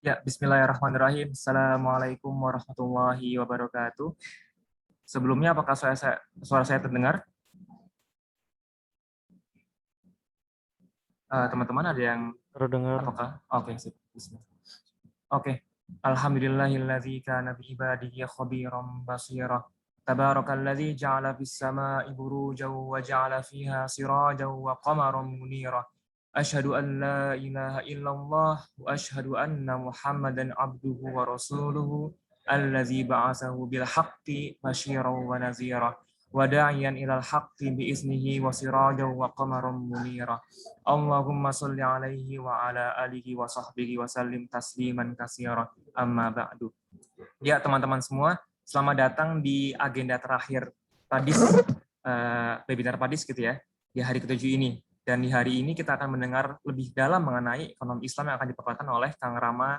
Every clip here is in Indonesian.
Ya, bismillahirrahmanirrahim. Assalamualaikum warahmatullahi wabarakatuh. Sebelumnya, apakah suara saya terdengar? Teman-teman ada yang Terdengar. apakah? Oke, sip. Bismillah. Oke. Alhamdulillahilladzi kana bi ibadihi khabiran basira. Tabarakalladzi ja'ala fis sama'i burujan wa ja'ala fiha sirajan wa qamaran munira. Asyhadu an la ilaha illallah wa asyhadu anna Muhammadan abduhu wa rasuluhu alladzi ba'atsahu bil haqqi basyiran wa nazira wa da'iyan ilal haqqi bi iznihi wa sirajan wa qamaran munira. Allahumma sholli alaihi wa ala alihi wa sahbihi wa sallim tasliman katsira. Amma ba'du. Ya, teman-teman semua, selamat datang di agenda terakhir Padis, webinar Padis gitu ya, di hari ketujuh ini. Dan di hari ini kita akan mendengar lebih dalam mengenai ekonomi Islam yang akan dipaparkan oleh Kang Rama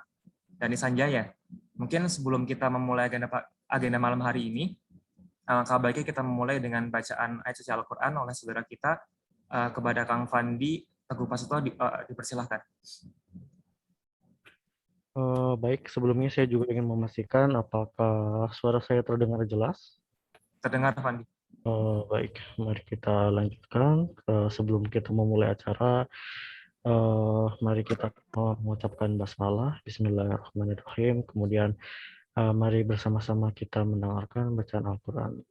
Dhani Sanjaya. Mungkin sebelum kita memulai agenda malam hari ini, alangkah baiknya kita memulai dengan bacaan ayat suci Al-Quran oleh saudara kita kepada Kang Fandi Teguh Prasetyo, dipersilahkan. Baik, sebelumnya saya juga ingin memastikan apakah suara saya terdengar jelas. Terdengar, Fandi? Baik, mari kita lanjutkan. Sebelum kita memulai acara, mari kita mengucapkan basmalah, Bismillahirrahmanirrahim. Kemudian mari bersama-sama kita mendengarkan bacaan Al-Quran.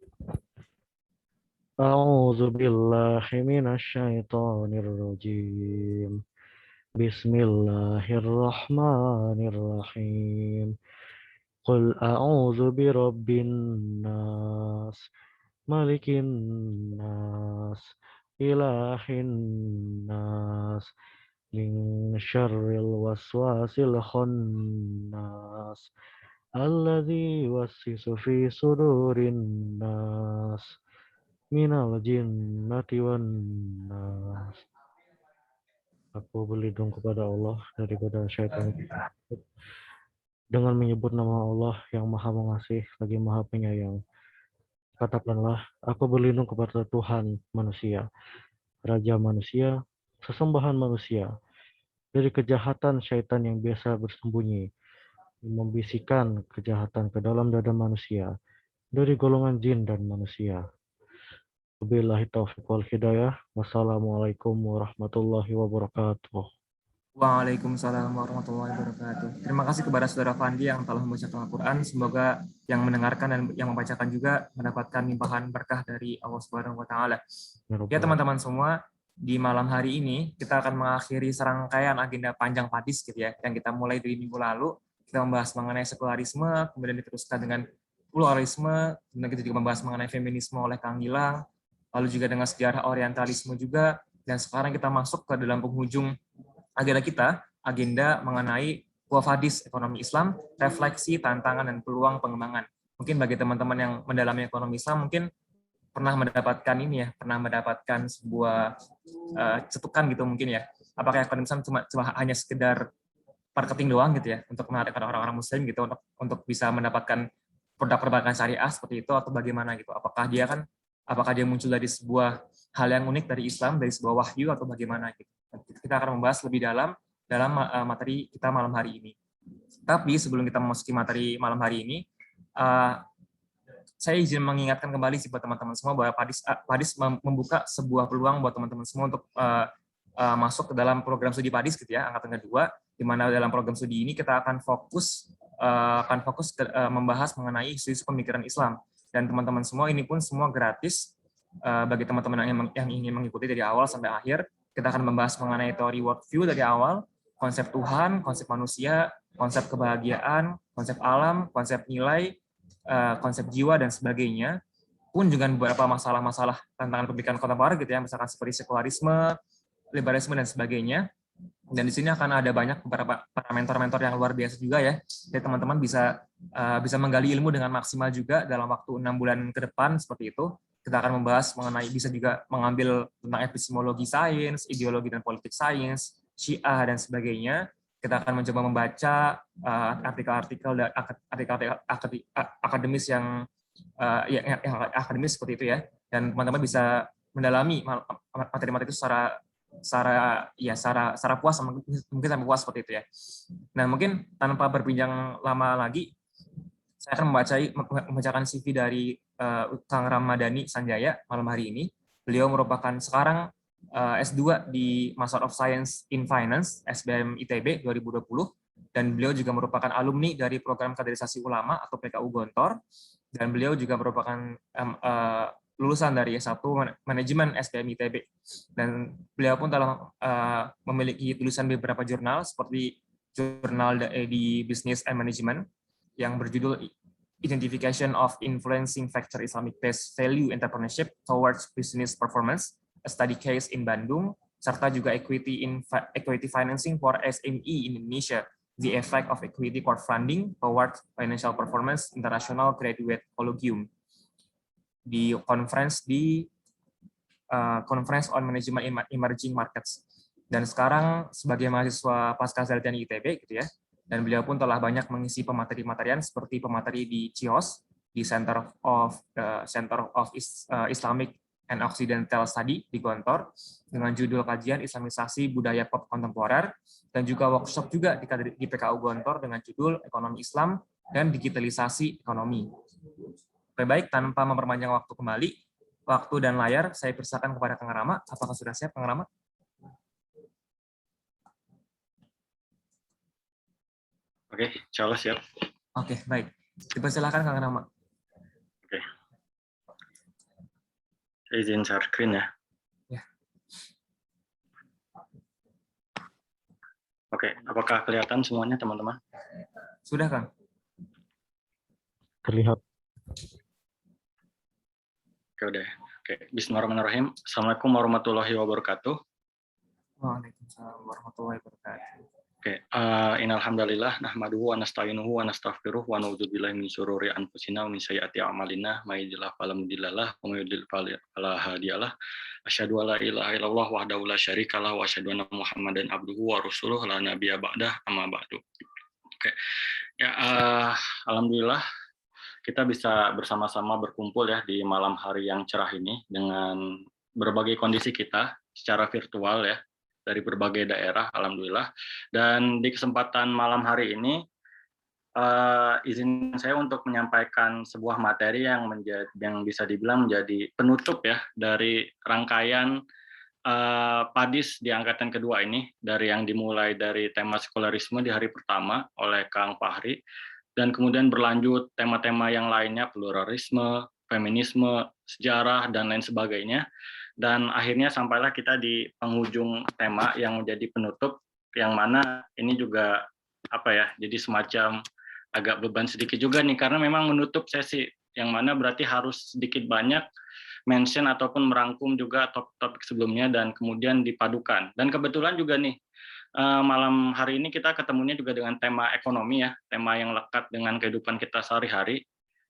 A'udzu billahi minasyaitonir rajim. Bismillahirrahmanirrahim. Qul a'udzu birabbin nas, malikin nas, ilahin nas, min syarril waswasil khannas, alladzi yuwasswisu fi sudurin nas, minal jinnati wan nas. Aku berlindung kepada Allah daripada syaitan. Dengan menyebut nama Allah yang Maha Mengasih lagi Maha Penyayang. Katakanlah, aku berlindung kepada Tuhan manusia, Raja manusia, sesembahan manusia, dari kejahatan syaitan yang biasa bersembunyi, membisikkan kejahatan ke dalam dada manusia, dari golongan jin dan manusia. Wabillahi taufiq wal hidayah. Wassalamualaikum warahmatullahi wabarakatuh. Waalaikumsalam warahmatullahi wabarakatuh. Terima kasih kepada saudara Fandi yang telah membacakan Al-Quran. Semoga yang mendengarkan dan yang membacakan juga mendapatkan limpahan berkah dari Allah Subhanahu wa Ta'ala. Ya, teman-teman semua, di malam hari ini kita akan mengakhiri serangkaian agenda panjang Padis gitu ya, yang kita mulai dari minggu lalu. Kita membahas mengenai sekularisme, kemudian diteruskan dengan pluralisme, kemudian kita juga membahas mengenai feminisme oleh Kang Gilang, lalu juga dengan sejarah orientalisme juga, dan sekarang kita masuk ke dalam penghujung agenda kita, agenda mengenai Quafadis ekonomi Islam, refleksi, tantangan, dan peluang pengembangan. Mungkin bagi teman-teman yang mendalami ekonomi Islam, mungkin pernah mendapatkan ini ya, pernah mendapatkan sebuah cetukan gitu mungkin ya. Apakah ekonomi Islam cuma hanya sekedar marketing doang gitu ya, untuk menarikkan orang-orang Muslim gitu, untuk bisa mendapatkan produk perbankan syariah seperti itu, atau bagaimana gitu? Apakah dia muncul dari sebuah hal yang unik dari Islam, dari sebuah wahyu, atau bagaimana gitu? Kita akan membahas lebih dalam materi kita malam hari ini. Tapi sebelum kita memasuki materi malam hari ini, saya izin mengingatkan kembali sih buat teman-teman semua bahwa Padis membuka sebuah peluang buat teman-teman semua untuk masuk ke dalam program studi Padis gitu ya, angkatan kedua, di mana dalam program studi ini kita akan fokus membahas mengenai isu-isu pemikiran Islam. Dan teman-teman semua ini pun semua gratis bagi teman-teman yang ingin mengikuti dari awal sampai akhir. Kita akan membahas mengenai teori worldview dari awal, konsep Tuhan, konsep manusia, konsep kebahagiaan, konsep alam, konsep nilai, konsep jiwa, dan sebagainya, pun dengan beberapa masalah-masalah tantangan pemikiran kontemporer gitu ya, misalkan seperti sekularisme, liberalisme, dan sebagainya. Dan di sini akan ada banyak beberapa para mentor-mentor yang luar biasa juga ya. Jadi teman-teman bisa menggali ilmu dengan maksimal juga dalam waktu 6 bulan ke depan seperti itu. Kita akan membahas mengenai, bisa juga mengambil tentang epistemologi sains, ideologi dan politik sains, Syiah, dan sebagainya. Kita akan mencoba membaca artikel-artikel akademis yang akademis seperti itu ya. Dan teman-teman bisa mendalami materi-materi itu secara secara puas, mungkin sampai puas seperti itu ya. Nah, mungkin tanpa berbincang lama lagi, saya akan membacakan CV dari Kang Ramadhani Sanjaya malam hari ini. Beliau merupakan sekarang S2 di Master of Science in Finance SBM ITB 2020, dan beliau juga merupakan alumni dari program kaderisasi ulama atau PKU Gontor, dan beliau juga merupakan lulusan dari S1 Manajemen SBM ITB, dan beliau pun telah memiliki tulisan beberapa jurnal seperti jurnal di Business and Management yang berjudul Identification of Influencing Factor Islamic Based Value Entrepreneurship Towards Business Performance, a Study Case in Bandung, serta juga Equity Financing for SME in Indonesia, The Effect of Equity Crowdfunding Towards Financial Performance International Graduate Colloquium, di Conference on Management Emerging Markets. Dan sekarang sebagai mahasiswa pasca sarjana ITB gitu ya, dan beliau pun telah banyak mengisi pemateri-materian seperti pemateri di CIOS, di Center of Islamic and Occidental Study di Gontor, dengan judul kajian Islamisasi Budaya Pop Kontemporer, dan juga workshop juga di PKU Gontor dengan judul Ekonomi Islam dan Digitalisasi Ekonomi. Baik, tanpa memperpanjang waktu dan layar, saya persilakan kepada Kang Rama. Apakah sudah siap, Kang Rama? Oke, insya Allah siap. Oke, baik. Dipersilakan Kang Rama. Oke. Saya izin share screen ya. Ya. Oke, apakah kelihatan semuanya teman-teman? Sudah, Kang? Terlihat. Oke, udah. Oke, bismillahirrahmanirrahim. Assalamualaikum warahmatullahi wabarakatuh. Waalaikumsalam warahmatullahi wabarakatuh. Oke, innalhamdalillah nahmaduhu wa nasta'inuhu wa nastaghfiruh wa na'udzubillahi min syururi anfusina wa min sayyiati a'malina may yahdihillahu fala mudhillalah wa may yudhlil fala hadiyalah. Asyhadu an la ilaha illallah wahdahu la syarikalah wa asyhadu anna Muhammadan abduhu wa rasuluh la nabiyya ba'dah amma ba'du. Oke. Ya, alhamdulillah kita bisa bersama-sama berkumpul ya di malam hari yang cerah ini dengan berbagai kondisi kita secara virtual ya, dari berbagai daerah, alhamdulillah. Dan di kesempatan malam hari ini, izin saya untuk menyampaikan sebuah materi yang bisa dibilang menjadi penutup ya dari rangkaian PADIS di angkatan kedua ini, dari yang dimulai dari tema sekularisme di hari pertama oleh Kang Fahri, dan kemudian berlanjut tema-tema yang lainnya, pluralisme, feminisme, sejarah, dan lain sebagainya. Dan akhirnya sampailah kita di penghujung tema yang menjadi penutup, yang mana ini juga jadi semacam agak beban sedikit juga nih, karena memang menutup sesi, yang mana berarti harus sedikit banyak mention ataupun merangkum juga topik-topik sebelumnya dan kemudian dipadukan. Dan kebetulan juga nih, malam hari ini kita ketemunya juga dengan tema ekonomi ya, tema yang lekat dengan kehidupan kita sehari-hari,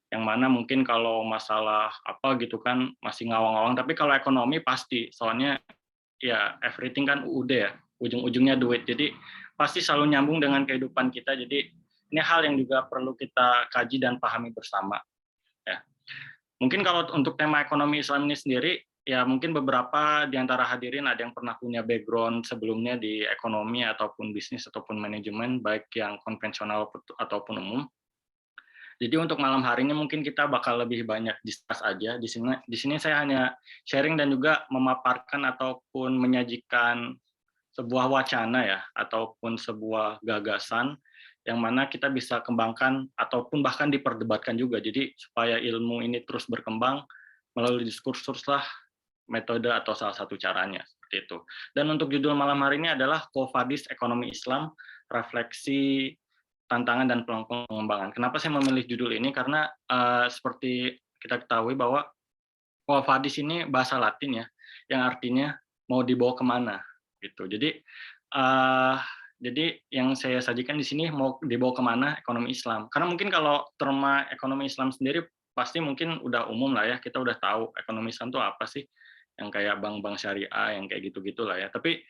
yang mana mungkin kalau masalah apa gitu kan masih ngawang-ngawang, tapi kalau ekonomi pasti, soalnya ya everything kan UUD ya, ujung-ujungnya duit, jadi pasti selalu nyambung dengan kehidupan kita, jadi ini hal yang juga perlu kita kaji dan pahami bersama. Ya. Mungkin kalau untuk tema ekonomi Islam ini sendiri, ya mungkin beberapa di antara hadirin ada yang pernah punya background sebelumnya di ekonomi ataupun bisnis ataupun manajemen, baik yang konvensional ataupun umum. Jadi untuk malam hari ini mungkin kita bakal lebih banyak discuss aja. Di sini saya hanya sharing dan juga memaparkan ataupun menyajikan sebuah wacana ya, ataupun sebuah gagasan yang mana kita bisa kembangkan ataupun bahkan diperdebatkan juga. Jadi supaya ilmu ini terus berkembang melalui diskursus lah metode atau salah satu caranya seperti itu. Dan untuk judul malam hari ini adalah Qofadis Ekonomi Islam, Refleksi Tantangan dan Peluang Pengembangan. Kenapa saya memilih judul ini? Karena seperti kita ketahui bahwa Qofadis ini bahasa Latin ya, yang artinya mau dibawa kemana gitu. Jadi yang saya sajikan di sini mau dibawa kemana ekonomi Islam. Karena mungkin kalau terma ekonomi Islam sendiri pasti mungkin udah umum lah ya, kita udah tahu ekonomi Islam itu apa sih, yang kayak bank-bank syariah, yang kayak gitu-gitu lah ya. Tapi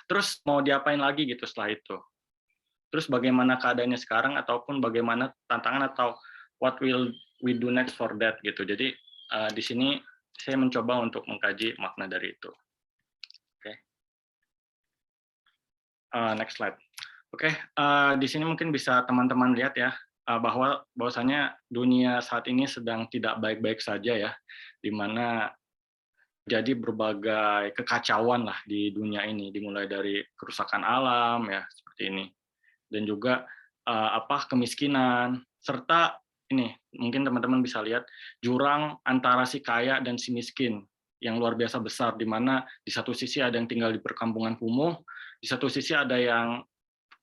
terus mau diapain lagi gitu setelah itu? Terus bagaimana keadaannya sekarang, ataupun bagaimana tantangan atau what will we do next for that gitu. Jadi di sini saya mencoba untuk mengkaji makna dari itu. Oke. Next slide. Oke, di sini mungkin bisa teman-teman lihat ya, bahwasanya dunia saat ini sedang tidak baik-baik saja ya, di mana jadi berbagai kekacauan lah di dunia ini, dimulai dari kerusakan alam ya seperti ini, dan juga kemiskinan, serta ini mungkin teman-teman bisa lihat jurang antara si kaya dan si miskin yang luar biasa besar, di mana di satu sisi ada yang tinggal di perkampungan kumuh, di satu sisi ada yang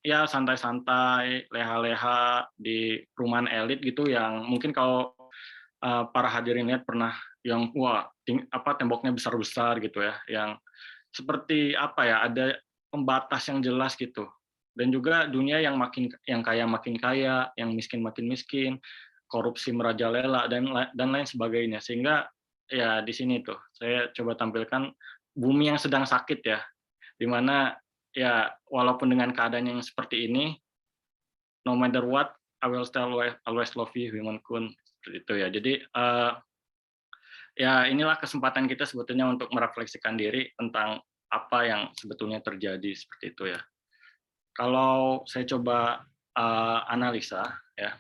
ya santai-santai, leha-leha di perumahan elit gitu, yang mungkin kalau para hadirin lihat pernah yang temboknya besar-besar gitu ya, yang seperti ada pembatas yang jelas gitu. Dan juga dunia yang kaya makin kaya, yang miskin makin miskin, korupsi merajalela dan lain sebagainya. Sehingga ya di sini tuh saya coba tampilkan bumi yang sedang sakit ya, di mana ya walaupun dengan keadaan yang seperti ini, no matter what, I will still always love you, Human Kun, seperti itu ya. Jadi ya inilah kesempatan kita sebetulnya untuk merefleksikan diri tentang apa yang sebetulnya terjadi seperti itu ya. Kalau saya coba analisa ya,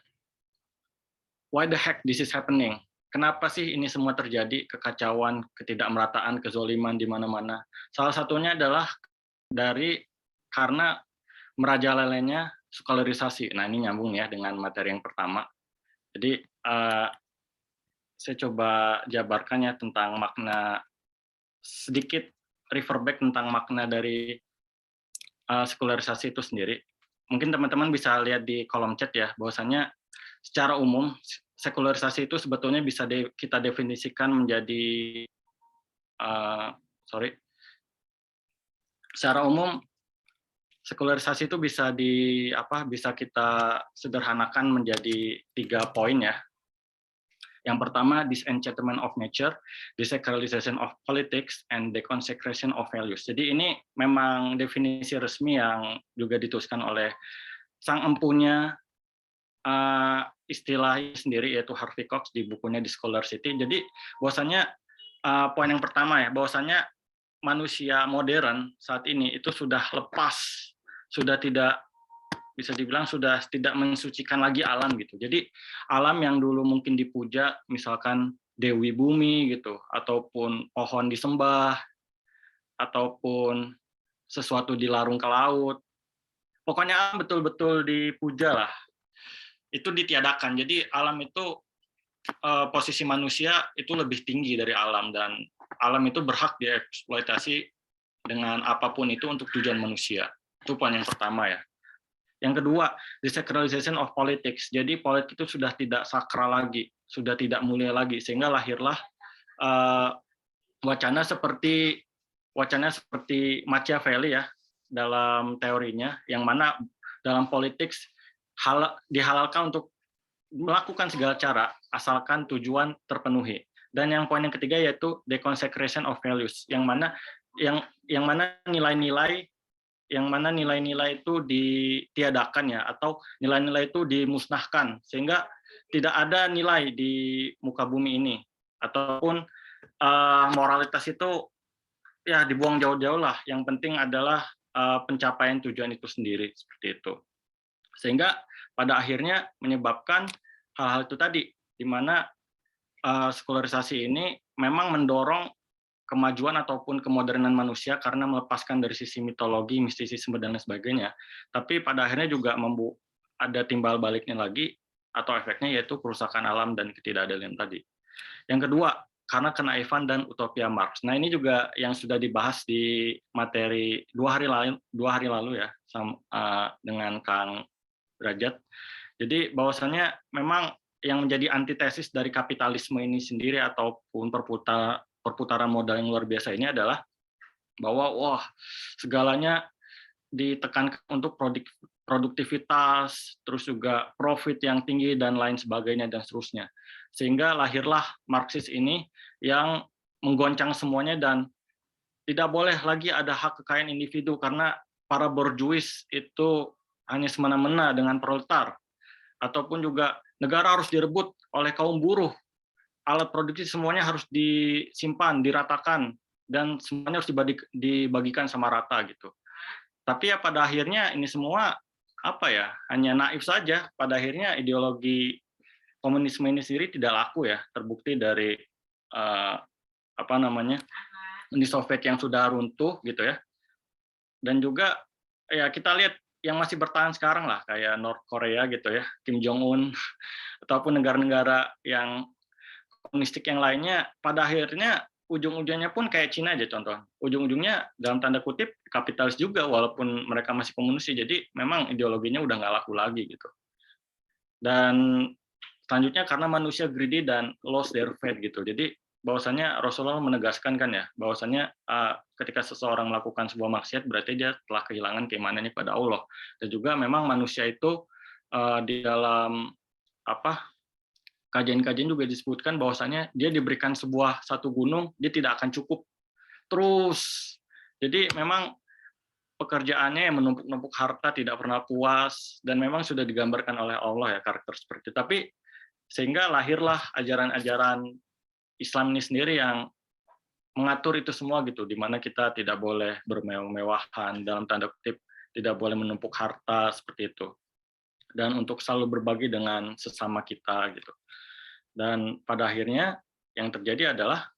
why the heck this is happening? Kenapa sih ini semua terjadi, kekacauan, ketidakmerataan, kezoliman di mana-mana? Salah satunya adalah karena merajalelenya sekularisasi. Nah, ini nyambung ya dengan materi yang pertama. Jadi saya coba jabarkan ya tentang makna, sedikit refer back tentang makna dari sekularisasi itu sendiri. Mungkin teman-teman bisa lihat di kolom chat ya, bahwasanya secara umum sekularisasi itu sebetulnya bisa kita definisikan menjadi secara umum sekularisasi itu bisa kita sederhanakan menjadi 3 poin ya. Yang pertama, disenchantment of nature, desacralization of politics, and deconsecration of values. Jadi ini memang definisi resmi yang juga dituliskan oleh sang empunya istilah sendiri, yaitu Harvey Cox di bukunya The Scholarity. Jadi bahwasanya poin yang pertama ya, bahwasanya manusia modern saat ini itu sudah lepas, sudah tidak bisa dibilang sudah tidak mensucikan lagi alam gitu. Jadi alam yang dulu mungkin dipuja, misalkan Dewi Bumi gitu, ataupun pohon disembah, ataupun sesuatu dilarung ke laut, pokoknya betul-betul dipuja lah, itu ditiadakan. Jadi alam itu, posisi manusia itu lebih tinggi dari alam, dan alam itu berhak dieksploitasi dengan apapun itu untuk tujuan manusia. Itu poin yang pertama ya. Yang kedua, desacralization of politics. Jadi politik itu sudah tidak sakral lagi, sudah tidak mulia lagi, sehingga lahirlah wacana seperti Machiavelli ya dalam teorinya, yang mana dalam politik dihalalkan untuk melakukan segala cara asalkan tujuan terpenuhi. Dan yang poin yang ketiga yaitu deconsecration of values, yang mana nilai-nilai itu ditiadakan ya, atau nilai-nilai itu dimusnahkan, sehingga tidak ada nilai di muka bumi ini, ataupun moralitas itu ya dibuang jauh-jauh lah. Yang penting adalah pencapaian tujuan itu sendiri, seperti itu. Sehingga pada akhirnya menyebabkan hal-hal itu tadi, di mana sekularisasi ini memang mendorong kemajuan ataupun kemodernan manusia karena melepaskan dari sisi mitologi, mistisisme, dan lain sebagainya. Tapi pada akhirnya juga ada timbal baliknya lagi, atau efeknya yaitu kerusakan alam dan ketidakadilan tadi. Yang kedua, karena kenaifan dan utopia Marx. Nah, ini juga yang sudah dibahas di materi 2 hari lalu ya, dengan Kang Derajat. Jadi bahwasannya memang yang menjadi antitesis dari kapitalisme ini sendiri ataupun perputaran modal yang luar biasa ini adalah bahwa segalanya ditekankan untuk produktivitas, terus juga profit yang tinggi dan lain sebagainya dan seterusnya. Sehingga lahirlah Marxis ini yang menggoncang semuanya, dan tidak boleh lagi ada hak kekayaan individu karena para borjuis itu hanya semena-mena dengan proletar, ataupun juga negara harus direbut oleh kaum buruh. Alat produksi semuanya harus disimpan, diratakan, dan semuanya harus dibagikan sama rata gitu. Tapi ya pada akhirnya ini semua apa ya, hanya naif saja. Pada akhirnya ideologi komunisme ini sendiri tidak laku ya, terbukti dari apa namanya, Uni Soviet yang sudah runtuh gitu ya. Dan juga ya kita lihat yang masih bertahan sekarang lah, kayak North Korea gitu ya, Kim Jong Un, ataupun negara-negara yang komunistik yang lainnya, pada akhirnya ujung-ujungnya pun kayak Cina aja contoh. Ujung-ujungnya dalam tanda kutip kapitalis juga, walaupun mereka masih komunis. Jadi memang ideologinya udah nggak laku lagi gitu. Dan selanjutnya karena manusia greedy dan lost their faith gitu. Jadi bahwasanya Rasulullah menegaskan kan ya, bahwasanya ketika seseorang melakukan sebuah maksiat berarti dia telah kehilangan keimanannya pada Allah. Dan juga memang manusia itu di dalam apa kajian-kajian juga disebutkan bahwasanya dia diberikan satu gunung, dia tidak akan cukup terus. Jadi memang pekerjaannya yang menumpuk-numpuk harta, tidak pernah puas, dan memang sudah digambarkan oleh Allah ya karakter seperti itu. Tapi sehingga lahirlah ajaran-ajaran Islam ini sendiri yang mengatur itu semua gitu, di mana kita tidak boleh bermewah-mewahan, dalam tanda kutip, tidak boleh menumpuk harta seperti itu. Dan untuk selalu berbagi dengan sesama kita gitu. Dan pada akhirnya yang terjadi adalah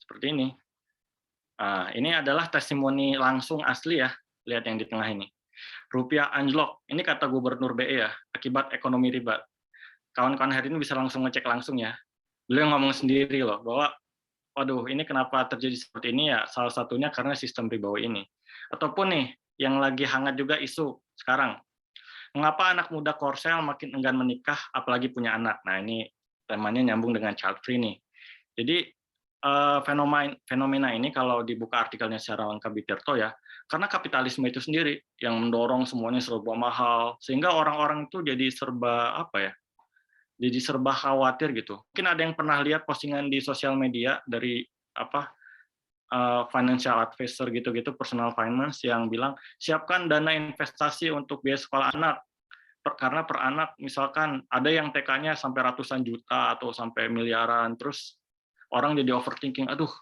seperti ini. Nah, ini adalah testimoni langsung asli ya, lihat yang di tengah ini. Rupiah anjlok, ini kata Gubernur BE ya, akibat ekonomi riba. Kawan-kawan hari ini bisa langsung ngecek langsung ya. Beliau ngomong sendiri loh, bahwa waduh ini kenapa terjadi seperti ini ya, salah satunya karena sistem ribawi ini. Ataupun nih, yang lagi hangat juga isu sekarang, mengapa anak muda Korsel makin enggan menikah, apalagi punya anak. Nah ini temanya nyambung dengan child free nih. Jadi fenomena ini kalau dibuka artikelnya secara lengkap di Tirto ya, karena kapitalisme itu sendiri yang mendorong semuanya serba mahal, sehingga orang-orang itu jadi serba apa ya, jadi serba khawatir gitu. Mungkin ada yang pernah lihat postingan di sosial media dari apa financial advisor gitu-gitu, personal finance yang bilang siapkan dana investasi untuk biaya sekolah anak. Karena per anak misalkan ada yang TK-nya sampai ratusan juta atau sampai miliaran, terus orang jadi overthinking, aduh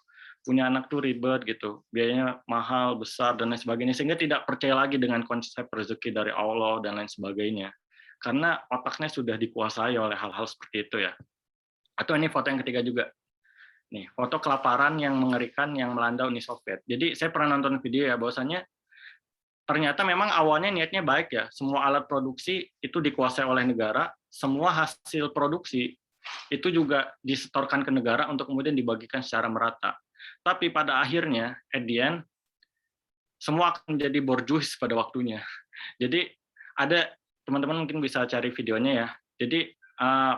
punya anak tuh ribet gitu, biayanya mahal, besar, dan lain sebagainya, sehingga tidak percaya lagi dengan konsep rezeki dari Allah dan lain sebagainya. Karena otaknya sudah dikuasai oleh hal-hal seperti itu ya. Atau ini foto yang ketiga juga. Nih, foto kelaparan yang mengerikan yang melanda Uni Soviet. Jadi saya pernah nonton video ya, bahwasanya ternyata memang awalnya niatnya baik ya, semua alat produksi itu dikuasai oleh negara, semua hasil produksi itu juga disetorkan ke negara untuk kemudian dibagikan secara merata. Tapi pada akhirnya, at the end, semua akan menjadi borjuis pada waktunya. Jadi ada teman-teman mungkin bisa cari videonya ya. Jadi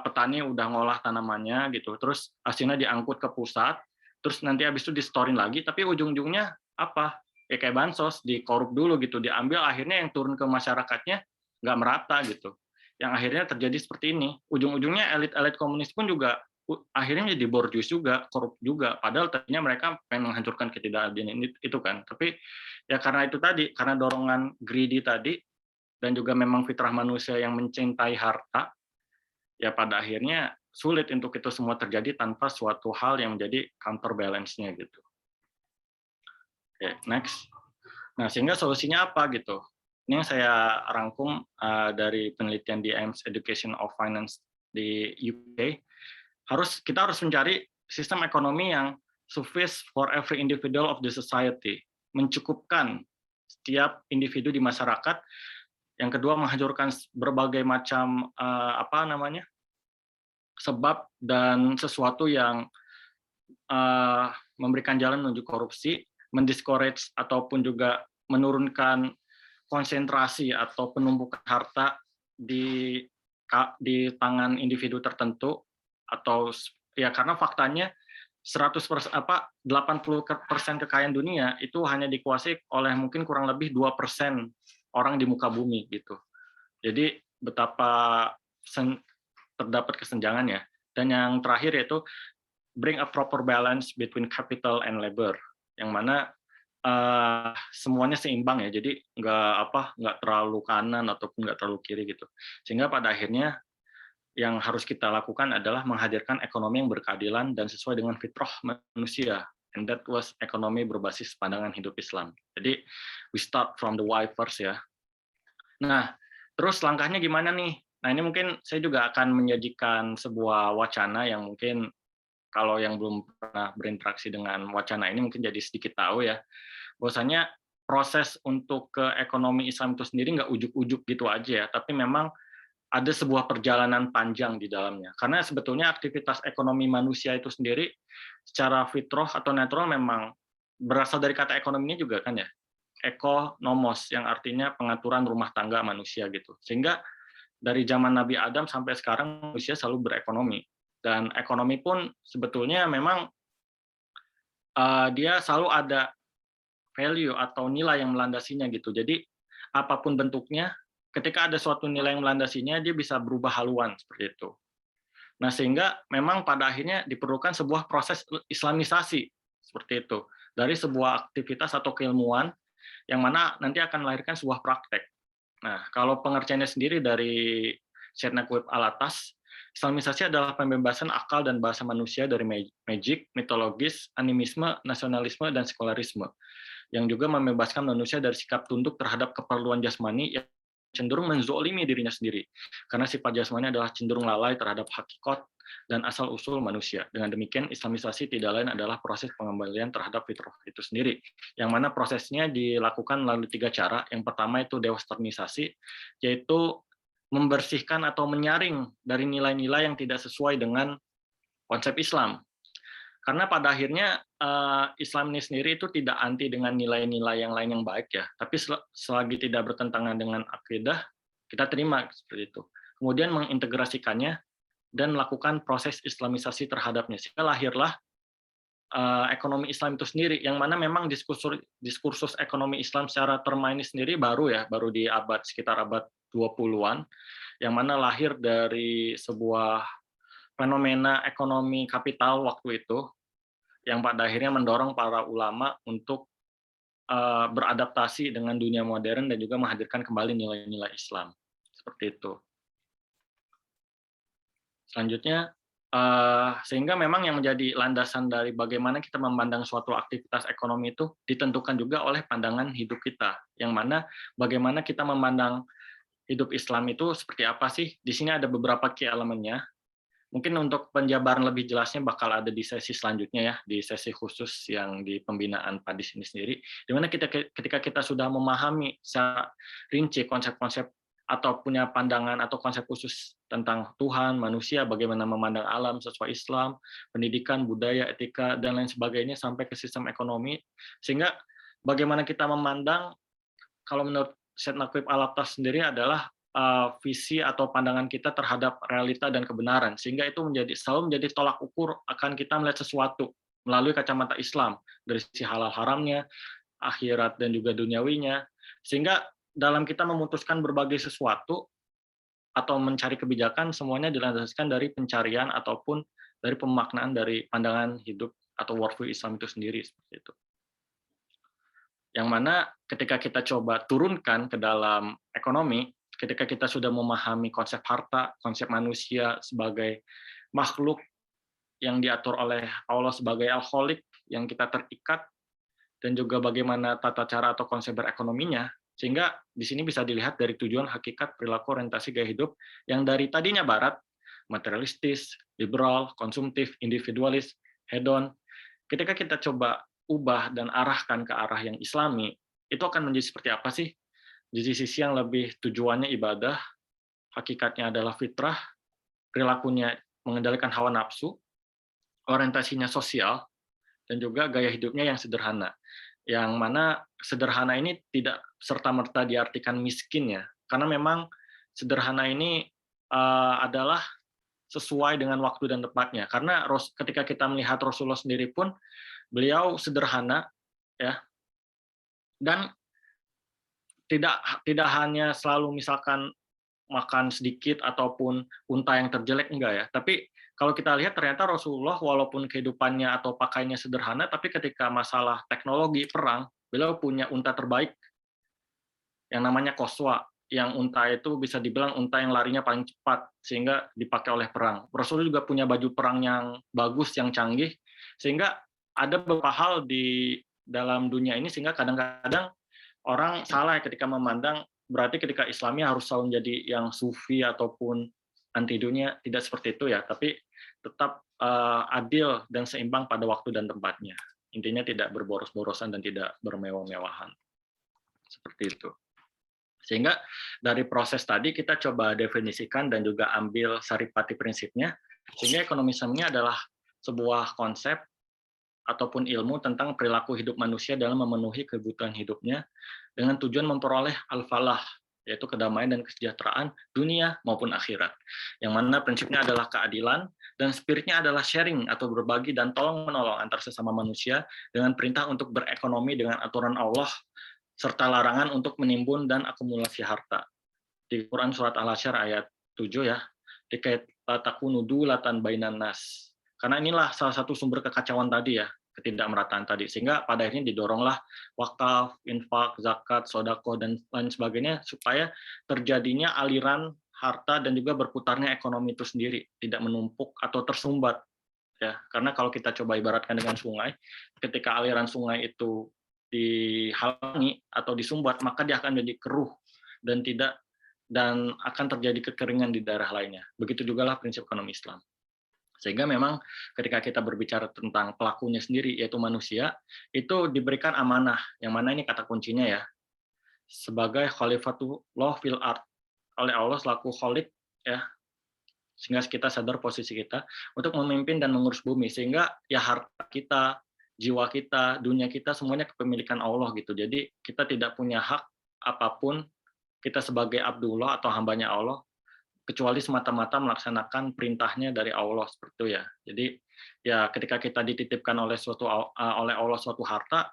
petani udah ngolah tanamannya gitu, terus hasilnya diangkut ke pusat, terus nanti habis itu distorin lagi, tapi ujung-ujungnya apa? Ya kayak bansos, dikorup dulu gitu, diambil, akhirnya yang turun ke masyarakatnya nggak merata gitu. Yang akhirnya terjadi seperti ini. Ujung-ujungnya elit-elit komunis pun juga akhirnya jadi borjuis juga, korup juga. Padahal tadinya mereka pengen menghancurkan ketidakadilan itu kan. Tapi ya karena itu tadi, karena dorongan greedy tadi, dan juga memang fitrah manusia yang mencintai harta, ya pada akhirnya sulit untuk itu semua terjadi tanpa suatu hal yang menjadi counterbalance-nya gitu. Oke, next. Nah, sehingga solusinya apa gitu? Ini yang saya rangkum dari penelitian di IMS Education of Finance di UK. Kita harus mencari sistem ekonomi yang sufficient for every individual of the society, mencukupkan setiap individu di masyarakat. Yang kedua, menghancurkan berbagai macam sebab dan sesuatu yang memberikan jalan menuju korupsi, mendiscourage ataupun juga menurunkan konsentrasi atau penumpukan harta di tangan individu tertentu, atau ya karena faktanya 80% kekayaan dunia itu hanya dikuasai oleh mungkin kurang lebih 2% orang di muka bumi gitu. Jadi betapa terdapat kesenjangan ya. Dan yang terakhir yaitu bring a proper balance between capital and labor, yang mana semuanya seimbang ya, jadi nggak terlalu kanan ataupun nggak terlalu kiri gitu. Sehingga pada akhirnya yang harus kita lakukan adalah menghadirkan ekonomi yang berkeadilan dan sesuai dengan fitrah manusia, and that was ekonomi berbasis pandangan hidup Islam. Jadi we start from the why first ya. Nah, terus langkahnya gimana nih? Nah, ini mungkin saya juga akan menyajikan sebuah wacana yang mungkin kalau yang belum pernah berinteraksi dengan wacana ini mungkin jadi sedikit tahu ya. Bahwasanya proses untuk ke ekonomi Islam itu sendiri nggak ujuk-ujuk gitu aja ya, tapi memang ada sebuah perjalanan panjang di dalamnya. Karena sebetulnya aktivitas ekonomi manusia itu sendiri secara fitrah atau natural memang berasal dari kata ekonominya juga kan ya. Ekonomos yang artinya pengaturan rumah tangga manusia gitu. Sehingga dari zaman Nabi Adam sampai sekarang manusia selalu berekonomi. Dan ekonomi pun sebetulnya memang dia selalu ada value atau nilai yang melandasinya gitu. Jadi apapun bentuknya, ketika ada suatu nilai yang melandasinya, dia bisa berubah haluan seperti itu. Nah, sehingga memang pada akhirnya diperlukan sebuah proses islamisasi seperti itu dari sebuah aktivitas atau keilmuan yang mana nanti akan melahirkan sebuah praktek. Nah, kalau pengertiannya sendiri dari Syed Naqib Alatas, islamisasi adalah pembebasan akal dan bahasa manusia dari magic, mitologis, animisme, nasionalisme, dan sekularisme, yang juga membebaskan manusia dari sikap tunduk terhadap keperluan jasmani yang cenderung menzolimi dirinya sendiri. Karena sifat jasmani adalah cenderung lalai terhadap hakikat dan asal-usul manusia. Dengan demikian, islamisasi tidak lain adalah proses pengembalian terhadap fitrah itu sendiri. Yang mana prosesnya dilakukan melalui 3 cara. Yang pertama itu dewesternisasi, yaitu membersihkan atau menyaring dari nilai-nilai yang tidak sesuai dengan konsep Islam. Karena pada akhirnya Islam ini sendiri itu tidak anti dengan nilai-nilai yang lain yang baik ya, tapi selagi tidak bertentangan dengan akidah, kita terima seperti itu. Kemudian mengintegrasikannya dan melakukan proses islamisasi terhadapnya. Sehingga lahirlah ekonomi Islam itu sendiri, yang mana memang diskursus ekonomi Islam secara terma ini sendiri baru di sekitar abad 20-an, yang mana lahir dari sebuah fenomena ekonomi kapital waktu itu, yang pada akhirnya mendorong para ulama untuk beradaptasi dengan dunia modern dan juga menghadirkan kembali nilai-nilai Islam. Seperti itu. Selanjutnya, sehingga memang yang menjadi landasan dari bagaimana kita memandang suatu aktivitas ekonomi itu ditentukan juga oleh pandangan hidup kita, yang mana bagaimana kita memandang hidup Islam itu seperti apa sih? Di sini ada beberapa key elemennya. Mungkin untuk penjabaran lebih jelasnya bakal ada di sesi selanjutnya ya, di sesi khusus yang di pembinaan PADIS ini sendiri, di mana ketika kita sudah memahami secara rinci konsep-konsep atau punya pandangan atau konsep khusus tentang Tuhan, manusia, bagaimana memandang alam sesuai Islam, pendidikan, budaya, etika, dan lain sebagainya, sampai ke sistem ekonomi, sehingga bagaimana kita memandang, kalau menurut Syed Naqib Alatas sendiri adalah visi atau pandangan kita terhadap realita dan kebenaran, sehingga itu selalu menjadi tolak ukur akan kita melihat sesuatu melalui kacamata Islam, dari sisi halal haramnya, akhirat dan juga duniawinya, sehingga dalam kita memutuskan berbagai sesuatu atau mencari kebijakan, semuanya dilandaskan dari pencarian ataupun dari pemaknaan dari pandangan hidup atau worldview Islam itu sendiri, seperti itu. Yang mana ketika kita coba turunkan ke dalam ekonomi, ketika kita sudah memahami konsep harta, konsep manusia sebagai makhluk yang diatur oleh Allah sebagai al-Khaliq, yang kita terikat, dan juga bagaimana tata cara atau konsep berekonominya, sehingga di sini bisa dilihat dari tujuan, hakikat, perilaku, orientasi gaya hidup yang dari tadinya barat, materialistis, liberal, konsumtif, individualis, hedon, ketika kita coba ubah dan arahkan ke arah yang Islami, itu akan menjadi seperti apa sih? Di sisi yang lebih tujuannya ibadah, hakikatnya adalah fitrah, perilakunya mengendalikan hawa nafsu, orientasinya sosial, dan juga gaya hidupnya yang sederhana. Yang mana sederhana ini tidak serta-merta diartikan miskin ya, karena memang sederhana ini adalah sesuai dengan waktu dan tempatnya. Karena ketika kita melihat Rasulullah sendiri pun, beliau sederhana ya, dan tidak hanya selalu misalkan makan sedikit ataupun unta yang terjelek, enggak ya. Tapi kalau kita lihat ternyata Rasulullah walaupun kehidupannya atau pakaiannya sederhana, tapi ketika masalah teknologi perang, beliau punya unta terbaik yang namanya Qaswa, yang unta itu bisa dibilang unta yang larinya paling cepat sehingga dipakai oleh perang. Rasulullah juga punya baju perang yang bagus, yang canggih, sehingga ada beberapa hal di dalam dunia ini sehingga kadang-kadang orang salah ketika memandang berarti ketika Islami harus selalu menjadi yang sufi ataupun anti dunia, tidak seperti itu ya, tapi tetap adil dan seimbang pada waktu dan tempatnya. Intinya tidak berboros-borosan dan tidak bermewah-mewahan. Seperti itu. Sehingga dari proses tadi kita coba definisikan dan juga ambil saripati prinsipnya, sehingga ekonomi Islam ini adalah sebuah konsep ataupun ilmu tentang perilaku hidup manusia dalam memenuhi kebutuhan hidupnya dengan tujuan memperoleh al-falah, yaitu kedamaian dan kesejahteraan dunia maupun akhirat. Yang mana prinsipnya adalah keadilan dan spiritnya adalah sharing atau berbagi dan tolong-menolong antar sesama manusia dengan perintah untuk berekonomi dengan aturan Allah serta larangan untuk menimbun dan akumulasi harta. Di Quran surat Al-Hasyr ayat 7 ya, dikait takunu dulatan bainan nas. Karena inilah salah satu sumber kekacauan tadi ya, ketidakmerataan tadi. Sehingga pada akhirnya didoronglah wakaf, infak, zakat, sodako, dan lain sebagainya supaya terjadinya aliran harta dan juga berputarnya ekonomi itu sendiri, tidak menumpuk atau tersumbat. Ya, karena kalau kita coba ibaratkan dengan sungai, ketika aliran sungai itu dihalangi atau disumbat, maka dia akan menjadi keruh dan akan terjadi kekeringan di daerah lainnya. Begitu juga lah prinsip ekonomi Islam. Sehingga memang ketika kita berbicara tentang pelakunya sendiri, yaitu manusia, itu diberikan amanah, yang mana ini kata kuncinya ya, sebagai khalifatullah fil ard, oleh Allah selaku khalik, ya, sehingga kita sadar posisi kita untuk memimpin dan mengurus bumi, sehingga ya harta kita, jiwa kita, dunia kita, semuanya kepemilikan Allah gitu. Jadi kita tidak punya hak apapun, kita sebagai Abdullah atau hambanya Allah, kecuali semata-mata melaksanakan perintahnya dari Allah seperti itu ya. Jadi ya ketika kita dititipkan oleh Allah suatu harta,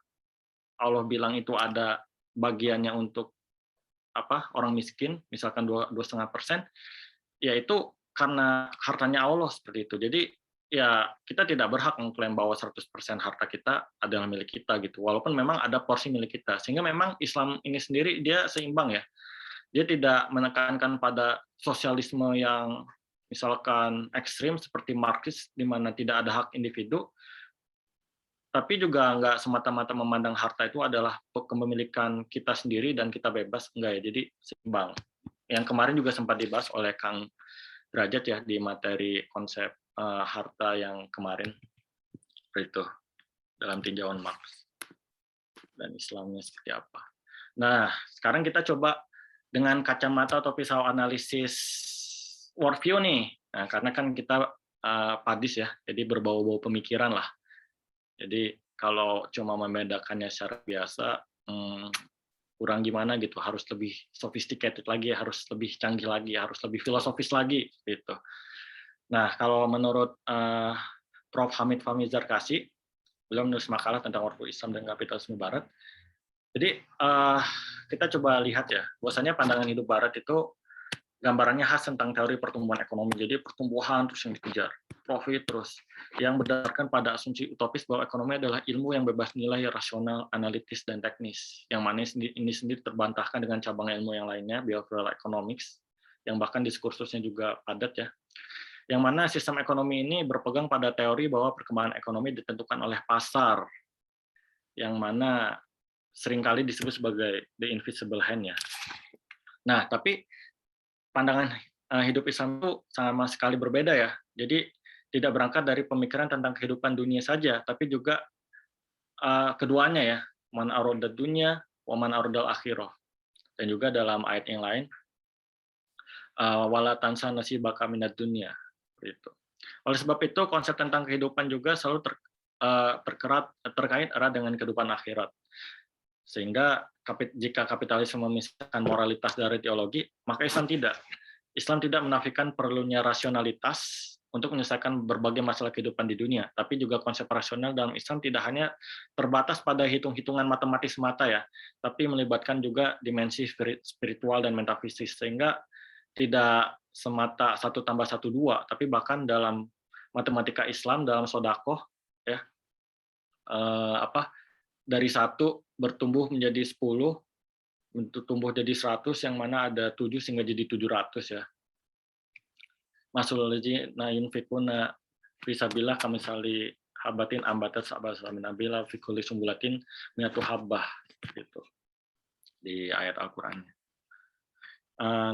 Allah bilang itu ada bagiannya untuk orang miskin, misalkan 2,5%, ya itu karena hartanya Allah seperti itu. Jadi ya kita tidak berhak mengklaim bahwa 100% harta kita adalah milik kita gitu. Walaupun memang ada porsi milik kita. Sehingga memang Islam ini sendiri dia seimbang ya. Dia tidak menekankan pada sosialisme yang misalkan ekstrim seperti Marxis, di mana tidak ada hak individu, tapi juga nggak semata-mata memandang harta itu adalah kepemilikan kita sendiri dan kita bebas, enggak ya, jadi seimbang. Yang kemarin juga sempat dibahas oleh Kang Derajat ya di materi konsep harta yang kemarin, itu dalam tinjauan Marx dan Islamnya seperti apa. Nah, sekarang kita coba dengan kacamata atau pisau analisis worldview nih. Nah, karena kan kita padis ya, jadi berbau-bau pemikiran lah. Jadi kalau cuma membedakannya secara biasa, kurang gimana gitu, harus lebih sophisticated lagi, harus lebih canggih lagi, harus lebih filosofis lagi gitu. Nah, kalau menurut Prof. Hamid Fahmi Zarkasi, beliau menulis makalah tentang worldview Islam dan kapitalisme Barat. Jadi kita coba lihat ya, bahwasanya pandangan hidup Barat itu gambarannya khas tentang teori pertumbuhan ekonomi. Jadi pertumbuhan terus yang dikejar, profit terus, yang berdasarkan pada asumsi utopis bahwa ekonomi adalah ilmu yang bebas nilai, rasional, analitis, dan teknis. Yang mana ini sendiri terbantahkan dengan cabang ilmu yang lainnya, behavioral economics, yang bahkan diskursusnya juga padat ya. Yang mana sistem ekonomi ini berpegang pada teori bahwa perkembangan ekonomi ditentukan oleh pasar, yang mana seringkali disebut sebagai the invisible hand ya. Nah, tapi pandangan hidup Islam itu sama sekali berbeda ya. Jadi tidak berangkat dari pemikiran tentang kehidupan dunia saja, tapi juga keduanya ya, man aradad dunya wa man aradal akhirah. Dan juga dalam ayat yang lain, wala tansa nasibaka minad dunya. Gitu. Oleh sebab itu konsep tentang kehidupan juga selalu terkait erat dengan kehidupan akhirat. Sehingga jika kapitalisme memisahkan moralitas dari teologi, maka Islam tidak. Islam tidak menafikan perlunya rasionalitas untuk menyelesaikan berbagai masalah kehidupan di dunia, tapi juga konsep rasional dalam Islam tidak hanya terbatas pada hitung-hitungan matematis semata ya, tapi melibatkan juga dimensi spiritual dan metafisik, sehingga tidak semata 1 tambah 1 2, tapi bahkan dalam matematika Islam, dalam sodakoh ya, dari 1 bertumbuh menjadi 10, tumbuh jadi 100, yang mana ada 7 sehingga jadi 700 ya. Masul ladzina yunfikuna fisabilillah kamisali habatin ambatat sab'asa minabila fi kulli sumbulatin mi'atu habbah gitu di ayat Al-Qur'an.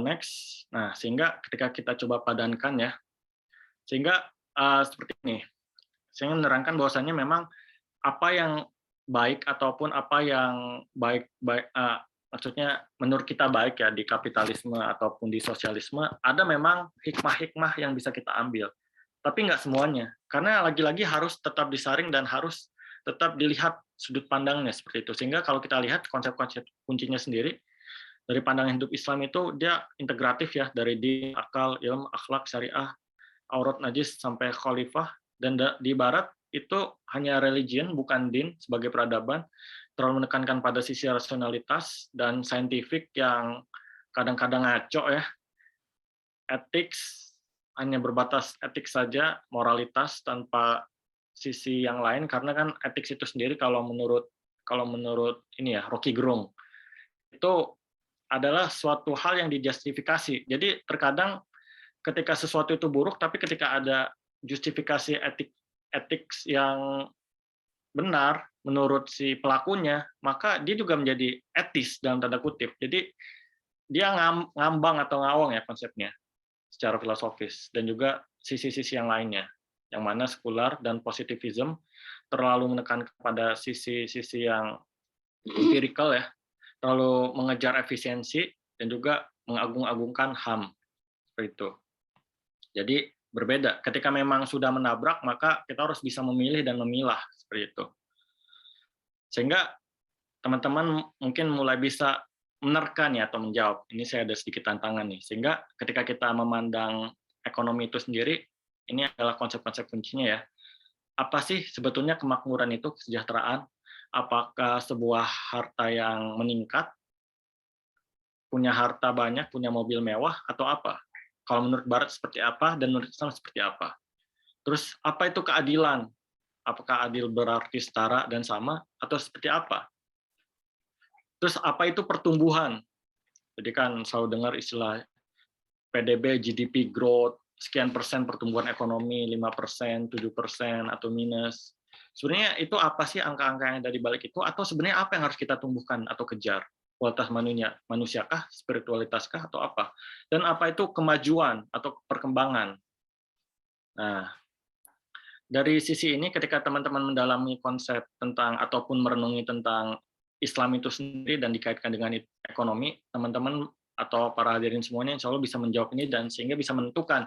Next. Nah, sehingga ketika kita coba padankan ya, sehingga seperti ini. Saya menerangkan bahwasannya memang apa yang baik ataupun apa yang maksudnya menurut kita baik ya di kapitalisme ataupun di sosialisme, ada memang hikmah-hikmah yang bisa kita ambil. Tapi nggak semuanya, karena lagi-lagi harus tetap disaring dan harus tetap dilihat sudut pandangnya seperti itu. Sehingga kalau kita lihat konsep-konsep kuncinya sendiri, dari pandangan hidup Islam itu dia integratif ya, dari din, akal, ilmu, akhlak, syariah, aurat najis sampai khalifah, dan di barat itu hanya religion bukan din sebagai peradaban, terlalu menekankan pada sisi rasionalitas dan saintifik yang kadang-kadang ngaco ya, ethics hanya berbatas etik saja, moralitas tanpa sisi yang lain, karena kan ethics itu sendiri kalau menurut ini ya Rocky Gerung itu adalah suatu hal yang dijustifikasi. Jadi terkadang ketika sesuatu itu buruk, tapi ketika ada justifikasi etik yang benar menurut si pelakunya, maka dia juga menjadi etis dalam tanda kutip. Jadi dia ngambang atau ngawang ya konsepnya secara filosofis, dan juga sisi-sisi yang lainnya, yang mana sekular dan positivism terlalu menekan kepada sisi-sisi yang empirical ya, terlalu mengejar efisiensi dan juga mengagung-agungkan HAM seperti itu. Jadi berbeda. Ketika memang sudah menabrak, maka kita harus bisa memilih dan memilah seperti itu. Sehingga teman-teman mungkin mulai bisa menerka nih atau menjawab. Ini saya ada sedikit tantangan nih. Sehingga ketika kita memandang ekonomi itu sendiri, ini adalah konsep-konsep kuncinya ya. Apa sih sebetulnya kemakmuran itu, kesejahteraan? Apakah sebuah harta yang meningkat, punya harta banyak, punya mobil mewah, atau apa? Kalau menurut Barat seperti apa, dan menurut Islam seperti apa? Terus apa itu keadilan? Apakah adil berarti setara dan sama, atau seperti apa? Terus apa itu pertumbuhan? Jadi kan selalu dengar istilah PDB, GDP growth, sekian persen pertumbuhan ekonomi, 5%, 7%, atau minus. Sebenarnya itu apa sih angka-angka yang ada di balik itu, atau sebenarnya apa yang harus kita tumbuhkan atau kejar? Kualitas manusiakah, spiritualitaskah, atau apa? Dan apa itu kemajuan atau perkembangan? Nah, dari sisi ini ketika teman-teman mendalami konsep tentang ataupun merenungi tentang Islam itu sendiri dan dikaitkan dengan ekonomi, teman-teman atau para hadirin semuanya insya Allah bisa menjawab ini dan sehingga bisa menentukan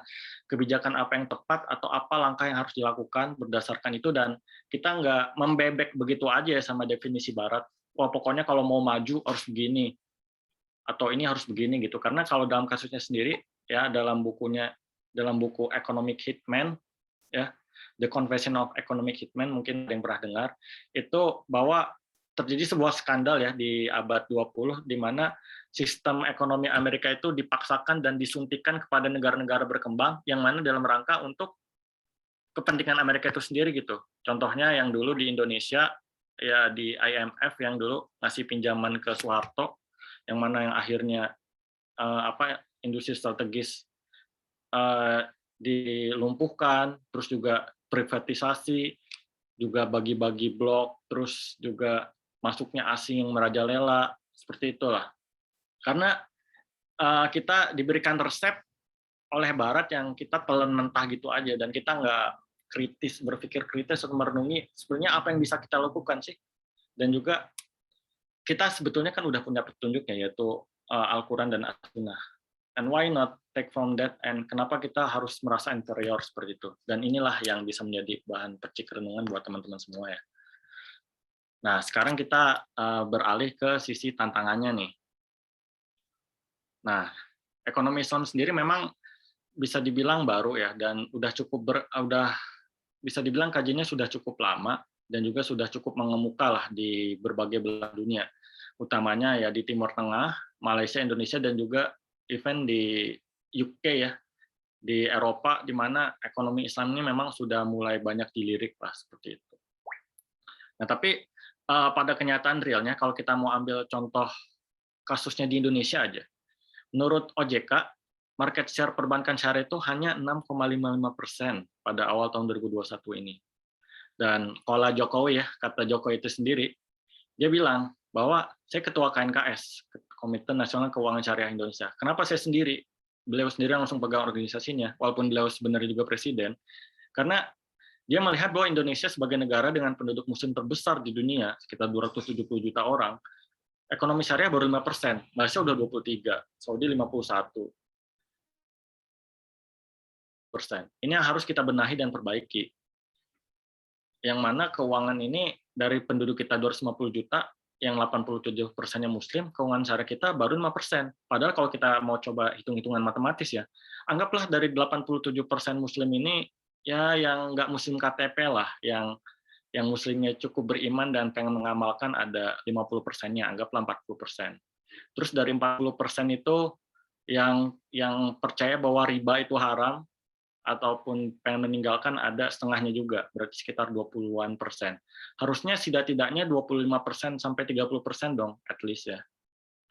kebijakan apa yang tepat atau apa langkah yang harus dilakukan berdasarkan itu, dan kita nggak membebek begitu aja ya sama definisi Barat. Wah pokoknya kalau mau maju harus begini atau ini harus begini gitu. Karena kalau dalam kasusnya sendiri ya dalam buku Economic Hitman ya, The Confession of Economic Hitman, mungkin ada yang pernah dengar, itu bahwa terjadi sebuah skandal ya di abad 20 di mana sistem ekonomi Amerika itu dipaksakan dan disuntikan kepada negara-negara berkembang yang mana dalam rangka untuk kepentingan Amerika itu sendiri gitu. Contohnya yang dulu di Indonesia ya di IMF yang dulu ngasih pinjaman ke Soeharto, yang mana yang akhirnya industri strategis dilumpuhkan, terus juga privatisasi, juga bagi-bagi blok, terus juga masuknya asing yang merajalela, seperti itulah. Karena kita diberikan resep oleh Barat yang kita telan mentah gitu aja, dan kita nggak kritis, berpikir kritis atau merenungi sebenarnya apa yang bisa kita lakukan sih. Dan juga kita sebetulnya kan udah punya petunjuknya, yaitu Al-Quran dan As-Sunnah. And why not take from that, and kenapa kita harus merasa inferior seperti itu. Dan inilah yang bisa menjadi bahan percik renungan buat teman-teman semua ya. Nah, sekarang kita beralih ke sisi tantangannya nih. Nah, ekonomi Islam sendiri memang bisa dibilang baru ya, dan udah bisa dibilang kajiannya sudah cukup lama dan juga sudah cukup mengemuka lah di berbagai belahan dunia, utamanya ya di Timur Tengah, Malaysia, Indonesia, dan juga even di UK ya, di Eropa, di mana ekonomi Islam ini memang sudah mulai banyak dilirik lah seperti itu. Nah, tapi pada kenyataan realnya, kalau kita mau ambil contoh kasusnya di Indonesia aja, menurut OJK, market share perbankan syariah itu hanya 6,55% pada awal tahun 2021 ini. Dan kalau Jokowi ya, kata Jokowi itu sendiri, dia bilang bahwa saya ketua KNKS, Komite Nasional Keuangan Syariah Indonesia. Kenapa saya sendiri? Beliau sendiri langsung pegang organisasinya, walaupun beliau sebenarnya juga presiden, karena dia melihat bahwa Indonesia sebagai negara dengan penduduk muslim terbesar di dunia, sekitar 270 juta orang, ekonomi syariah baru 5%, Malaysia udah 23%, Saudi 51%. Ini yang harus kita benahi dan perbaiki. Yang mana keuangan ini dari penduduk kita 250 juta, yang 87%-nya muslim, keuangan syariah kita baru 5%. Padahal kalau kita mau coba hitung-hitungan matematis ya, anggaplah dari 87% muslim ini ya yang nggak muslim KTP lah, yang muslimnya cukup beriman dan pengen mengamalkan ada 50%-nya, anggaplah 40%. Terus dari 40% itu yang percaya bahwa riba itu haram, ataupun pengen meninggalkan ada setengahnya juga, berarti sekitar 20-an%. Harusnya setidak-tidaknya 25% sampai 30% dong, at least ya,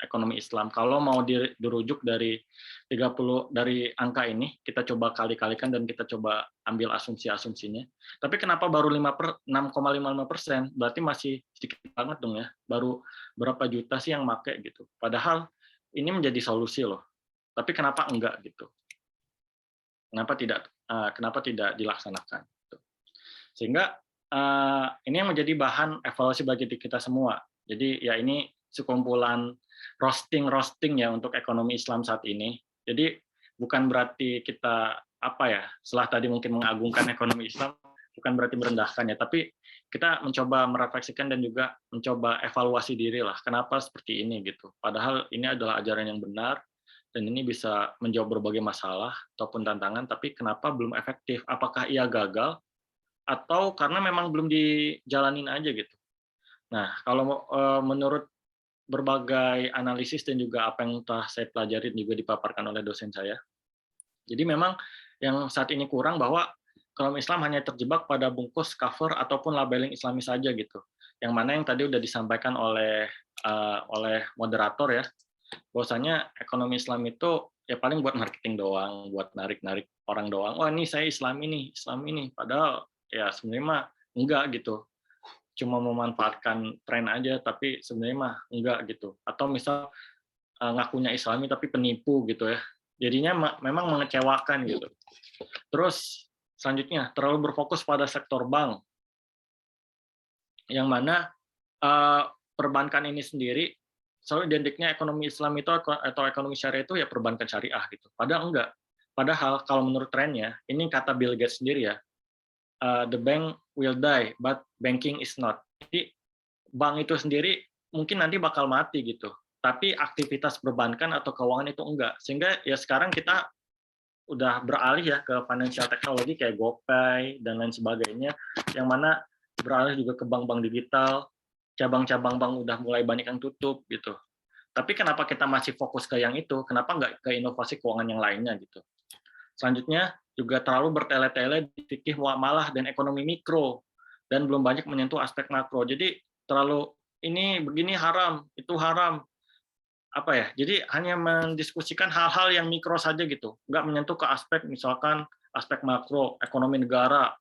ekonomi Islam. Kalau mau dirujuk dari 30 dari angka ini, kita coba kali-kalikan dan kita coba ambil asumsi-asumsinya. Tapi kenapa baru 6,55%? Berarti masih sedikit banget dong ya. Baru berapa juta sih yang make gitu. Padahal ini menjadi solusi loh. Tapi kenapa enggak gitu? Kenapa tidak dilaksanakan? Sehingga ini yang menjadi bahan evaluasi bagi kita semua. Jadi ya ini sekumpulan roasting ya untuk ekonomi Islam saat ini. Jadi bukan berarti kita setelah tadi mungkin mengagungkan ekonomi Islam, bukan berarti merendahkan ya, tapi kita mencoba merefleksikan dan juga mencoba evaluasi diri lah. Kenapa seperti ini gitu? Padahal ini adalah ajaran yang benar dan ini bisa menjawab berbagai masalah ataupun tantangan, tapi kenapa belum efektif? Apakah ia gagal atau karena memang belum dijalanin aja gitu? Nah, kalau menurut berbagai analisis dan juga apa yang telah saya pelajari juga dipaparkan oleh dosen saya, jadi memang yang saat ini kurang bahwa ekonomi Islam hanya terjebak pada bungkus, cover, ataupun labeling Islami saja gitu. Yang mana yang tadi udah disampaikan oleh moderator ya, bahwasanya ekonomi Islam itu ya paling buat marketing doang, buat narik-narik orang doang. Oh ini saya Islam ini. Padahal ya sebenarnya mah enggak gitu. Cuma memanfaatkan tren aja, tapi sebenarnya mah enggak gitu. Atau misal ngakunya Islami tapi penipu gitu ya. Jadinya memang mengecewakan gitu. Terus selanjutnya terlalu berfokus pada sektor bank, yang mana perbankan ini sendiri selalu identiknya ekonomi Islam itu atau ekonomi syariah itu ya perbankan syariah gitu. Padahal enggak. Padahal kalau menurut trennya, ini kata Bill Gates sendiri ya, the bank will die, but banking is not. Jadi bank itu sendiri mungkin nanti bakal mati gitu. Tapi aktivitas perbankan atau keuangan itu enggak. Sehingga ya sekarang kita udah beralih ya ke financial technology kayak GoPay dan lain sebagainya, yang mana beralih juga ke bank-bank digital. Cabang-cabang bank udah mulai banyak yang tutup gitu. Tapi kenapa kita masih fokus ke yang itu? Kenapa nggak ke inovasi keuangan yang lainnya gitu? Selanjutnya juga terlalu bertele-tele di fikih muamalah dan ekonomi mikro dan belum banyak menyentuh aspek makro. Jadi terlalu ini begini haram, itu haram. Jadi hanya mendiskusikan hal-hal yang mikro saja gitu. Nggak menyentuh ke aspek misalkan aspek makro, ekonomi negara,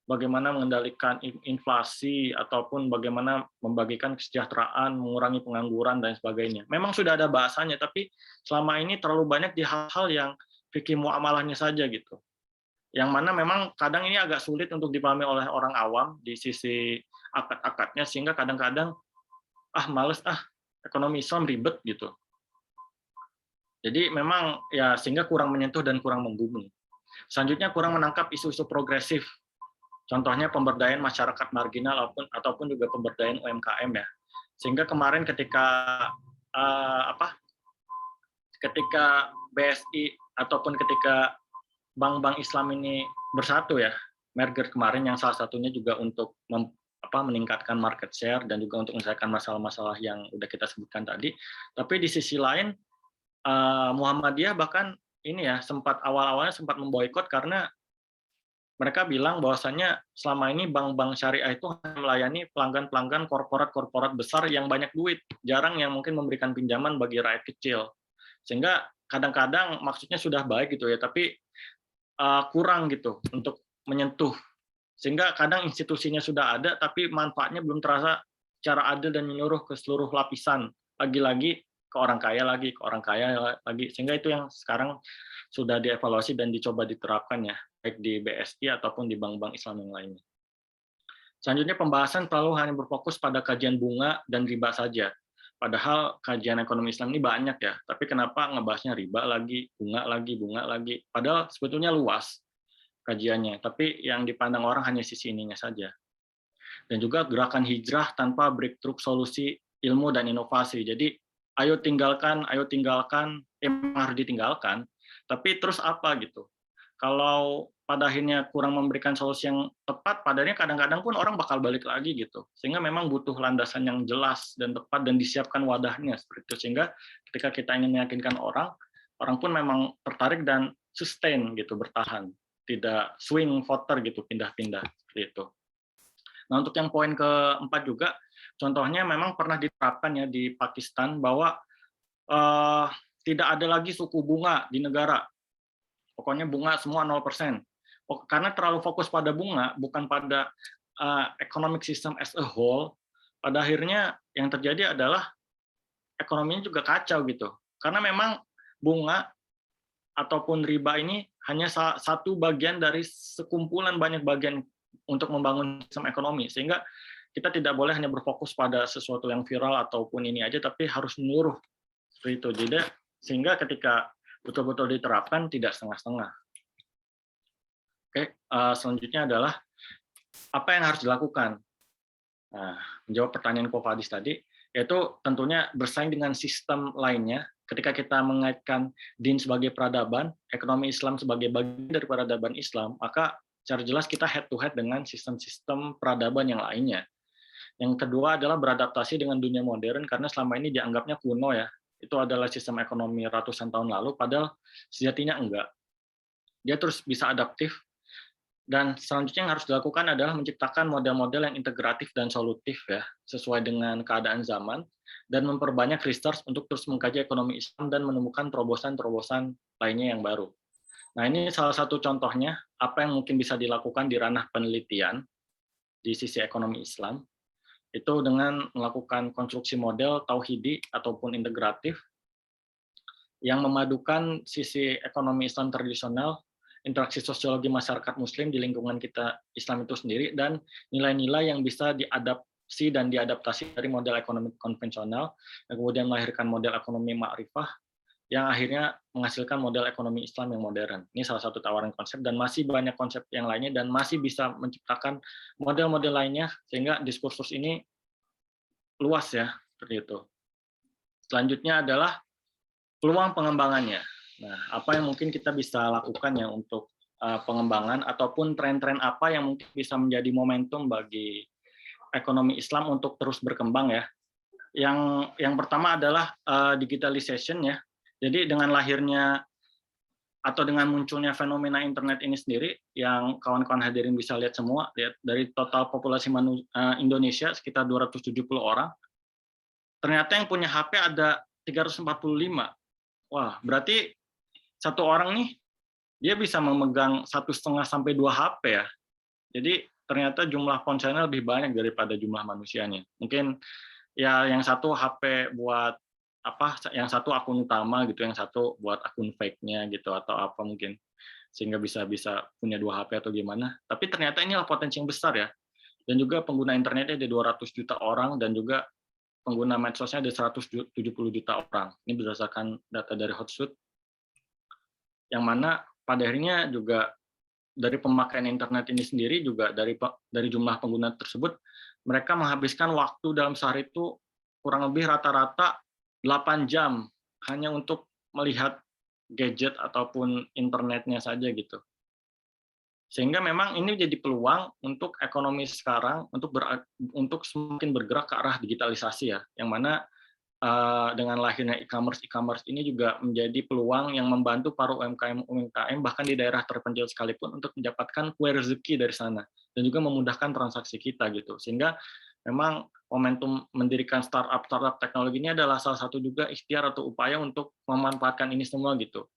bagaimana mengendalikan inflasi, ataupun bagaimana membagikan kesejahteraan, mengurangi pengangguran, dan sebagainya. Memang sudah ada bahasanya, tapi selama ini terlalu banyak di hal-hal yang fikih muamalahnya saja gitu. Yang mana memang kadang ini agak sulit untuk dipahami oleh orang awam di sisi akad-akadnya, sehingga kadang-kadang males ekonomi Islam ribet gitu. Jadi memang ya sehingga kurang menyentuh dan kurang membumi. Selanjutnya kurang menangkap isu-isu progresif. Contohnya pemberdayaan masyarakat marginal ataupun juga pemberdayaan UMKM ya. Sehingga kemarin ketika BSI ataupun ketika bank-bank Islam ini bersatu ya, merger kemarin yang salah satunya juga untuk meningkatkan market share dan juga untuk menyelesaikan masalah-masalah yang udah kita sebutkan tadi. Tapi di sisi lain Muhammadiyah bahkan ini ya awal-awalnya sempat memboikot karena mereka bilang bahwasannya selama ini bank-bank syariah itu melayani pelanggan-pelanggan korporat-korporat besar yang banyak duit, jarang yang mungkin memberikan pinjaman bagi rakyat kecil. Sehingga kadang-kadang maksudnya sudah baik gitu ya, tapi kurang gitu untuk menyentuh Sehingga kadang institusinya sudah ada, tapi manfaatnya belum terasa secara adil dan menyeluruh ke seluruh lapisan. Lagi-lagi ke orang kaya lagi, ke orang kaya lagi. Sehingga itu yang sekarang sudah dievaluasi dan dicoba diterapkan ya, baik di BSI ataupun di bank-bank Islam yang lainnya. Selanjutnya pembahasan selalu hanya berfokus pada kajian bunga dan riba saja. Padahal kajian ekonomi Islam ini banyak ya, tapi kenapa ngebahasnya riba lagi, bunga lagi, bunga lagi. Padahal sebetulnya luas kajiannya, tapi yang dipandang orang hanya sisi ininya saja. Dan juga gerakan hijrah tanpa breakthrough solusi ilmu dan inovasi. Jadi ayo tinggalkan, emang harus ditinggalkan, tapi terus apa gitu. Kalau pada akhirnya kurang memberikan solusi yang tepat, padanya kadang-kadang pun orang bakal balik lagi gitu. Sehingga memang butuh landasan yang jelas dan tepat dan disiapkan wadahnya seperti itu. Sehingga ketika kita ingin meyakinkan orang, orang pun memang tertarik dan sustain gitu, bertahan. Tidak swing voter gitu, pindah-pindah seperti itu. Nah, untuk yang poin keempat juga, contohnya memang pernah diterapkan ya di Pakistan bahwa tidak ada lagi suku bunga di negara. Pokoknya bunga semua 0%. Karena terlalu fokus pada bunga, bukan pada economic system as a whole, pada akhirnya yang terjadi adalah ekonominya juga kacau gitu. Karena memang bunga ataupun riba ini hanya satu bagian dari sekumpulan banyak bagian untuk membangun sistem ekonomi, sehingga kita tidak boleh hanya berfokus pada sesuatu yang viral ataupun ini aja, tapi harus menyeluruh seperti itu. Jadi sehingga ketika betul-betul diterapkan tidak setengah-setengah. Oke, selanjutnya adalah apa yang harus dilakukan. Nah, menjawab pertanyaan Ko Fadis tadi, yaitu tentunya bersaing dengan sistem lainnya. Ketika kita mengaitkan din sebagai peradaban, ekonomi Islam sebagai bagian dari peradaban Islam, maka secara jelas kita head to head dengan sistem-sistem peradaban yang lainnya. Yang kedua adalah beradaptasi dengan dunia modern, karena selama ini dianggapnya kuno ya. Itu adalah sistem ekonomi ratusan tahun lalu, padahal sejatinya enggak. Dia terus bisa adaptif. Dan selanjutnya yang harus dilakukan adalah menciptakan model-model yang integratif dan solutif ya, sesuai dengan keadaan zaman, dan memperbanyak research untuk terus mengkaji ekonomi Islam dan menemukan terobosan-terobosan lainnya yang baru. Nah, ini salah satu contohnya apa yang mungkin bisa dilakukan di ranah penelitian di sisi ekonomi Islam, itu dengan melakukan konstruksi model tauhidi ataupun integratif yang memadukan sisi ekonomi Islam tradisional, interaksi sosiologi masyarakat muslim di lingkungan kita Islam itu sendiri, dan nilai-nilai yang bisa diadaptasi dan diadaptasi dari model ekonomi konvensional, yang kemudian melahirkan model ekonomi ma'rifah, yang akhirnya menghasilkan model ekonomi Islam yang modern. Ini salah satu tawaran konsep, dan masih banyak konsep yang lainnya, dan masih bisa menciptakan model-model lainnya, sehingga diskursus ini luas ya, seperti itu. Selanjutnya adalah peluang pengembangannya. Nah, apa yang mungkin kita bisa lakukan ya untuk pengembangan ataupun tren-tren apa yang mungkin bisa menjadi momentum bagi ekonomi Islam untuk terus berkembang ya. Yang pertama adalah digitalization ya. Jadi dengan lahirnya atau dengan munculnya fenomena internet ini sendiri, yang kawan-kawan hadirin bisa lihat semua, lihat dari total populasi Indonesia sekitar 270 orang, ternyata yang punya HP ada 345. Wah, berarti satu orang nih, dia bisa memegang 1,5 sampai 2 HP ya. Jadi ternyata jumlah ponselnya lebih banyak daripada jumlah manusianya. Mungkin ya yang satu HP buat apa, yang satu akun utama gitu, yang satu buat akun fake-nya gitu atau apa mungkin. Sehingga bisa punya 2 HP atau gimana. Tapi ternyata inilah potensi yang besar ya. Dan juga pengguna internetnya ada 200 juta orang, dan juga pengguna medsosnya ada 170 juta orang. Ini berdasarkan data dari Hotsuite, yang mana pada akhirnya juga dari pemakaian internet ini sendiri, juga dari jumlah pengguna tersebut, mereka menghabiskan waktu dalam sehari itu kurang lebih rata-rata 8 jam hanya untuk melihat gadget ataupun internetnya saja gitu. Sehingga memang ini jadi peluang untuk ekonomi sekarang untuk semakin bergerak ke arah digitalisasi ya, yang mana dengan lahirnya e-commerce ini juga menjadi peluang yang membantu para UMKM bahkan di daerah terpencil sekalipun untuk mendapatkan kue rezeki dari sana, dan juga memudahkan transaksi kita gitu. Sehingga memang momentum mendirikan startup teknologi ini adalah salah satu juga ikhtiar atau upaya untuk memanfaatkan ini semua gitu.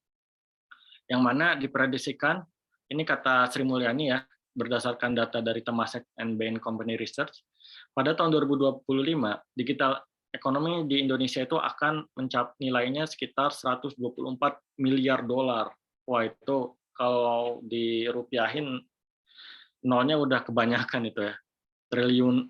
Yang mana diprediksikan, ini kata Sri Mulyani ya, berdasarkan data dari Temasek and Bain Company Research, pada tahun 2025 digital ekonomi di Indonesia itu akan mencapai nilainya sekitar 124 miliar dolar. Wah, itu kalau dirupiahin nolnya udah kebanyakan itu ya.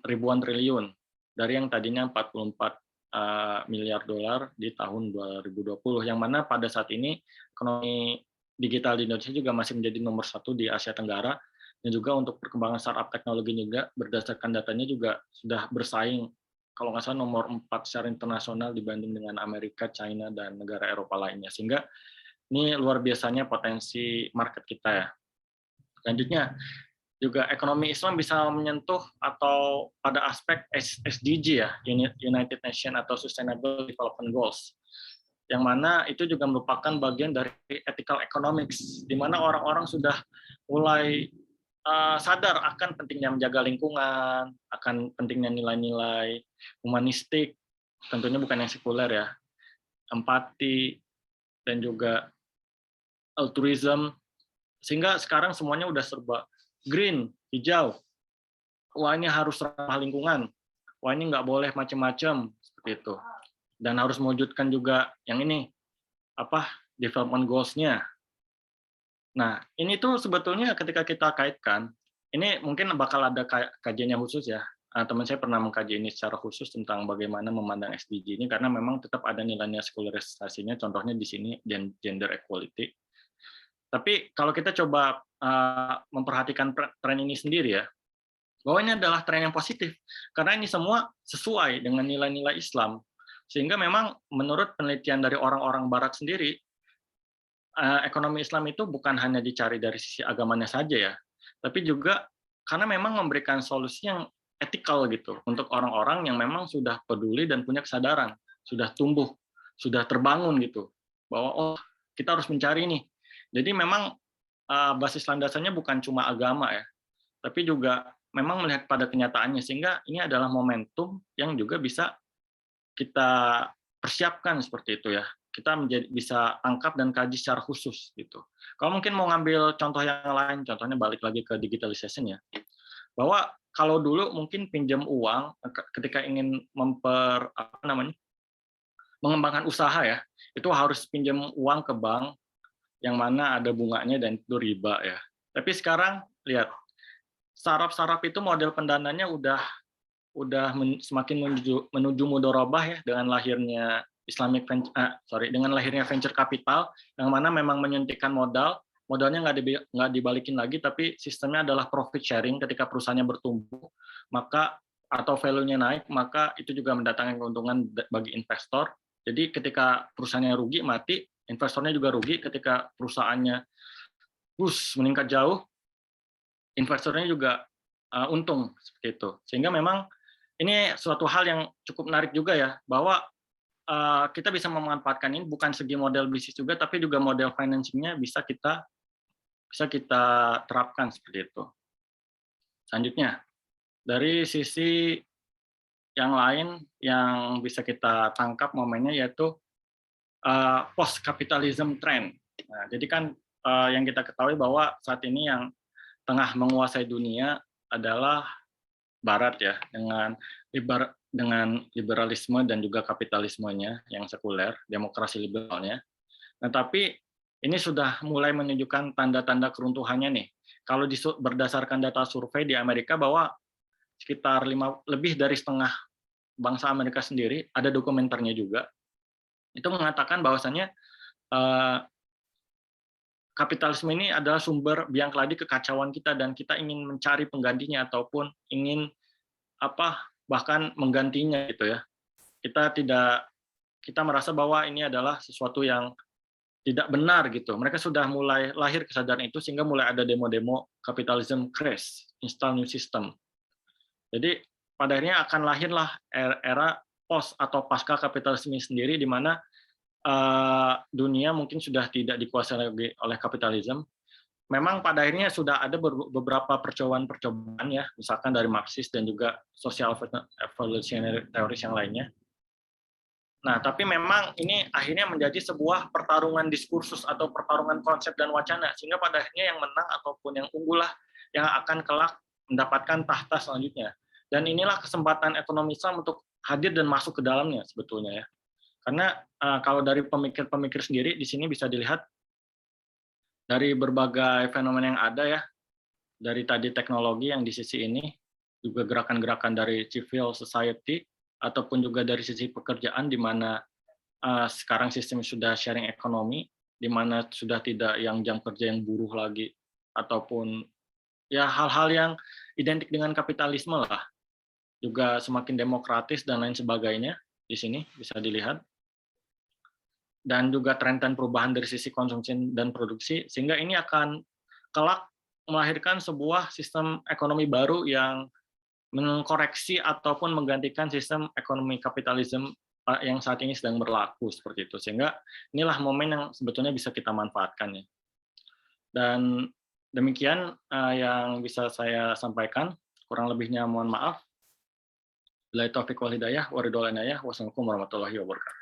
Ribuan triliun dari yang tadinya 44 miliar dolar di tahun 2020, yang mana pada saat ini ekonomi digital di Indonesia juga masih menjadi nomor 1 di Asia Tenggara, dan juga untuk perkembangan startup teknologi juga berdasarkan datanya juga sudah bersaing kalau nggak salah nomor 4 secara internasional dibanding dengan Amerika, China, dan negara Eropa lainnya, sehingga ini luar biasanya potensi market kita ya. Selanjutnya juga ekonomi Islam bisa menyentuh atau pada aspek SDG ya, United Nations atau Sustainable Development Goals, yang mana itu juga merupakan bagian dari ethical economics, di mana orang-orang sudah mulai sadar akan pentingnya menjaga lingkungan, akan pentingnya nilai-nilai humanistik, tentunya bukan yang sekuler ya, empati, dan juga altruism, sehingga sekarang semuanya udah serba green, hijau. Wah, ini harus ramah lingkungan. Wah, ini nggak boleh macam-macam seperti itu. Dan harus mewujudkan juga yang ini development goals-nya. Nah, ini tuh sebetulnya ketika kita kaitkan, ini mungkin bakal ada kajiannya khusus ya. Teman saya pernah mengkaji ini secara khusus tentang bagaimana memandang SDG ini, karena memang tetap ada nilainya sekularisasinya, contohnya di sini gender equality. Tapi kalau kita coba memperhatikan tren ini sendiri ya, bahwa ini adalah tren yang positif, karena ini semua sesuai dengan nilai-nilai Islam. Sehingga memang menurut penelitian dari orang-orang Barat sendiri, ekonomi Islam itu bukan hanya dicari dari sisi agamanya saja ya, tapi juga karena memang memberikan solusi yang etikal gitu, untuk orang-orang yang memang sudah peduli dan punya kesadaran, sudah tumbuh, sudah terbangun gitu, bahwa kita harus mencari nih. Jadi memang basis landasannya bukan cuma agama ya, tapi juga memang melihat pada kenyataannya, sehingga ini adalah momentum yang juga bisa kita persiapkan seperti itu ya. Kita bisa tangkap dan kaji secara khusus gitu. Kalau mungkin mau ngambil contoh yang lain, contohnya balik lagi ke digitalization ya, bahwa kalau dulu mungkin pinjam uang ketika ingin mengembangkan usaha ya, itu harus pinjam uang ke bank yang mana ada bunganya dan itu riba ya. Tapi sekarang lihat, startup itu model pendananya udah semakin menuju mudharabah ya, dengan lahirnya dengan lahirnya venture capital, yang mana memang menyuntikkan modalnya nggak dibalikin lagi, tapi sistemnya adalah profit sharing. Ketika perusahaannya bertumbuh, atau value-nya naik, maka itu juga mendatangkan keuntungan bagi investor. Jadi ketika perusahaannya rugi, mati, investornya juga rugi. Ketika perusahaannya meningkat jauh, investornya juga untung seperti itu. Sehingga memang ini suatu hal yang cukup menarik juga ya, bahwa kita bisa memanfaatkan ini bukan segi model bisnis juga, tapi juga model financing-nya bisa kita terapkan seperti itu. Selanjutnya, dari sisi yang lain yang bisa kita tangkap momennya yaitu post capitalism trend. Nah, jadi kan yang kita ketahui bahwa saat ini yang tengah menguasai dunia adalah Barat ya, dengan liberalisme dan juga kapitalismenya yang sekuler, demokrasi liberalnya. Nah, tapi ini sudah mulai menunjukkan tanda-tanda keruntuhannya nih. Kalau berdasarkan data survei di Amerika, bahwa sekitar lebih dari setengah bangsa Amerika sendiri, ada dokumenternya juga, itu mengatakan bahwasannya kapitalisme ini adalah sumber biang keladi kekacauan kita, dan kita ingin mencari penggantinya ataupun ingin bahkan menggantinya gitu ya. Kita merasa bahwa ini adalah sesuatu yang tidak benar gitu. Mereka sudah mulai lahir kesadaran itu, sehingga mulai ada demo-demo capitalism crash, install new system. Jadi pada akhirnya akan lahirlah era post atau pasca kapitalisme sendiri, di mana dunia mungkin sudah tidak dikuasai lagi oleh kapitalisme. Memang pada akhirnya sudah ada beberapa percobaan ya, misalkan dari Marxis dan juga social evolutionary teoris yang lainnya. Nah, tapi memang ini akhirnya menjadi sebuah pertarungan diskursus atau pertarungan konsep dan wacana, sehingga pada akhirnya yang menang ataupun yang unggul lah yang akan kelak mendapatkan tahta selanjutnya. Dan inilah kesempatan ekonomi Islam untuk hadir dan masuk ke dalamnya sebetulnya ya. Karena kalau dari pemikir-pemikir sendiri di sini bisa dilihat dari berbagai fenomena yang ada ya, dari tadi teknologi yang di sisi ini, juga gerakan-gerakan dari civil society, ataupun juga dari sisi pekerjaan di mana sekarang sistem sudah sharing ekonomi, di mana sudah tidak yang jam kerja yang buruh lagi, ataupun ya hal-hal yang identik dengan kapitalisme lah, juga semakin demokratis dan lain sebagainya di sini bisa dilihat. Dan juga tren-tren perubahan dari sisi konsumsi dan produksi, sehingga ini akan kelak melahirkan sebuah sistem ekonomi baru yang mengkoreksi ataupun menggantikan sistem ekonomi kapitalisme yang saat ini sedang berlaku seperti itu. Sehingga inilah momen yang sebetulnya bisa kita manfaatkan ya. Dan demikian yang bisa saya sampaikan. Kurang lebihnya mohon maaf. Billahi taufiq wal hidayah, waridul inayah, wassalamualaikum warahmatullahi wabarakatuh.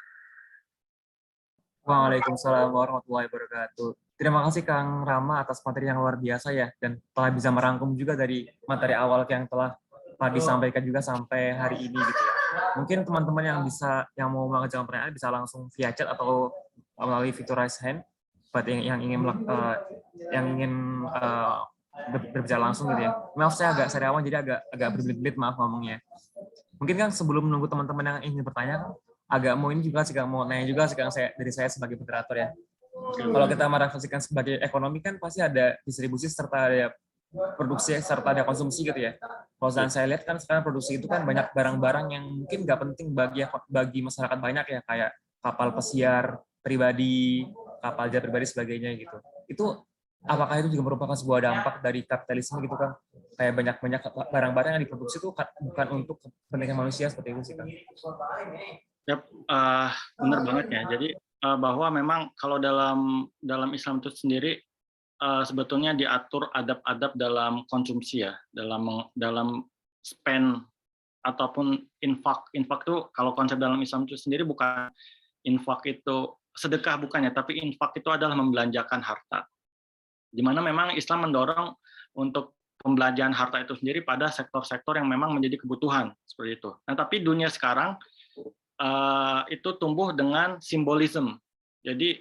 Waalaikumsalam warahmatullahi wabarakatuh. Terima kasih Kang Rama atas materi yang luar biasa ya, dan telah bisa merangkum juga dari materi awal yang telah disampaikan juga sampai hari ini gitu ya. Mungkin teman-teman yang mau mengajukan pertanyaan bisa langsung via chat atau melalui fitur raise hand buat yang ingin berbicara langsung gitu ya. Maaf saya agak sariawan jadi agak berbelit-belit, maaf ngomongnya. Mungkin kan sebelum menunggu teman-teman yang ingin bertanya, agak mau ini juga sih, mau nanya juga sih dari saya sebagai moderator ya. Kalau kita merefleksikan sebagai ekonomi kan pasti ada distribusi serta ada produksi serta ada konsumsi gitu ya. Kalau saya lihat kan sekarang produksi itu kan banyak barang-barang yang mungkin nggak penting bagi masyarakat banyak ya, kayak kapal pesiar pribadi, kapal jet pribadi sebagainya gitu. Itu apakah itu juga merupakan sebuah dampak dari kapitalisme gitu kan? Kayak banyak barang-barang yang diproduksi itu bukan untuk kepentingan manusia seperti itu sih kan? Yap, benar banget ya. Jadi bahwa memang kalau dalam Islam itu sendiri sebetulnya diatur adab-adab dalam konsumsi ya, dalam spend ataupun infak. Infak itu kalau konsep dalam Islam itu sendiri bukan infak itu sedekah bukannya, tapi infak itu adalah membelanjakan harta. Di mana memang Islam mendorong untuk pembelanjaan harta itu sendiri pada sektor-sektor yang memang menjadi kebutuhan seperti itu. Nah, tapi dunia sekarang itu tumbuh dengan simbolisme. Jadi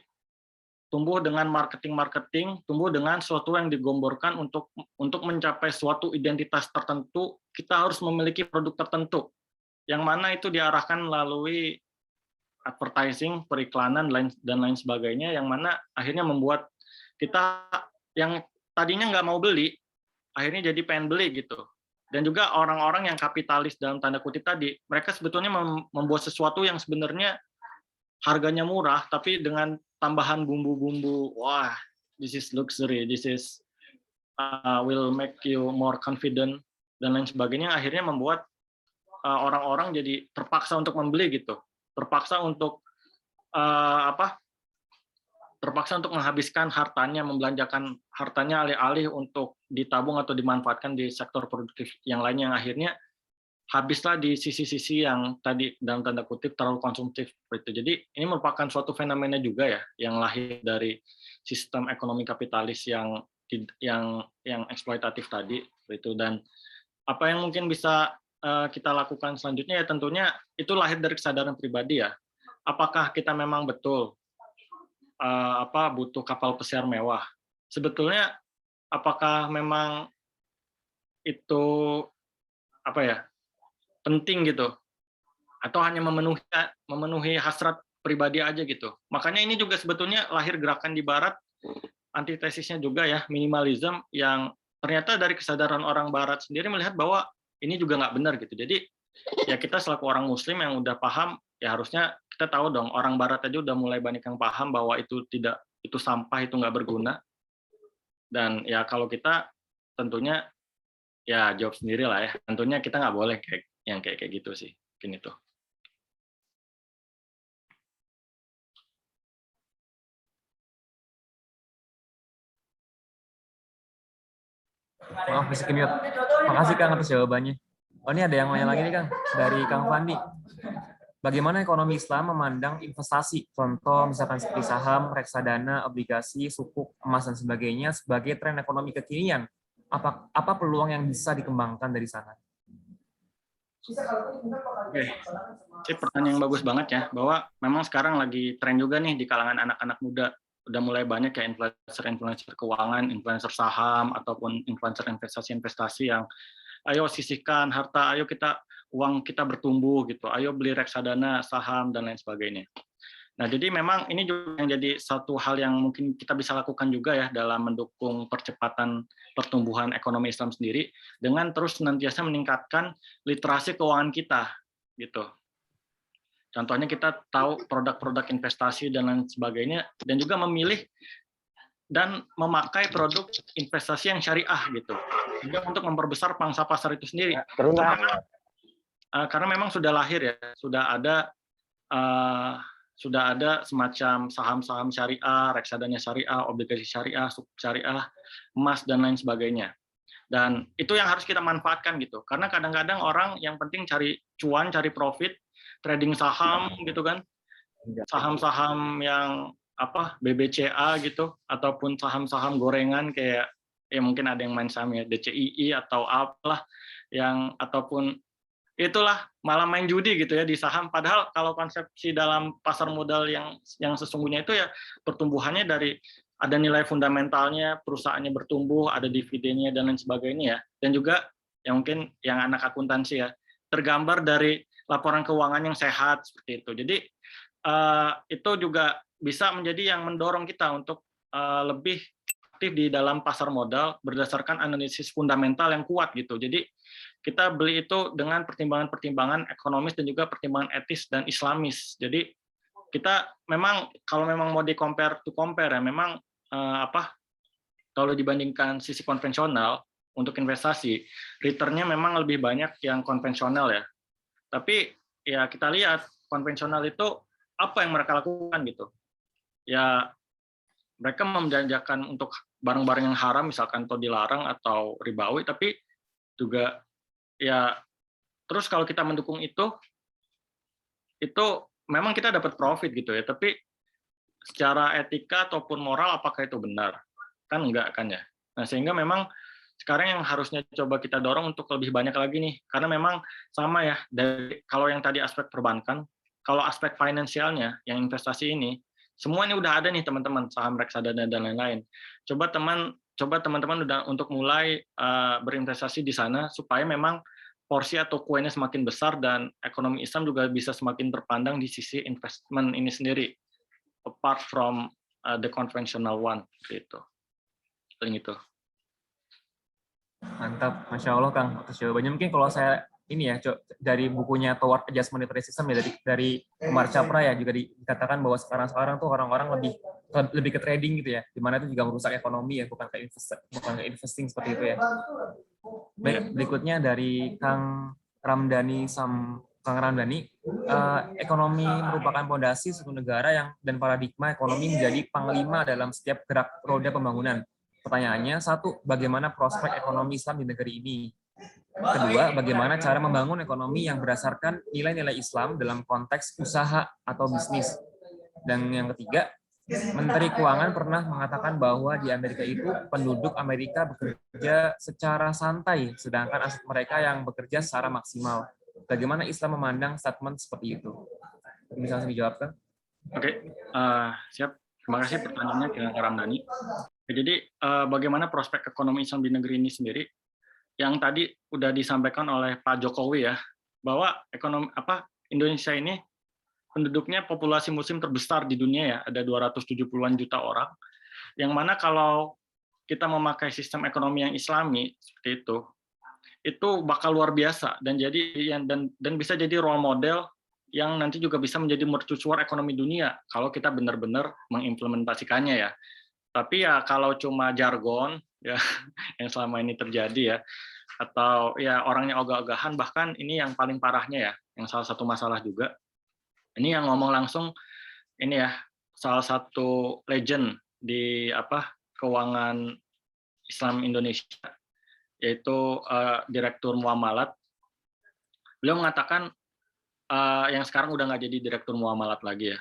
tumbuh dengan marketing, tumbuh dengan sesuatu yang digomborkan untuk mencapai suatu identitas tertentu, kita harus memiliki produk tertentu. Yang mana itu diarahkan melalui advertising, periklanan, dan lain sebagainya, yang mana akhirnya membuat kita yang tadinya nggak mau beli, akhirnya jadi pengen beli gitu. Dan juga orang-orang yang kapitalis dalam tanda kutip tadi, mereka sebetulnya membuat sesuatu yang sebenarnya harganya murah, tapi dengan tambahan bumbu-bumbu, wah, this is luxury, this is will make you more confident, dan lain sebagainya, akhirnya membuat orang-orang jadi terpaksa untuk membeli gitu, terpaksa untuk terpaksa untuk menghabiskan hartanya, membelanjakan hartanya alih-alih untuk ditabung atau dimanfaatkan di sektor produktif yang lainnya, yang akhirnya habislah di sisi-sisi yang tadi dalam tanda kutip terlalu konsumtif itu. Jadi ini merupakan suatu fenomena juga ya yang lahir dari sistem ekonomi kapitalis yang eksploitatif tadi itu. Dan apa yang mungkin bisa kita lakukan selanjutnya ya tentunya itu lahir dari kesadaran pribadi ya. Apakah kita memang betul butuh kapal pesiar mewah? Sebetulnya apakah memang itu penting gitu, atau hanya memenuhi hasrat pribadi aja gitu. Makanya ini juga sebetulnya lahir gerakan di Barat, antitesisnya juga ya, minimalism, yang ternyata dari kesadaran orang Barat sendiri melihat bahwa ini juga nggak benar gitu. Jadi ya kita selaku orang Muslim yang udah paham, ya harusnya kita tahu dong, orang Barat aja udah mulai banyak yang paham bahwa itu sampah, itu nggak berguna. Dan ya kalau kita tentunya ya jawab sendiri lah ya, tentunya kita nggak boleh kayak gitu sih, mungkin itu. Maaf, bisa mute. Makasih Kang atas jawabannya. Oh, ini ada yang nanya lagi nih Kang, dari Kang Fandi. Bagaimana ekonomi Islam memandang investasi? Contoh misalkan seperti saham, reksadana, obligasi, sukuk, emas, dan sebagainya sebagai tren ekonomi kekinian apa peluang yang bisa dikembangkan dari sana? Oke, ini pertanyaan yang bagus banget ya, bahwa memang sekarang lagi tren juga nih di kalangan anak-anak muda. Udah mulai banyak ya influencer keuangan, influencer saham, ataupun influencer investasi-investasi yang ayo sisihkan harta, ayo uang kita bertumbuh gitu, ayo beli reksadana, saham, dan lain sebagainya. Nah, jadi memang ini juga yang jadi satu hal yang mungkin kita bisa lakukan juga ya dalam mendukung percepatan pertumbuhan ekonomi Islam sendiri dengan terus senantiasa meningkatkan literasi keuangan kita gitu. Contohnya kita tahu produk-produk investasi dan lain sebagainya dan juga memilih dan memakai produk investasi yang syariah gitu. Juga untuk memperbesar pangsa pasar itu sendiri. Karena memang sudah lahir ya, sudah ada semacam saham-saham syariah, reksadana syariah, obligasi syariah, sukuk syariah, emas, dan lain sebagainya. Dan itu yang harus kita manfaatkan gitu. Karena kadang-kadang orang yang penting cari cuan, cari profit, trading saham gitu kan, saham-saham yang BBCA gitu, ataupun saham-saham gorengan kayak mungkin ada yang main saham ya DCII atau apalah yang ataupun itulah malah main judi gitu ya di saham, padahal kalau konsepsi dalam pasar modal yang sesungguhnya itu ya pertumbuhannya dari ada nilai fundamentalnya, perusahaannya bertumbuh, ada dividennya dan lain sebagainya ya. Dan juga yang mungkin yang anak akuntansi ya, tergambar dari laporan keuangan yang sehat seperti itu. Jadi itu juga bisa menjadi yang mendorong kita untuk lebih aktif di dalam pasar modal berdasarkan analisis fundamental yang kuat gitu. Jadi kita beli itu dengan pertimbangan-pertimbangan ekonomis dan juga pertimbangan etis dan islamis. Jadi kita memang kalau memang mau di compare ya memang kalau dibandingkan sisi konvensional untuk investasi, return-nya memang lebih banyak yang konvensional ya. Tapi ya kita lihat konvensional itu apa yang mereka lakukan gitu. Ya mereka membelanjakan untuk barang-barang yang haram misalkan atau dilarang atau ribawi, tapi juga ya terus kalau kita mendukung itu memang kita dapat profit gitu ya, tapi secara etika ataupun moral apakah itu benar? Kan enggak kan ya. Nah, sehingga memang sekarang yang harusnya coba kita dorong untuk lebih banyak lagi nih, karena memang sama ya, dari kalau yang tadi aspek perbankan, kalau aspek finansialnya yang investasi ini, semua ini udah ada nih teman-teman, saham reksadana dan lain-lain. Coba teman-teman udah untuk mulai berinvestasi di sana supaya memang porsi atau kuenya semakin besar dan ekonomi Islam juga bisa semakin terpandang di sisi investment ini sendiri, apart from the conventional one gitu. Itu. Mantap, Masya Allah Kang atas jawabannya. Mungkin kalau saya ini ya dari bukunya Toward Adjust Monetary System ya dari Kumar Chapra ya juga dikatakan bahwa sekarang tuh orang-orang lebih ke trading gitu ya, dimana itu juga merusak ekonomi ya, bukan ke investing seperti itu ya. Baik, berikutnya dari Kang Ramdhani. Ekonomi merupakan fondasi suatu negara dan paradigma ekonomi menjadi panglima dalam setiap gerak roda pembangunan. Pertanyaannya, satu, bagaimana prospek ekonomi Islam di negeri ini? Kedua, bagaimana cara membangun ekonomi yang berdasarkan nilai-nilai Islam dalam konteks usaha atau bisnis? Dan yang ketiga, Menteri Keuangan pernah mengatakan bahwa di Amerika itu penduduk Amerika bekerja secara santai, sedangkan aset mereka yang bekerja secara maksimal. Bagaimana Islam memandang statement seperti itu? Bisa langsung dijawabkan? Oke, siap. Terima kasih pertanyaannya Kang Ramdhani. Jadi bagaimana prospek ekonomi Islam di negeri ini sendiri? Yang tadi udah disampaikan oleh Pak Jokowi ya, bahwa Indonesia ini penduduknya populasi muslim terbesar di dunia ya, ada 270-an juta orang, yang mana kalau kita memakai sistem ekonomi yang islami seperti itu bakal luar biasa dan bisa jadi role model yang nanti juga bisa menjadi mercusuar ekonomi dunia kalau kita benar-benar mengimplementasikannya ya. Tapi ya kalau cuma jargon ya yang selama ini terjadi ya, atau ya orangnya ogah-ogahan, bahkan ini yang paling parahnya ya, yang salah satu masalah juga. Ini yang ngomong langsung ini ya, salah satu legend di keuangan Islam Indonesia, yaitu Direktur Muamalat. Beliau mengatakan yang sekarang udah nggak jadi Direktur Muamalat lagi ya.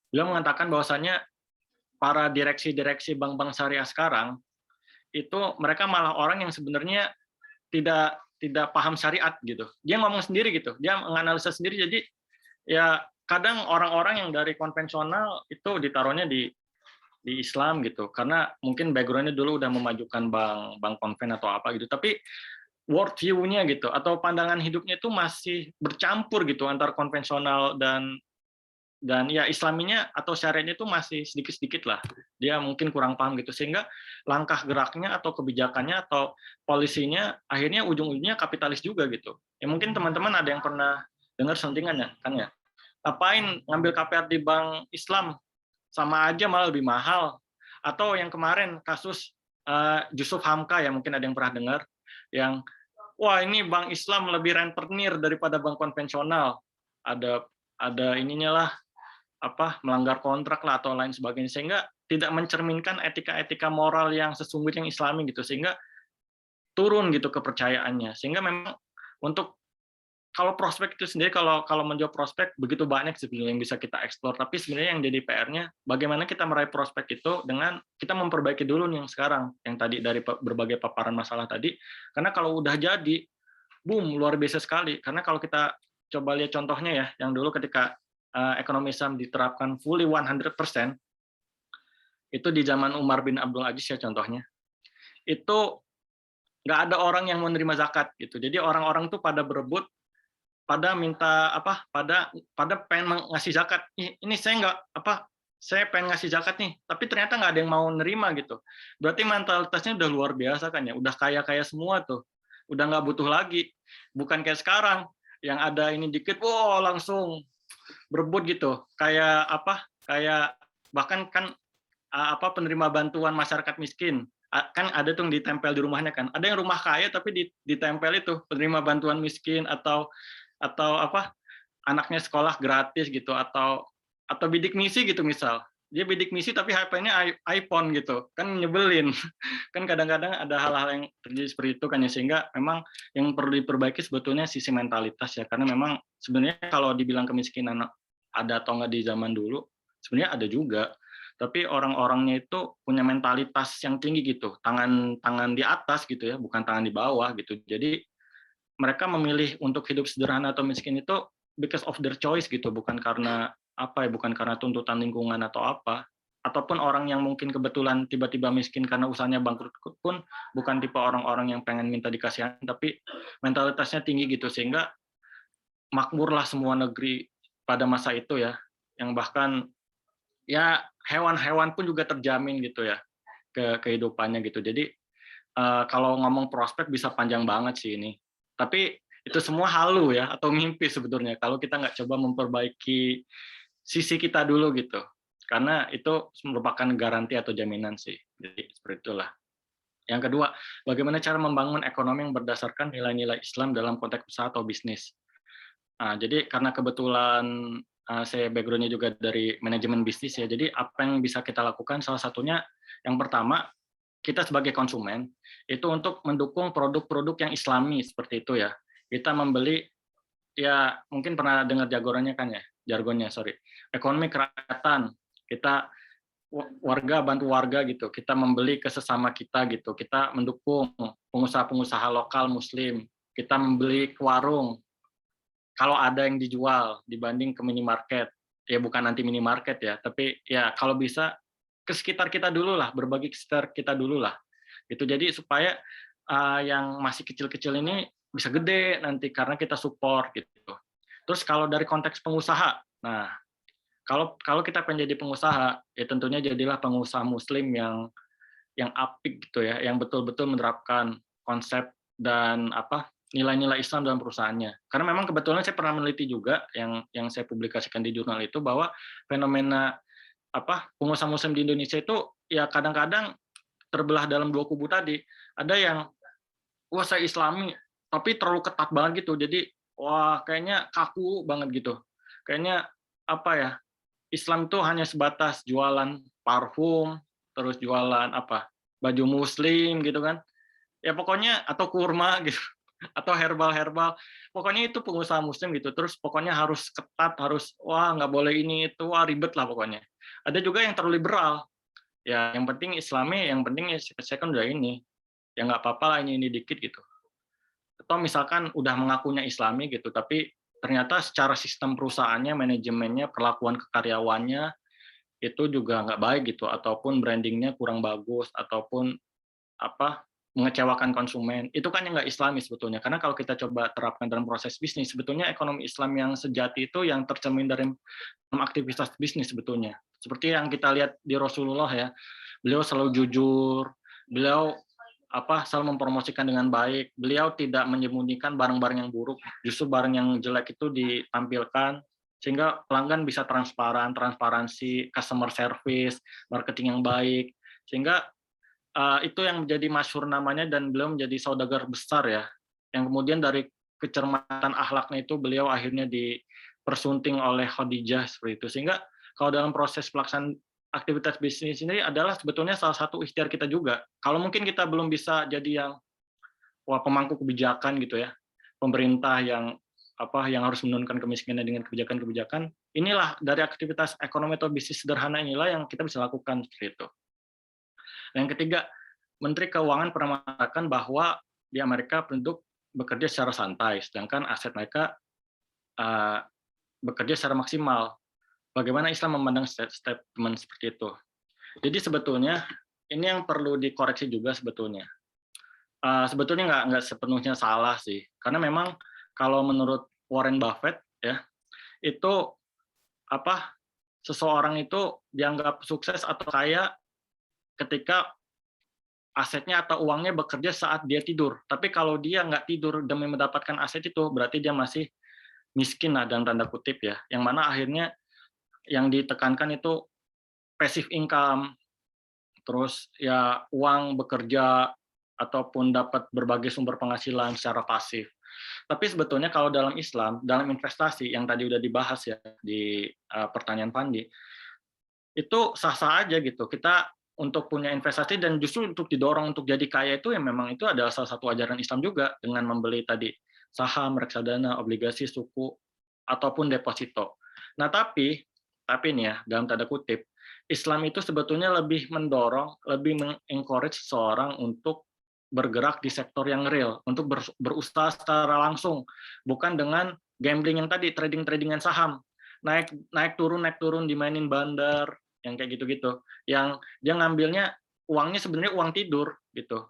Beliau mengatakan bahwasannya para direksi-direksi bank-bank syariah sekarang itu mereka malah orang yang sebenarnya tidak paham syariat gitu. Dia ngomong sendiri gitu, dia menganalisa sendiri. Jadi ya kadang orang-orang yang dari konvensional itu ditaruhnya di Islam gitu, karena mungkin background-nya dulu udah memajukan bank konven atau apa gitu. Tapi world view-nya gitu atau pandangan hidupnya itu masih bercampur gitu antar konvensional dan ya Islaminya atau syariatnya itu masih sedikit-sedikit lah. Dia mungkin kurang paham gitu, sehingga langkah geraknya atau kebijakannya atau polisinya akhirnya ujung-ujungnya kapitalis juga gitu. Ya mungkin teman-teman ada yang pernah dengar sentingan ya, kan ya. Ngapain ngambil KPR di bank Islam? Sama aja malah lebih mahal. Atau yang kemarin kasus Yusuf Hamka ya, mungkin ada yang pernah dengar, yang wah ini bank Islam lebih rentenir daripada bank konvensional. Ada ininya lah, melanggar kontrak lah atau lain sebagainya, sehingga tidak mencerminkan etika-etika moral yang sesungguhnya yang Islami gitu, sehingga turun gitu kepercayaannya. Sehingga memang untuk kalau prospek itu sendiri, kalau menjawab prospek begitu banyak sebenarnya yang bisa kita eksplor, tapi sebenarnya yang jadi PR-nya bagaimana kita meraih prospek itu dengan kita memperbaiki dulu nih yang sekarang, yang tadi dari berbagai paparan masalah tadi. Karena kalau udah jadi boom, luar biasa sekali. Karena kalau kita coba lihat contohnya ya, yang dulu ketika ekonomi Islam diterapkan fully 100%, itu di zaman Umar bin Abdul Aziz ya contohnya, itu nggak ada orang yang mau menerima zakat gitu. Jadi orang-orang tuh pada berebut, pada minta pada pengen ngasih zakat. Ini saya pengen ngasih zakat nih, tapi ternyata nggak ada yang mau nerima gitu. Berarti mentalitasnya udah luar biasa kan ya, udah kaya semua tuh, udah nggak butuh lagi. Bukan kayak sekarang yang ada ini dikit, wow langsung berebut gitu. Kayak bahkan kan penerima bantuan masyarakat miskin kan ada tuh yang ditempel di rumahnya kan. Ada yang rumah kaya tapi ditempel itu penerima bantuan miskin atau anaknya sekolah gratis gitu atau bidik misi gitu misal. Dia bidik misi tapi HP-nya iPhone gitu. Kan nyebelin. Kan kadang-kadang ada hal-hal yang terjadi seperti itu kan ya, sehingga memang yang perlu diperbaiki sebetulnya sisi mentalitas ya, karena memang sebenarnya kalau dibilang kemiskinan ada atau enggak di zaman dulu, sebenarnya ada juga. Tapi orang-orangnya itu punya mentalitas yang tinggi gitu, tangan di atas gitu ya, bukan tangan di bawah gitu. Jadi mereka memilih untuk hidup sederhana atau miskin itu because of their choice gitu, bukan karena bukan karena tuntutan lingkungan atau apa. Ataupun orang yang mungkin kebetulan tiba-tiba miskin karena usahanya bangkrut pun bukan tipe orang-orang yang pengen minta dikasihan, tapi mentalitasnya tinggi gitu, sehingga makmurlah semua negeri pada masa itu ya, yang bahkan ya hewan-hewan pun juga terjamin gitu ya kehidupannya gitu. Jadi kalau ngomong prospek bisa panjang banget sih ini. Tapi itu semua halu ya, atau mimpi sebetulnya kalau kita nggak coba memperbaiki sisi kita dulu gitu. Karena itu merupakan garansi atau jaminan sih. Jadi seperti itulah. Yang kedua, bagaimana cara membangun ekonomi yang berdasarkan nilai-nilai Islam dalam konteks usaha atau bisnis. Jadi karena kebetulan saya background-nya juga dari manajemen bisnis ya, jadi apa yang bisa kita lakukan salah satunya yang pertama, kita sebagai konsumen itu untuk mendukung produk-produk yang Islami seperti itu ya. Kita membeli ya mungkin pernah dengar jargonnya, ekonomi kerakyatan. Kita warga bantu warga gitu. Kita membeli ke sesama kita gitu. Kita mendukung pengusaha-pengusaha lokal muslim. Kita membeli ke warung kalau ada yang dijual dibanding ke minimarket. Ya bukan anti minimarket ya, tapi ya kalau bisa ke sekitar kita dulu lah, berbagi ke sekitar kita dulu lah. Gitu. Jadi supaya yang masih kecil-kecil ini bisa gede nanti karena kita support gitu. Terus kalau dari konteks pengusaha, nah kalau kita pengen jadi pengusaha, ya tentunya jadilah pengusaha muslim yang apik gitu ya, yang betul-betul menerapkan konsep dan nilai-nilai Islam dalam perusahaannya. Karena memang kebetulan saya pernah meneliti juga yang saya publikasikan di jurnal itu bahwa fenomena pengusaha muslim di Indonesia itu ya kadang-kadang terbelah dalam dua kubu tadi. Ada yang wah saya Islami tapi terlalu ketat banget gitu. Jadi wah kayaknya kaku banget gitu. Kayaknya Islam itu hanya sebatas jualan parfum, terus jualan baju muslim gitu kan. Ya pokoknya atau kurma gitu atau herbal. Pokoknya itu pengusaha muslim gitu. Terus pokoknya harus ketat, harus wah nggak boleh ini itu, wah ribet lah pokoknya. Ada juga yang terlalu liberal. Ya yang penting Islami, yang penting ya saya kan udah ini, ya nggak apa-apa lah ini dikit gitu. Atau misalkan udah mengakunya Islami gitu, tapi ternyata secara sistem perusahaannya, manajemennya, perlakuan ke karyawannya itu juga nggak baik gitu, ataupun brandingnya kurang bagus, ataupun apa mengecewakan konsumen. Itu kan yang nggak Islami sebetulnya. Karena kalau kita coba terapkan dalam proses bisnis, sebetulnya ekonomi Islam yang sejati itu yang tercermin dari aktivitas bisnis sebetulnya. Seperti yang kita lihat di Rasulullah ya, beliau selalu jujur, beliau selalu mempromosikan dengan baik, beliau tidak menyembunyikan barang-barang yang buruk, justru barang yang jelek itu ditampilkan sehingga pelanggan bisa transparansi, customer service, marketing yang baik, sehingga itu yang menjadi masyhur namanya dan beliau menjadi saudagar besar ya, yang kemudian dari kecermatan akhlaknya itu beliau akhirnya dipersunting oleh Khadijah seperti itu. Sehingga kalau dalam proses pelaksanaan aktivitas bisnis ini adalah sebetulnya salah satu ikhtiar kita juga. Kalau mungkin kita belum bisa jadi yang pemangku kebijakan gitu ya, pemerintah yang yang harus menurunkan kemiskinan dengan kebijakan-kebijakan, inilah dari aktivitas ekonomi atau bisnis sederhana inilah yang kita bisa lakukan seperti itu. Yang ketiga, Menteri Keuangan pernah mengatakan bahwa di Amerika penduduk bekerja secara santai, sedangkan aset mereka bekerja secara maksimal. Bagaimana Islam memandang statement seperti itu? Jadi sebetulnya ini yang perlu dikoreksi juga sebetulnya. Sebetulnya nggak sepenuhnya salah sih, karena memang kalau menurut Warren Buffett ya itu seseorang itu dianggap sukses atau kaya ketika asetnya atau uangnya bekerja saat dia tidur. Tapi kalau dia nggak tidur demi mendapatkan aset itu, berarti dia masih miskin lah dalam tanda kutip ya. Yang mana akhirnya yang ditekankan itu passive income, terus ya uang bekerja ataupun dapat berbagai sumber penghasilan secara pasif. Tapi sebetulnya kalau dalam Islam, dalam investasi yang tadi udah dibahas ya di pertanyaan Pandi, itu sah-sah aja gitu. Kita untuk punya investasi dan justru untuk didorong untuk jadi kaya itu yang memang itu adalah salah satu ajaran Islam juga dengan membeli tadi saham, reksadana, obligasi, suku ataupun deposito. Nah, tapi nih ya dalam tanda kutip, Islam itu sebetulnya lebih mendorong, lebih mengencourage seseorang untuk bergerak di sektor yang real, untuk berusaha secara langsung, bukan dengan gambling yang tadi, trading-tradingan saham. Naik turun dimainin bandar, yang kayak gitu-gitu. Yang dia ngambilnya uangnya sebenarnya uang tidur gitu.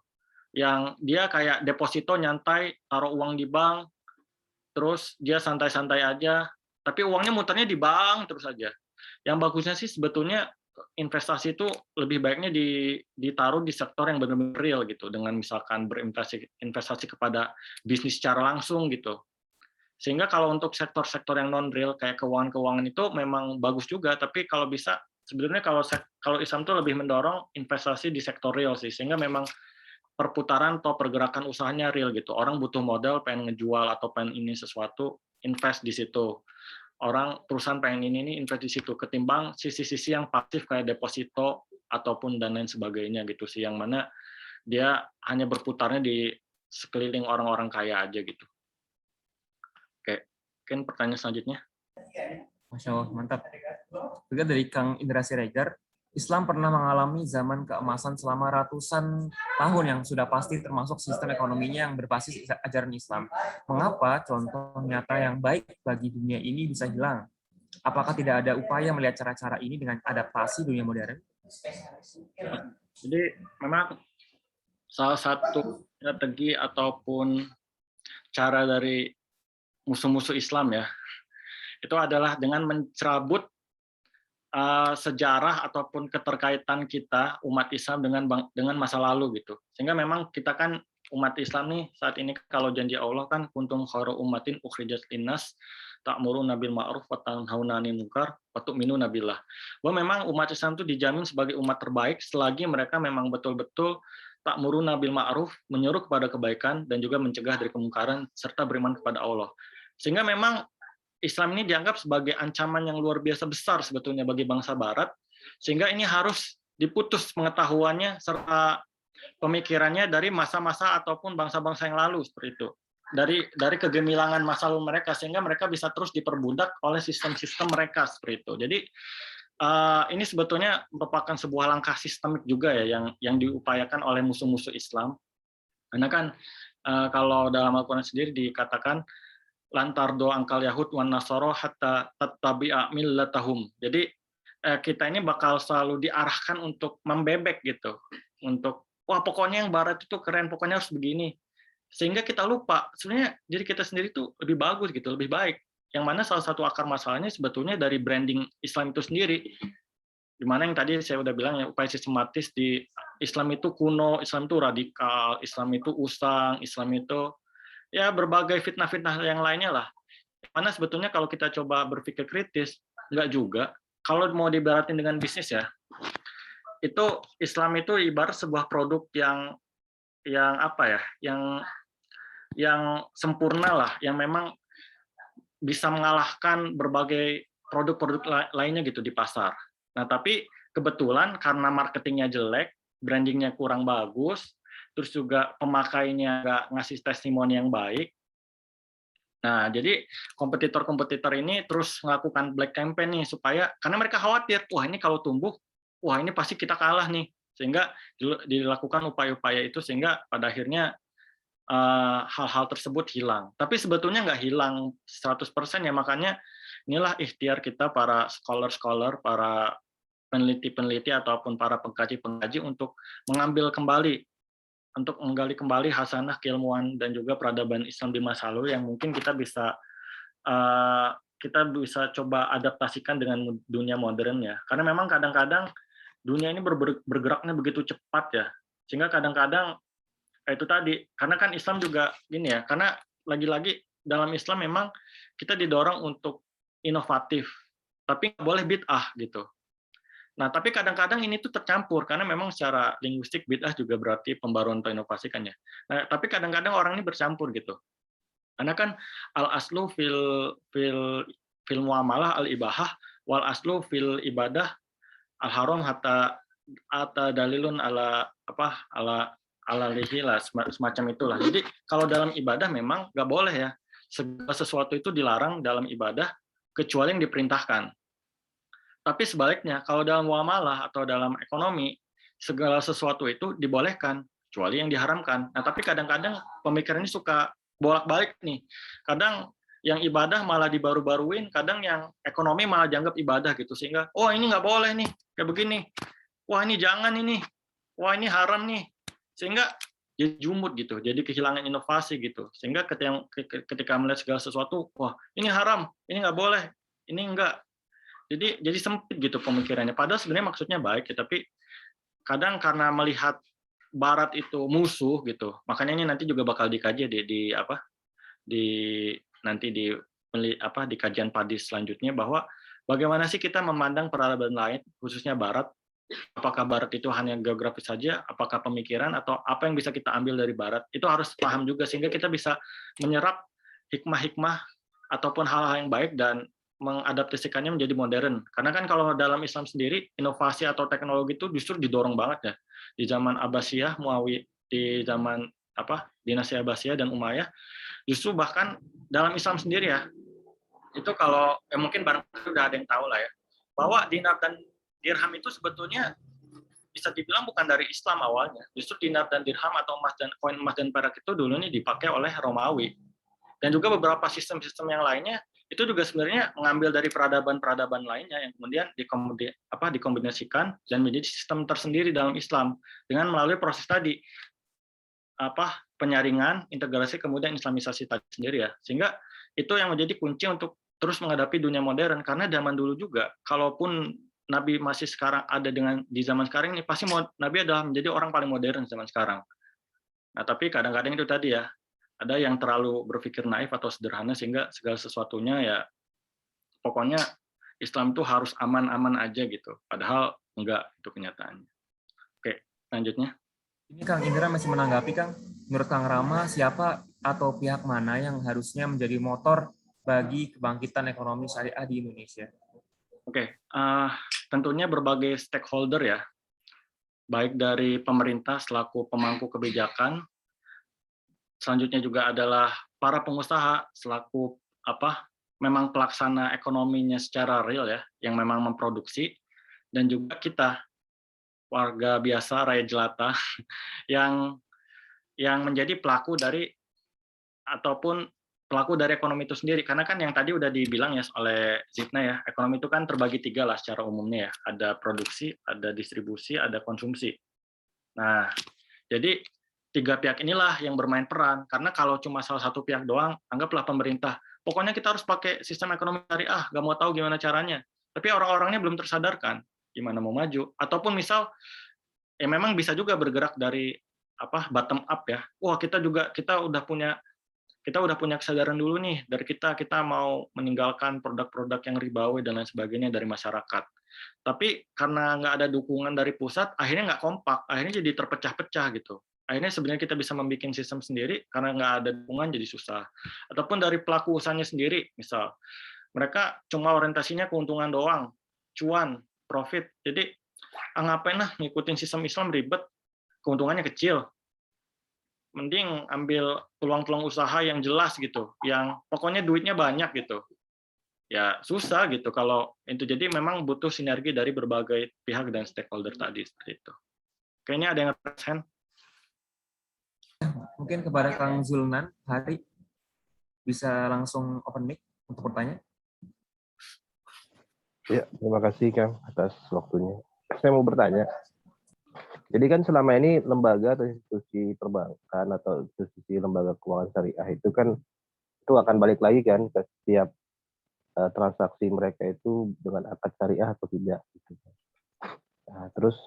Yang dia kayak deposito nyantai, taruh uang di bank, terus dia santai-santai aja, tapi uangnya muternya di bank terus aja. Yang bagusnya sih sebetulnya investasi itu lebih baiknya ditaruh di sektor yang benar-benar real gitu, dengan misalkan berinvestasi kepada bisnis secara langsung gitu. Sehingga kalau untuk sektor-sektor yang non real kayak keuangan-keuangan itu memang bagus juga, tapi kalau bisa sebenarnya kalau Islam itu lebih mendorong investasi di sektor real sih, sehingga memang perputaran atau pergerakan usahanya real gitu. Orang butuh modal, pengen ngejual atau pengen ini sesuatu, invest di situ. Orang perusahaan pengen ini invest di situ, ketimbang sisi-sisi yang pasif kayak deposito ataupun dan lain sebagainya gitu sih, yang mana dia hanya berputarnya di sekeliling orang-orang kaya aja gitu. Oke, mungkin pertanyaan selanjutnya. Masya Allah, mantap. Juga dari Kang Indra Siregar, Islam pernah mengalami zaman keemasan selama ratusan tahun yang sudah pasti, termasuk sistem ekonominya yang berbasis ajaran Islam. Mengapa contoh nyata yang baik bagi dunia ini bisa hilang? Apakah tidak ada upaya melihat cara-cara ini dengan adaptasi dunia modern? Jadi memang salah satu strategi ataupun cara dari musuh-musuh Islam ya, itu adalah dengan mencerabut sejarah ataupun keterkaitan kita umat Islam dengan masa lalu gitu. Sehingga memang kita kan umat Islam nih saat ini kalau janji Allah kan kuntum khairu ummatin ukhrijat linnas ta'muruna bil ma'ruf wa tanhauna 'anil munkar wa tu'minuna billah. Bahwa memang umat Islam itu dijamin sebagai umat terbaik selagi mereka memang betul-betul ta'muruna bil ma'ruf, menyuruh kepada kebaikan dan juga mencegah dari kemungkaran serta beriman kepada Allah. Sehingga memang Islam ini dianggap sebagai ancaman yang luar biasa besar sebetulnya bagi bangsa Barat, sehingga ini harus diputus pengetahuannya serta pemikirannya dari masa-masa ataupun bangsa-bangsa yang lalu seperti itu. Dari kegemilangan masa lalu mereka, sehingga mereka bisa terus diperbudak oleh sistem-sistem mereka seperti itu. Jadi ini sebetulnya merupakan sebuah langkah sistemik juga ya yang diupayakan oleh musuh-musuh Islam. Karena kan kalau dalam Al-Quran sendiri dikatakan lantar do angkal Yahud wan Nasoro hatta tattabi'a millatahum. Jadi kita ini bakal selalu diarahkan untuk membebek gitu, untuk wah pokoknya yang Barat itu keren, pokoknya harus begini. Sehingga kita lupa sebenarnya diri kita sendiri tuh lebih bagus gitu, lebih baik. Yang mana salah satu akar masalahnya sebetulnya dari branding Islam itu sendiri. Di mana yang tadi saya udah bilang ya, upaya sistematis di Islam itu kuno, Islam itu radikal, Islam itu usang, Islam itu ya berbagai fitnah-fitnah yang lainnya lah. Mana sebetulnya kalau kita coba berpikir kritis, enggak juga. Kalau mau diibaratin dengan bisnis ya, itu Islam itu ibarat sebuah produk yang apa ya, yang sempurna lah, yang memang bisa mengalahkan berbagai produk-produk lainnya gitu di pasar. Nah, tapi kebetulan karena marketingnya jelek, brandingnya kurang bagus, terus juga pemakainya nggak ngasih testimoni yang baik. Nah, jadi kompetitor-kompetitor ini terus melakukan black campaign nih supaya karena mereka khawatir, wah ini kalau tumbuh, wah ini pasti kita kalah nih. Sehingga dilakukan upaya-upaya itu sehingga pada akhirnya hal-hal tersebut hilang. Tapi sebetulnya nggak hilang 100% ya, makanya inilah ikhtiar kita para scholar-scholar, para peneliti-peneliti ataupun para pengkaji-pengkaji untuk menggali kembali hasanah keilmuan dan juga peradaban Islam di masa lalu yang mungkin kita bisa coba adaptasikan dengan dunia modern ya. Karena memang kadang-kadang dunia ini bergeraknya begitu cepat ya, sehingga kadang-kadang itu tadi, karena kan Islam juga gini ya, karena lagi-lagi dalam Islam memang kita didorong untuk inovatif, tapi nggak boleh bid'ah gitu. Nah, tapi kadang-kadang ini tuh tercampur, karena memang secara linguistik bid'ah juga berarti pembaruan atau inovasi kan ya. Nah, tapi kadang-kadang orang ini bercampur gitu. Karena kan al-aslu fil muamalah al-ibahah, wal aslu fil ibadah al-haram hatta dalilun ala alalihi lah, semacam itulah. Jadi kalau dalam ibadah memang nggak boleh ya, segala sesuatu itu dilarang dalam ibadah kecuali yang diperintahkan. Tapi sebaliknya kalau dalam muamalah atau dalam ekonomi segala sesuatu itu dibolehkan kecuali yang diharamkan. Nah tapi kadang-kadang pemikiran ini suka bolak-balik nih. Kadang yang ibadah malah dibaru-baruin, kadang yang ekonomi malah dianggap ibadah gitu, sehingga oh ini nggak boleh nih kayak begini, wah ini jangan ini, wah ini haram nih, sehingga jadi jumut gitu, jadi kehilangan inovasi gitu, sehingga ketika melihat segala sesuatu, wah ini haram, ini nggak boleh, ini enggak, jadi sempit gitu pemikirannya. Padahal sebenarnya maksudnya baik, tapi kadang karena melihat Barat itu musuh gitu, makanya ini nanti juga bakal dikaji di kajian Padis selanjutnya, bahwa bagaimana sih kita memandang peradaban lain, khususnya Barat. Apakah Barat itu hanya geografis saja, apakah pemikiran, atau apa yang bisa kita ambil dari Barat, itu harus paham juga, sehingga kita bisa menyerap hikmah-hikmah ataupun hal-hal yang baik dan mengadaptasikannya menjadi modern. Karena kan kalau dalam Islam sendiri, inovasi atau teknologi itu justru didorong banget ya. Di zaman Abbasiyah, Muawiyah, di zaman dinasti Abbasiyah dan Umayyah, justru bahkan dalam Islam sendiri ya, itu kalau mungkin barangkali udah ada yang tahu lah ya, bahwa dinar dan dirham itu sebetulnya bisa dibilang bukan dari Islam awalnya. Justru dinar dan dirham atau koin emas dan perak itu dulu ini dipakai oleh Romawi. Dan juga beberapa sistem-sistem yang lainnya itu juga sebenarnya mengambil dari peradaban-peradaban lainnya yang kemudian dikombinasikan dan menjadi sistem tersendiri dalam Islam dengan melalui proses tadi penyaringan, integrasi, kemudian islamisasi tadi sendiri ya. Sehingga itu yang menjadi kunci untuk terus menghadapi dunia modern, karena zaman dulu juga kalaupun Nabi masih sekarang ada di zaman sekarang ini, pasti Nabi adalah menjadi orang paling modern zaman sekarang. Nah, tapi kadang-kadang itu tadi ya, ada yang terlalu berpikir naif atau sederhana sehingga segala sesuatunya ya pokoknya Islam itu harus aman-aman aja gitu. Padahal enggak, itu kenyataannya. Oke, selanjutnya. Ini Kang Indra masih menanggapi, Kang. Menurut Kang Rama, siapa atau pihak mana yang harusnya menjadi motor bagi kebangkitan ekonomi syariah di Indonesia? Oke, tentunya berbagai stakeholder ya, baik dari pemerintah selaku pemangku kebijakan, selanjutnya juga adalah para pengusaha selaku memang pelaksana ekonominya secara real ya, yang memang memproduksi, dan juga kita warga biasa rakyat jelata yang menjadi pelaku dari ataupun pelaku dari ekonomi itu sendiri. Karena kan yang tadi udah dibilang ya oleh Zidna ya, ekonomi itu kan terbagi 3 lah secara umumnya ya. Ada produksi, ada distribusi, ada konsumsi. Nah, jadi 3 pihak inilah yang bermain peran. Karena kalau cuma salah satu pihak doang, anggaplah pemerintah, pokoknya kita harus pakai sistem ekonomi syariah, nggak mau tahu gimana caranya. Tapi orang-orangnya belum tersadarkan gimana mau maju. Ataupun misal, ya memang bisa juga bergerak dari bottom up ya. Wah, kita udah punya kesadaran dulu nih dari kita mau meninggalkan produk-produk yang ribawi dan lain sebagainya dari masyarakat. Tapi karena nggak ada dukungan dari pusat, akhirnya nggak kompak, akhirnya jadi terpecah-pecah gitu. Akhirnya sebenarnya kita bisa membuat sistem sendiri karena nggak ada dukungan jadi susah. Ataupun dari pelaku usahanya sendiri, misal mereka cuma orientasinya keuntungan doang, cuan, profit. Jadi ngapain lah ngikutin sistem Islam ribet, keuntungannya kecil. Mending ambil peluang-peluang usaha yang jelas gitu, yang pokoknya duitnya banyak gitu. Ya susah gitu kalau itu. Jadi memang butuh sinergi dari berbagai pihak dan stakeholder tadi seperti itu. Kayaknya ada yang raise hand. Mungkin kepada Kang Zulnan, Hari bisa langsung open mic untuk bertanya. Ya, terima kasih Kang atas waktunya. Saya mau bertanya. Jadi kan selama ini lembaga atau institusi perbankan atau institusi lembaga keuangan syariah itu kan itu akan balik lagi kan ke setiap transaksi mereka itu dengan akad syariah atau tidak. Gitu. Nah, terus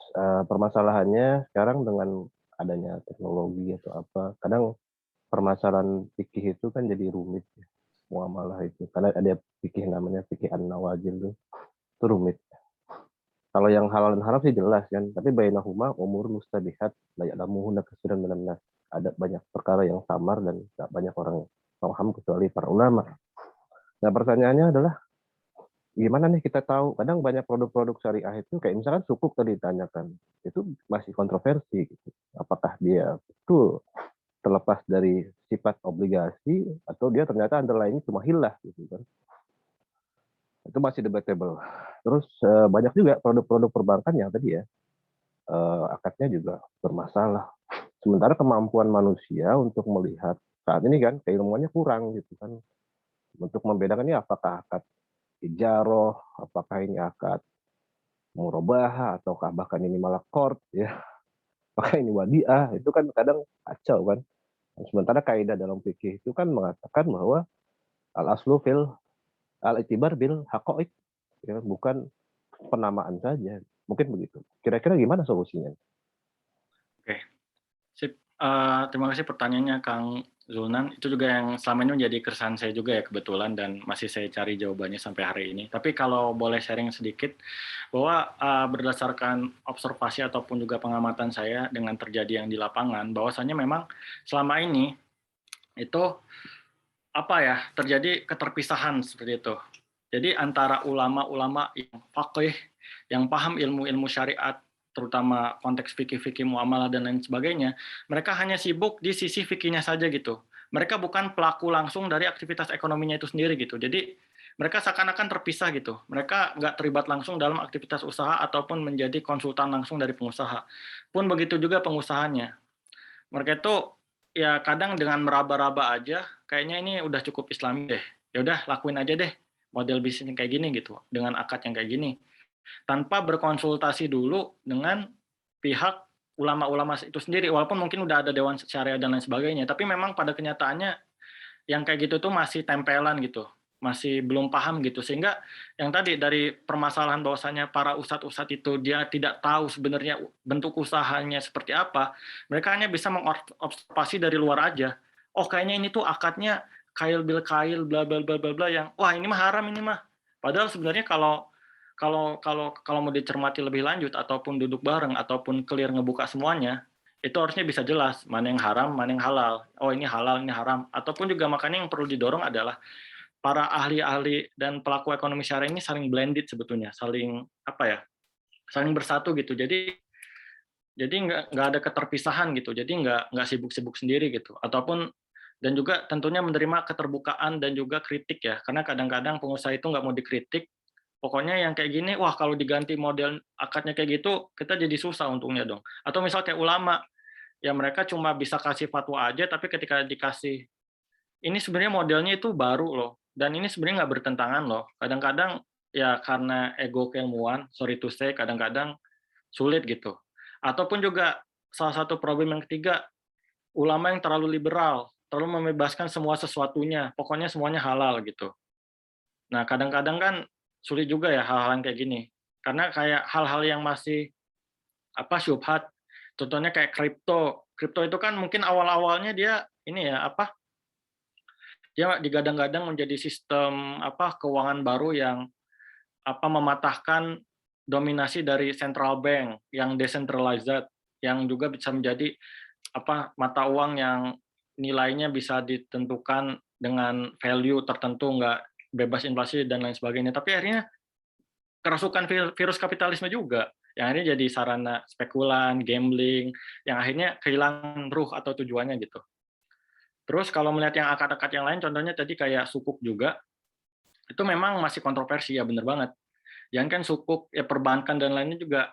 permasalahannya sekarang dengan adanya teknologi atau apa, kadang permasalahan fikih itu kan jadi rumit ya, muamalah itu. Karena ada fikih namanya fikih an-nawazil itu rumit. Kalau yang halal dan haram sih jelas kan, tapi bainahuma umur mustabihat la ya'lamuhunna katsiran minan nas. Ada banyak perkara yang samar dan tidak banyak orang paham kecuali para ulama. Nah, pertanyaannya adalah gimana nih kita tahu? Kadang banyak produk-produk syariah itu kayak misalkan sukuk tadi ditanyakan, itu masih kontroversi gitu. Apakah dia betul terlepas dari sifat obligasi atau dia ternyata underlying cuma hilah gitu kan. Itu masih debatable. Terus banyak juga produk-produk perbankan yang tadi ya akadnya juga bermasalah. Sementara kemampuan manusia untuk melihat saat ini kan keilmuannya kurang gitu kan, untuk membedakan ini apakah akad ijaroh, apakah ini akad murabahah, ataukah bahkan ini malah qard ya, apakah ini wadiah, itu kan kadang kacau kan. Sementara kaidah dalam fikih itu kan mengatakan bahwa al aslu fil al itibar bil haqaiq, ya, bukan penamaan saja. Mungkin begitu. Kira-kira gimana solusinya? Oke, sip. Terima kasih pertanyaannya Kang Zulnan. Itu juga yang selama ini menjadi keresahan saya juga ya kebetulan, dan masih saya cari jawabannya sampai hari ini. Tapi kalau boleh sharing sedikit, bahwa berdasarkan observasi ataupun juga pengamatan saya dengan terjadi yang di lapangan, bahwasannya memang selama ini itu terjadi keterpisahan seperti itu. Jadi antara ulama-ulama yang faqih, yang paham ilmu-ilmu syariat, terutama konteks fikih-fikih muamalah dan lain sebagainya, mereka hanya sibuk di sisi fikihnya saja gitu. Mereka bukan pelaku langsung dari aktivitas ekonominya itu sendiri gitu. Jadi mereka seakan-akan terpisah gitu. Mereka nggak terlibat langsung dalam aktivitas usaha ataupun menjadi konsultan langsung dari pengusaha. Pun begitu juga pengusahanya. Mereka itu ya kadang dengan meraba-raba aja, kayaknya ini udah cukup Islami deh. Ya udah lakuin aja deh model bisnis kayak gini gitu, dengan akad yang kayak gini, tanpa berkonsultasi dulu dengan pihak ulama-ulama itu sendiri. Walaupun mungkin udah ada dewan syariah dan lain sebagainya, tapi memang pada kenyataannya yang kayak gitu tuh masih tempelan gitu, masih belum paham gitu. Sehingga yang tadi dari permasalahan bahwasanya para ustadz-ustadz itu dia tidak tahu sebenarnya bentuk usahanya seperti apa, mereka hanya bisa mengobservasi dari luar aja. Oh kayaknya ini tuh akadnya kail bil kail bla bla bla bla bla, yang wah ini mah haram ini mah. Padahal sebenarnya kalau mau dicermati lebih lanjut ataupun duduk bareng ataupun clear ngebuka semuanya, itu harusnya bisa jelas mana yang haram, mana yang halal. Oh ini halal, ini haram. Ataupun juga makanya yang perlu didorong adalah para ahli-ahli dan pelaku ekonomi syariah ini saling blended sebetulnya, saling saling bersatu gitu. Jadi nggak ada keterpisahan gitu. Jadi nggak sibuk-sibuk sendiri gitu. Ataupun dan juga tentunya menerima keterbukaan dan juga kritik ya, karena kadang-kadang pengusaha itu nggak mau dikritik. Pokoknya yang kayak gini, wah kalau diganti model akadnya kayak gitu, kita jadi susah untungnya dong. Atau misal kayak ulama, ya mereka cuma bisa kasih fatwa aja, tapi ketika dikasih, ini sebenarnya modelnya itu baru loh, dan ini sebenarnya nggak bertentangan loh. Kadang-kadang ya karena ego keilmuan, sorry to say, kadang-kadang sulit gitu. Ataupun juga salah satu problem yang ketiga, ulama yang terlalu liberal, terlalu membebaskan semua sesuatunya, pokoknya semuanya halal gitu. Nah, kadang-kadang kan sulit juga ya hal-hal yang kayak gini. Karena kayak hal-hal yang masih syubhat, contohnya kayak kripto. Kripto itu kan mungkin awal-awalnya dia ini ya dia digadang-gadang menjadi sistem keuangan baru yang mematahkan dominasi dari central bank yang decentralized, yang juga bisa menjadi mata uang yang nilainya bisa ditentukan dengan value tertentu, nggak bebas inflasi dan lain sebagainya. Tapi akhirnya kerasukan virus kapitalisme juga, yang akhirnya jadi sarana spekulan, gambling, yang akhirnya kehilangan ruh atau tujuannya gitu. Terus kalau melihat yang akad-akad yang lain, contohnya tadi kayak sukuk juga, itu memang masih kontroversi ya, bener banget. Jangan kan sukuk, ya perbankan dan lainnya juga,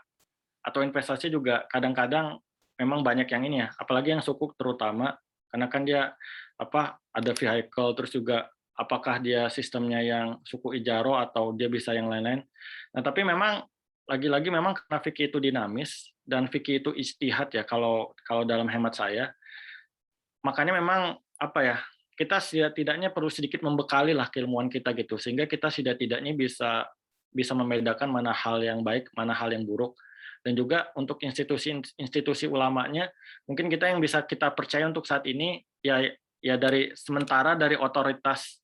atau investasi juga kadang-kadang memang banyak yang ini ya, apalagi yang sukuk terutama, karena kan dia ada vehicle, terus juga apakah dia sistemnya yang suku ijaro atau dia bisa yang lain-lain. Nah, tapi memang lagi-lagi memang karena fikih itu dinamis dan fikih itu ijtihad ya kalau dalam hemat saya. Makanya memang kita setidaknya perlu sedikit membekali lah keilmuan kita gitu, sehingga kita setidaknya bisa membedakan mana hal yang baik, mana hal yang buruk. Dan juga untuk institusi ulamanya, mungkin kita yang bisa kita percaya untuk saat ini ya dari sementara dari otoritas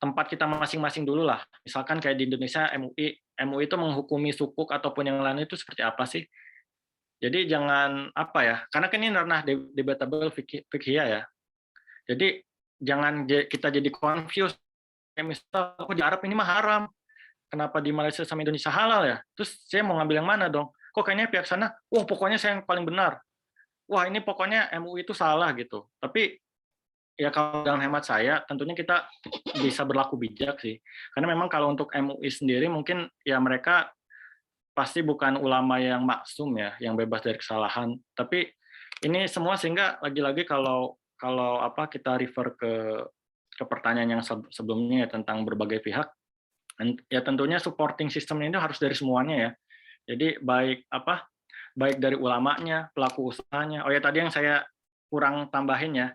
tempat kita masing-masing dulu lah. Misalkan kayak di Indonesia MUI itu menghukumi sukuk ataupun yang lain itu seperti apa sih? Jadi jangan karena kan ini ranah debatable fikih ya. Jadi jangan kita jadi confused. Kayak misal di Arab ini mah haram, kenapa di Malaysia sama Indonesia halal ya? Terus saya mau ngambil yang mana dong? Kok kayaknya pihak sana, wah pokoknya saya yang paling benar. Wah ini pokoknya MUI itu salah gitu. Tapi ya kalau dalam hemat saya, tentunya kita bisa berlaku bijak sih. Karena memang kalau untuk MUI sendiri mungkin ya mereka pasti bukan ulama yang maksum ya, yang bebas dari kesalahan. Tapi ini semua sehingga lagi-lagi kalau kita refer ke pertanyaan yang sebelumnya ya tentang berbagai pihak, ya tentunya supporting system ini harus dari semuanya ya. Jadi baik dari ulamanya, pelaku usahanya. Oh ya tadi yang saya kurang tambahin ya,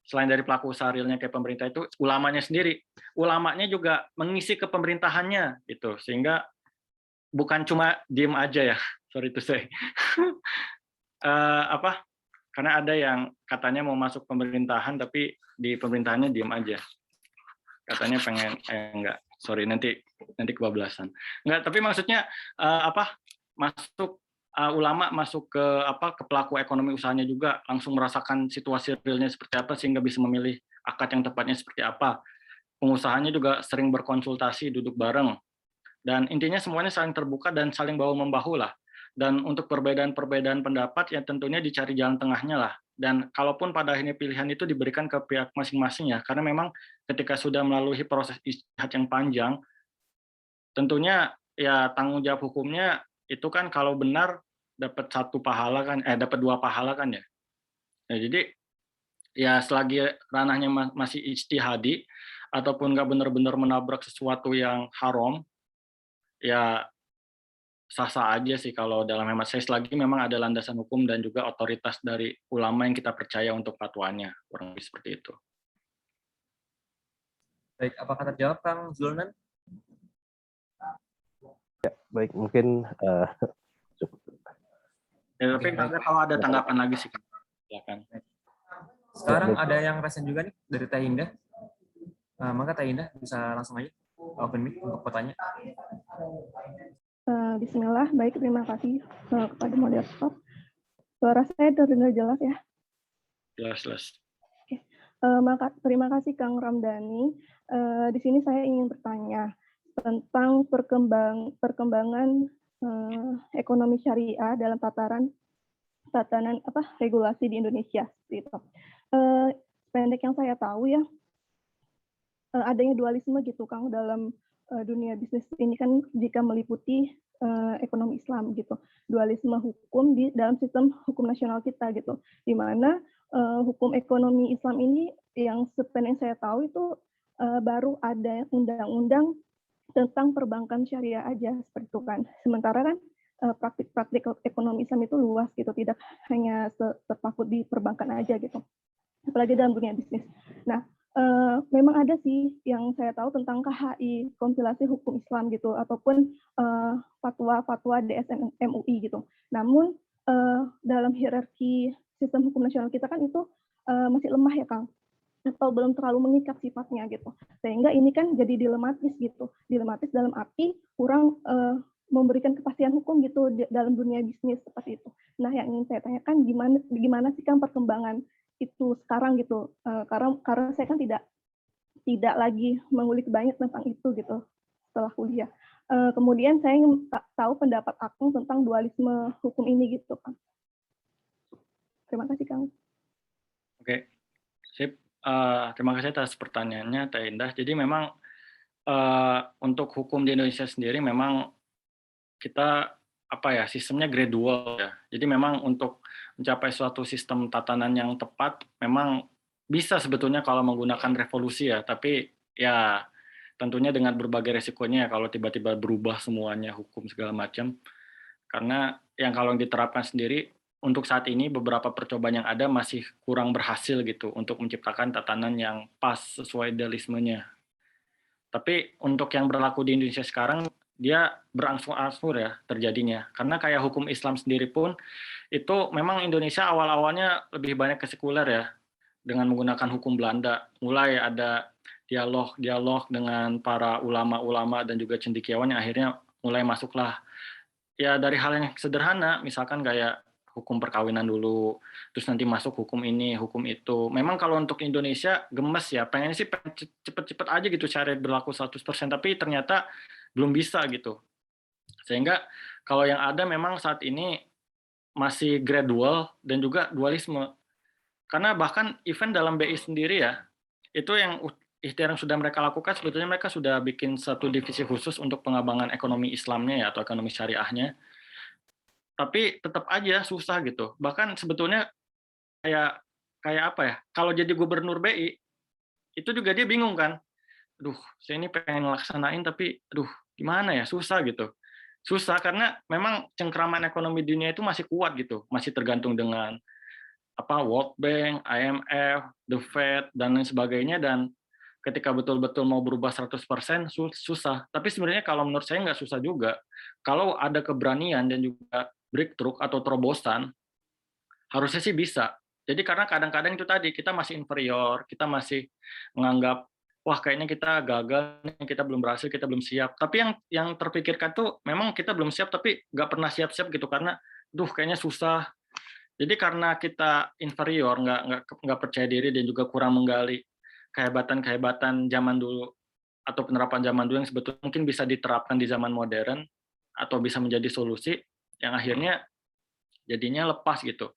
selain dari pelaku usaha realnya kayak pemerintah itu, ulamanya sendiri. Ulamanya juga mengisi ke pemerintahannya gitu, sehingga bukan cuma diem aja ya, sorry to say. Karena ada yang katanya mau masuk pemerintahan tapi di pemerintahannya diem aja. Katanya pengen enggak, sorry nanti kebablasan. Enggak, tapi maksudnya masuk ulama masuk ke pelaku ekonomi usahanya juga langsung merasakan situasi realnya seperti apa sehingga bisa memilih akad yang tepatnya seperti apa. Pengusahanya juga sering berkonsultasi, duduk bareng. Dan intinya semuanya saling terbuka dan saling bahu-membahu lah. Dan untuk perbedaan-perbedaan pendapat ya tentunya dicari jalan tengahnya lah. Dan kalaupun pada akhirnya pilihan itu diberikan ke pihak masing-masing ya, karena memang ketika sudah melalui proses ijtihad yang panjang, tentunya ya tanggung jawab hukumnya itu kan kalau benar dapat dapat 2 pahala kan ya. Nah, jadi ya selagi ranahnya masih ijtihadi ataupun nggak benar-benar menabrak sesuatu yang haram, ya sah-sah aja sih kalau dalam hemat saya selagi memang ada landasan hukum dan juga otoritas dari ulama yang kita percaya untuk fatwanya, kurang lebih seperti itu. Baik, apakah terjawab Kang Zulnan? Ya, baik, mungkin cukup. Ya, tapi kalau ada tanggapan lagi sih, silakan. Sekarang ada yang resen juga nih dari Teh Indah. Maka Teh Indah bisa langsung aja open mic untuk bertanya. Bismillah, baik, terima kasih kepada moderator. Suara saya terdengar jelas ya? Jelas. Oke. Terima kasih Kang Ramdhani. Di sini saya ingin bertanya tentang perkembangan ekonomi syariah dalam tatanan regulasi di Indonesia. Gitu. Pendek yang saya tahu ya, adanya dualisme gitu Kang dalam dunia bisnis ini kan jika meliputi ekonomi Islam gitu, dualisme hukum di dalam sistem hukum nasional kita gitu, di mana hukum ekonomi Islam ini yang sepanjang saya tahu itu baru ada undang-undang tentang perbankan syariah aja seperti itu kan. Sementara kan praktik-praktik ekonomi Islam itu luas gitu, tidak hanya terpaku di perbankan aja gitu, apalagi dalam dunia bisnis. Nah, memang ada sih yang saya tahu tentang KHI, kompilasi hukum Islam gitu, ataupun fatwa-fatwa DSN MUI gitu. Namun dalam hierarki sistem hukum nasional kita kan itu masih lemah ya Kang, atau belum terlalu mengikat sifatnya gitu. Sehingga ini kan jadi dilematis gitu. Dilematis dalam arti kurang memberikan kepastian hukum gitu dalam dunia bisnis seperti itu. Nah, yang ingin saya tanyakan gimana sih Kang perkembangan itu sekarang gitu. Karena saya kan tidak lagi mengulik banyak tentang itu gitu setelah kuliah. Kemudian saya ingin tahu pendapat Akung tentang dualisme hukum ini gitu Kang. Terima kasih Kang. Oke, sip. Terima kasih atas pertanyaannya, Teh Indah. Jadi memang untuk hukum di Indonesia sendiri memang kita sistemnya gradual ya. Jadi memang untuk mencapai suatu sistem tatanan yang tepat memang bisa sebetulnya kalau menggunakan revolusi ya, tapi ya tentunya dengan berbagai resikonya kalau tiba-tiba berubah semuanya hukum segala macam. Karena yang kalau diterapkan sendiri untuk saat ini beberapa percobaan yang ada masih kurang berhasil gitu untuk menciptakan tatanan yang pas sesuai idealismenya. Tapi untuk yang berlaku di Indonesia sekarang dia berangsur-angsur ya terjadinya. Karena kayak hukum Islam sendiri pun itu memang Indonesia awal-awalnya lebih banyak ke sekuler ya, dengan menggunakan hukum Belanda. Mulai ada dialog dengan para ulama-ulama dan juga cendekiawan yang akhirnya mulai masuklah ya dari hal yang sederhana, misalkan kayak hukum perkawinan dulu, terus nanti masuk hukum ini, hukum itu. Memang kalau untuk Indonesia gemes ya, pengen sih cepet-cepet aja gitu syariat berlaku 100%, tapi ternyata belum bisa gitu. Sehingga kalau yang ada memang saat ini masih gradual dan juga dualisme. Karena bahkan event dalam BI sendiri ya, itu yang ikhtiar yang sudah mereka lakukan, sebetulnya mereka sudah bikin satu divisi khusus untuk pengembangan ekonomi Islamnya ya, atau ekonomi syariahnya. Tapi tetap aja susah gitu. Bahkan sebetulnya kayak apa ya, kalau jadi gubernur BI, itu juga dia bingung kan, aduh saya ini pengen laksanain tapi aduh gimana ya, susah gitu. Susah karena memang cengkraman ekonomi dunia itu masih kuat gitu, masih tergantung dengan World Bank, IMF, The Fed, dan lain sebagainya, dan ketika betul-betul mau berubah 100% susah. Tapi sebenarnya kalau menurut saya nggak susah juga. Kalau ada keberanian dan juga breakthrough atau terobosan, harusnya sih bisa. Jadi karena kadang-kadang itu tadi, kita masih inferior, kita masih menganggap, wah kayaknya kita gagal, kita belum berhasil, kita belum siap. Tapi yang terpikirkan tuh memang kita belum siap, tapi nggak pernah siap-siap gitu, karena, kayaknya susah. Jadi karena kita inferior, nggak percaya diri, dan juga kurang menggali kehebatan-kehebatan zaman dulu, atau penerapan zaman dulu yang sebetulnya mungkin bisa diterapkan di zaman modern, atau bisa menjadi solusi, yang akhirnya jadinya lepas gitu.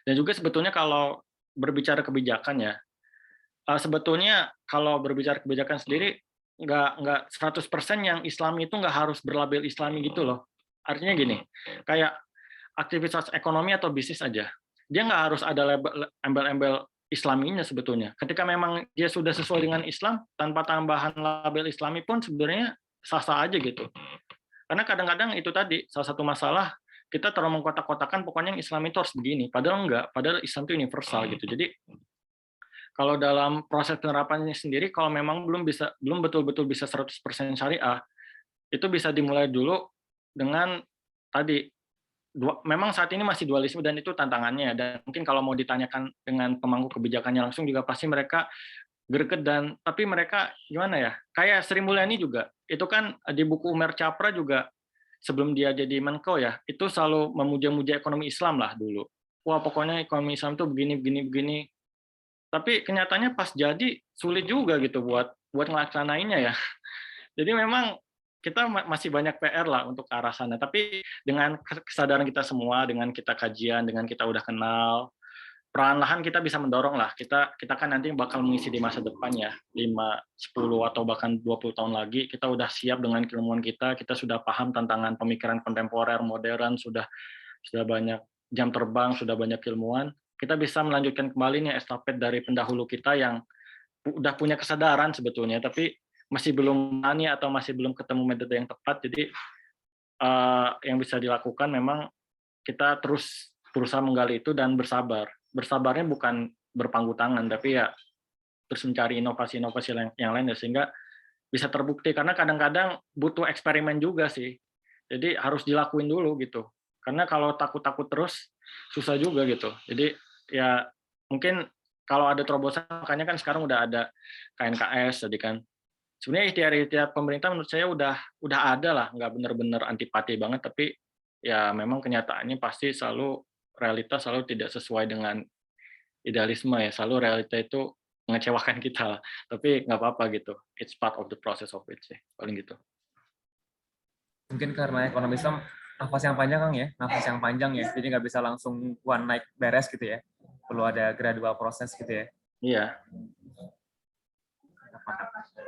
Dan juga sebetulnya kalau berbicara kebijakan ya, sebetulnya kalau berbicara kebijakan sendiri, nggak 100% yang Islami itu nggak harus berlabel Islami gitu loh. Artinya gini, kayak aktivitas ekonomi atau bisnis aja, dia nggak harus ada embel-embel Islaminya sebetulnya. Ketika memang dia sudah sesuai dengan Islam, tanpa tambahan label Islami pun sebenarnya sah-sah aja gitu. Karena kadang-kadang itu tadi, salah satu masalah, kita terlalu mengkotak-kotakan pokoknya yang Islam itu harus begini. Padahal enggak, padahal Islam itu universal gitu. Jadi kalau dalam proses penerapannya sendiri, kalau memang belum betul-betul bisa 100% syariah, itu bisa dimulai dulu dengan tadi, memang saat ini masih dualisme dan itu tantangannya. Dan mungkin kalau mau ditanyakan dengan pemangku kebijakannya langsung juga pasti mereka greget, dan tapi mereka gimana ya, kayak Sri Mulyani juga, itu kan di buku Umer Capra juga sebelum dia jadi Menko ya, itu selalu memuja-muja ekonomi Islam lah dulu. Wah pokoknya ekonomi Islam tuh begini. Tapi kenyataannya pas jadi sulit juga gitu buat ngelaksanainnya ya. Jadi memang kita masih banyak PR lah untuk ke arah sana. Tapi dengan kesadaran kita semua, dengan kita kajian, dengan kita udah kenal, perlahan-lahan kita bisa mendorong lah. Kita kan nanti bakal mengisi di masa depan ya, 5, 10 atau bahkan 20 tahun lagi, kita udah siap dengan keilmuan kita sudah paham tantangan pemikiran kontemporer, modern, sudah banyak jam terbang, sudah banyak ilmuwan. Kita bisa melanjutkan kembali nih estafet dari pendahulu kita yang udah punya kesadaran sebetulnya, tapi masih belum berani atau masih belum ketemu metode yang tepat. Jadi yang bisa dilakukan memang kita terus berusaha menggali itu dan bersabar. Bersabarnya bukan berpangku tangan, tapi ya terus mencari inovasi-inovasi yang lain ya, sehingga bisa terbukti. Karena kadang-kadang butuh eksperimen juga sih. Jadi harus dilakuin dulu gitu. Karena kalau takut-takut terus susah juga gitu. Jadi ya mungkin kalau ada terobosan, makanya kan sekarang udah ada KNKS tadi kan. Sebenarnya ikhtiar pemerintah menurut saya udah ada lah, nggak benar-benar antipati banget, tapi ya memang kenyataannya pasti realitas selalu tidak sesuai dengan idealisme ya, selalu realita itu mengecewakan kita, tapi nggak apa-apa gitu, it's part of the process of it sih, paling gitu. Mungkin karena ekonomi Islam nafas yang panjang Kang ya, nafas yang panjang ya, jadi nggak bisa langsung one night beres gitu ya, perlu ada gradual proses gitu ya. Iya.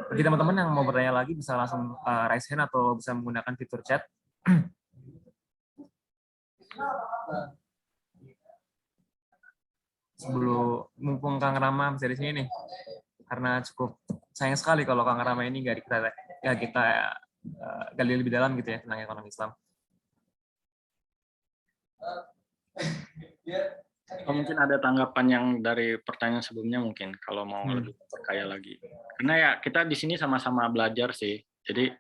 Bagi teman-teman yang mau bertanya lagi bisa langsung raise hand atau bisa menggunakan fitur chat. Sebelum mumpung Kang Rama bisa di sini nih, karena cukup sayang sekali kalau Kang Rama ini nggak kita gali lebih dalam gitu ya tentang ekonomi Islam. Mungkin ada tanggapan yang dari pertanyaan sebelumnya mungkin kalau mau lebih perkaya lagi. Karena ya kita di sini sama-sama belajar sih. Jadi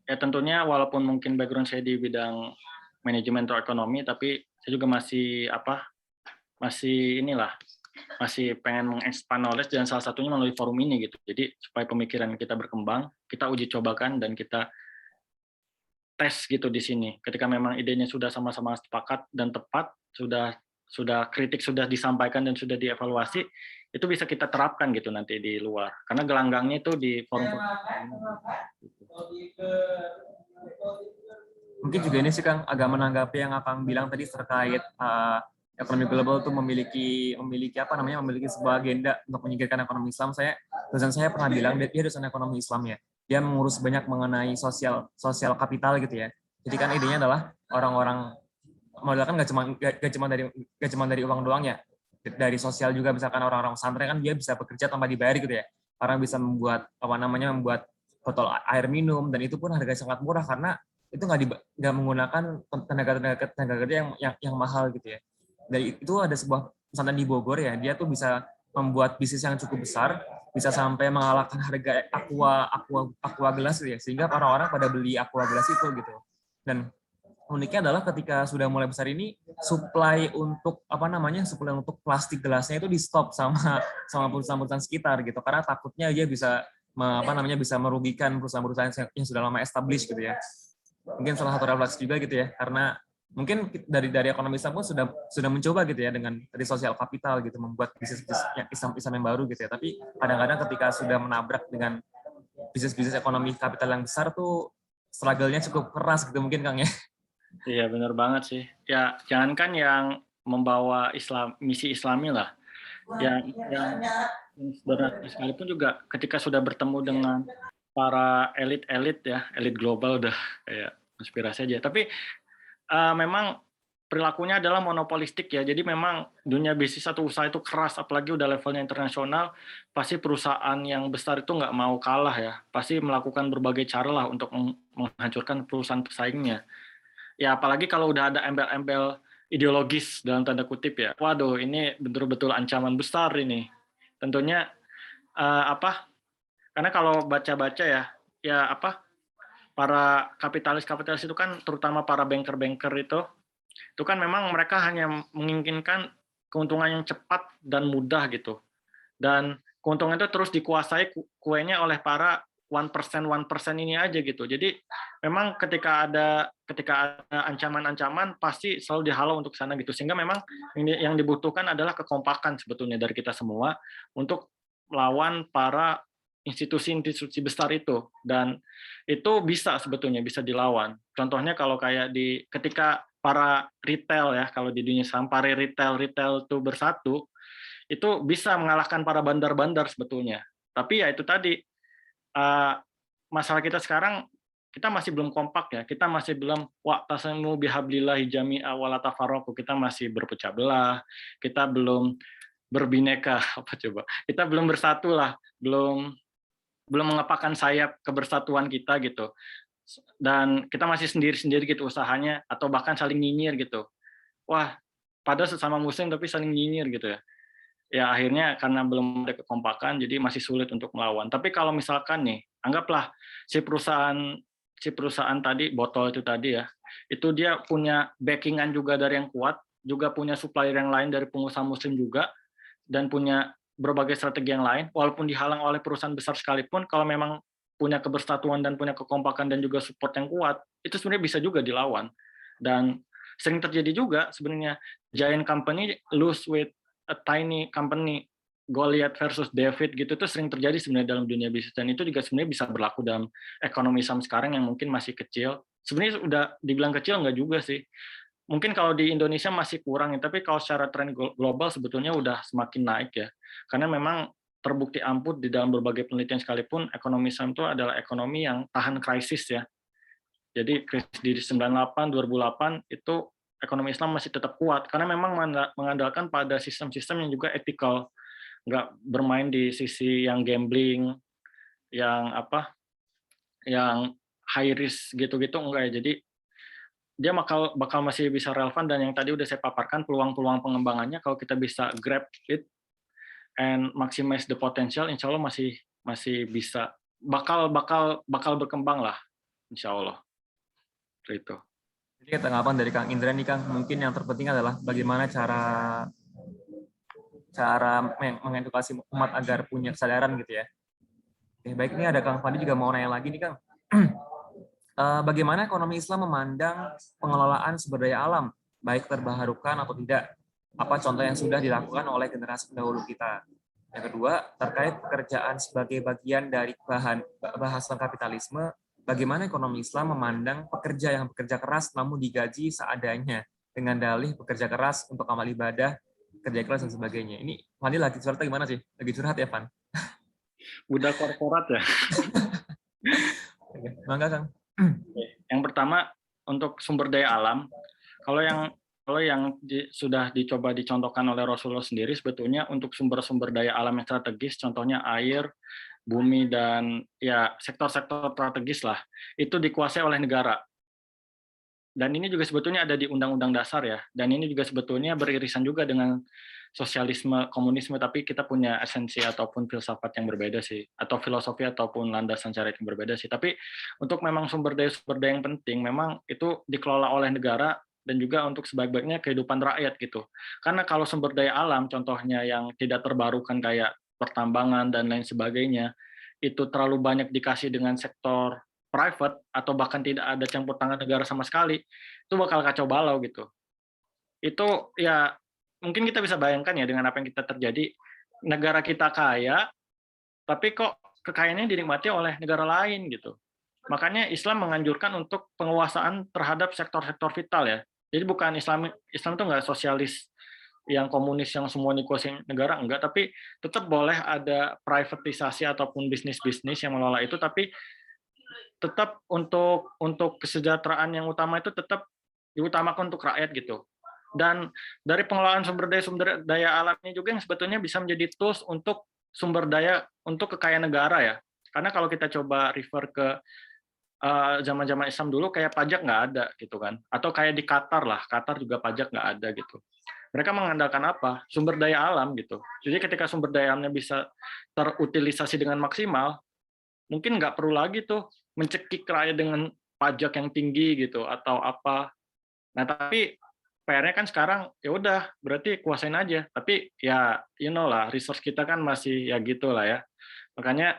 ya tentunya walaupun mungkin background saya di bidang manajemen atau ekonomi, tapi saya juga masih pengen mengekspand knowledge, dan salah satunya melalui forum ini gitu. Jadi supaya pemikiran kita berkembang, kita uji cobakan dan kita tes gitu di sini. Ketika memang idenya sudah sama-sama sepakat dan tepat, sudah kritik sudah disampaikan dan sudah dievaluasi, itu bisa kita terapkan gitu nanti di luar. Karena gelanggangnya itu di forum. Mungkin juga ini sih Kang agak menanggapi yang Akang bilang tadi terkait ekonomi global itu memiliki sebuah agenda untuk menyingkirkan ekonomi Islam. Dosen saya pernah bilang dia dosen ekonomi Islam ya. Dia mengurus banyak mengenai sosial kapital gitu ya. Jadi kan idenya adalah orang-orang modal kan nggak cuma dari uang doang ya. Dari sosial juga, misalkan orang-orang pesantren kan dia bisa bekerja tanpa dibayar gitu ya. Orang bisa membuat botol air minum, dan itu pun harganya sangat murah karena itu nggak menggunakan tenaga kerja yang mahal gitu ya. Dari itu ada sebuah pesantren di Bogor ya, dia tuh bisa membuat bisnis yang cukup besar, bisa sampai mengalahkan harga aqua gelas ya, sehingga orang-orang pada beli aqua gelas itu gitu. Dan uniknya adalah ketika sudah mulai besar ini, supply untuk plastik gelasnya itu di stop sama perusahaan-perusahaan sekitar gitu, karena takutnya dia bisa merugikan perusahaan-perusahaan yang sudah lama established gitu ya. Mungkin salah satu refleksi juga gitu ya, karena mungkin dari ekonomi Islam pun sudah mencoba gitu ya dengan dari sosial kapital gitu, membuat bisnis yang Islam yang baru gitu ya. Tapi kadang-kadang ketika sudah menabrak dengan bisnis ekonomi kapital yang besar tuh struggle-nya cukup keras gitu mungkin Kang ya. Iya benar banget sih. Ya jangankan yang membawa misi Islami lah, yang sebenarnya sekalipun juga ketika sudah bertemu dengan para elit global udah kayak konspirasi aja. Tapi memang perilakunya adalah monopolistik ya. Jadi memang dunia bisnis atau usaha itu keras, apalagi udah levelnya internasional. Pasti perusahaan yang besar itu nggak mau kalah ya. Pasti melakukan berbagai cara lah untuk menghancurkan perusahaan pesaingnya. Ya apalagi kalau udah ada embel-embel ideologis dalam tanda kutip ya. Waduh, ini betul-betul ancaman besar ini. Tentunya karena kalau baca-baca ya para kapitalis itu kan, terutama para banker itu kan memang mereka hanya menginginkan keuntungan yang cepat dan mudah gitu. Dan keuntungan itu terus dikuasai kuenya oleh para 1% ini aja gitu. Jadi memang ketika ada ancaman-ancaman pasti selalu dihalau untuk sana gitu. Sehingga memang yang dibutuhkan adalah kekompakan sebetulnya dari kita semua untuk melawan para institusi besar itu, dan itu bisa sebetulnya bisa dilawan. Contohnya kalau kayak ketika para retail ya, kalau di dunia saham para retail itu bersatu, itu bisa mengalahkan para bandar-bandar sebetulnya. Tapi ya itu tadi, masalah kita sekarang, kita masih belum kompak ya, kita masih belum wa'tasimu bihablillahi jami'a wa la tafarraqu, kita masih berpecah belah, kita belum berbineka, apa coba, kita belum bersatu lah, belum mengepakkan sayap kebersatuan kita gitu. Dan kita masih sendiri-sendiri gitu usahanya, atau bahkan saling nyinyir gitu. Wah, pada sesama muslim tapi saling nyinyir gitu ya. Ya akhirnya karena belum ada kekompakan, jadi masih sulit untuk melawan. Tapi kalau misalkan nih, anggaplah si perusahaan tadi, botol itu tadi ya, itu dia punya backingan juga dari yang kuat, juga punya supplier yang lain dari pengusaha muslim juga, dan punya berbagai strategi yang lain, walaupun dihalang oleh perusahaan besar sekalipun, kalau memang punya kebersatuan dan punya kekompakan dan juga support yang kuat, itu sebenarnya bisa juga dilawan. Dan sering terjadi juga sebenarnya giant company lose with a tiny company. Goliath versus David gitu tuh sering terjadi sebenarnya dalam dunia bisnis, dan itu juga sebenarnya bisa berlaku dalam ekonomi saham sekarang yang mungkin masih kecil. Sebenarnya udah dibilang kecil nggak juga sih. Mungkin kalau di Indonesia masih kurang ya, tapi kalau secara tren global sebetulnya udah semakin naik ya. Karena memang terbukti ampuh di dalam berbagai penelitian sekalipun, ekonomi saham itu adalah ekonomi yang tahan krisis ya. Jadi krisis di 98, 2008 itu ekonomi Islam masih tetap kuat karena memang mengandalkan pada sistem-sistem yang juga etikal, nggak bermain di sisi yang gambling, yang yang high risk gitu-gitu enggak ya. Jadi dia bakal masih bisa relevan, dan yang tadi udah saya paparkan peluang-peluang pengembangannya kalau kita bisa grab it and maximize the potential, insya Allah masih bisa bakal berkembang lah, insya Allah. Itu. Jadi tanggapan dari Kang Indra nih Kang, mungkin yang terpenting adalah bagaimana cara mengedukasi umat agar punya kesadaran gitu ya. Oke, baik, ini ada Kang Fandi juga mau nanya lagi nih Kang. Bagaimana ekonomi Islam memandang pengelolaan sumber daya alam, baik terbarukan atau tidak? Apa contoh yang sudah dilakukan oleh generasi pendahulu kita? Yang kedua, terkait pekerjaan sebagai bagian dari bahasan kapitalisme, bagaimana ekonomi Islam memandang pekerja yang bekerja keras namun digaji seadanya, dengan dalih bekerja keras untuk amal ibadah, kerja keras dan sebagainya. Ini Fandi lagi curhat gimana sih? Lagi curhat ya, Van? Udah korporat ya. Mangga, Kang. Yang pertama untuk sumber daya alam, kalau yang sudah dicoba dicontohkan oleh Rasulullah sendiri, sebetulnya untuk sumber-sumber daya alam yang strategis, contohnya air, bumi, dan ya sektor-sektor strategis lah, itu dikuasai oleh negara. Dan ini juga sebetulnya ada di Undang-Undang Dasar ya, dan ini juga sebetulnya beririsan juga dengan sosialisme, komunisme, tapi kita punya esensi ataupun filsafat yang berbeda sih, atau filosofi ataupun landasan syariat yang berbeda sih. Tapi untuk memang sumber daya yang penting, memang itu dikelola oleh negara dan juga untuk sebaik-baiknya kehidupan rakyat gitu. Karena kalau sumber daya alam, contohnya yang tidak terbarukan kayak pertambangan dan lain sebagainya, itu terlalu banyak dikasih dengan sektor private atau bahkan tidak ada campur tangan negara sama sekali, itu bakal kacau balau gitu. Itu ya mungkin kita bisa bayangkan ya dengan apa yang kita terjadi, negara kita kaya, tapi kok kekayaannya dinikmati oleh negara lain gitu. Makanya Islam menganjurkan untuk penguasaan terhadap sektor-sektor vital ya. Jadi bukan Islam itu nggak sosialis yang komunis yang semua dikuasai negara, enggak, tapi tetap boleh ada privatisasi ataupun bisnis-bisnis yang mengelola itu, tapi tetap untuk kesejahteraan yang utama itu tetap diutamakan untuk rakyat gitu. Dan dari pengelolaan sumber daya alamnya juga yang sebetulnya bisa menjadi tools untuk sumber daya untuk kekayaan negara ya. Karena kalau kita coba refer ke zaman-zaman Islam dulu, kayak pajak nggak ada gitu kan. Atau kayak di Qatar lah, Qatar juga pajak nggak ada gitu. Mereka mengandalkan apa? Sumber daya alam gitu. Jadi ketika sumber daya alamnya bisa terutilisasi dengan maksimal, mungkin nggak perlu lagi tuh mencekik rakyat dengan pajak yang tinggi gitu atau apa. Nah tapi PR-nya kan sekarang ya udah berarti kuasain aja. Tapi ya lah resource kita kan masih ya gitulah ya. Makanya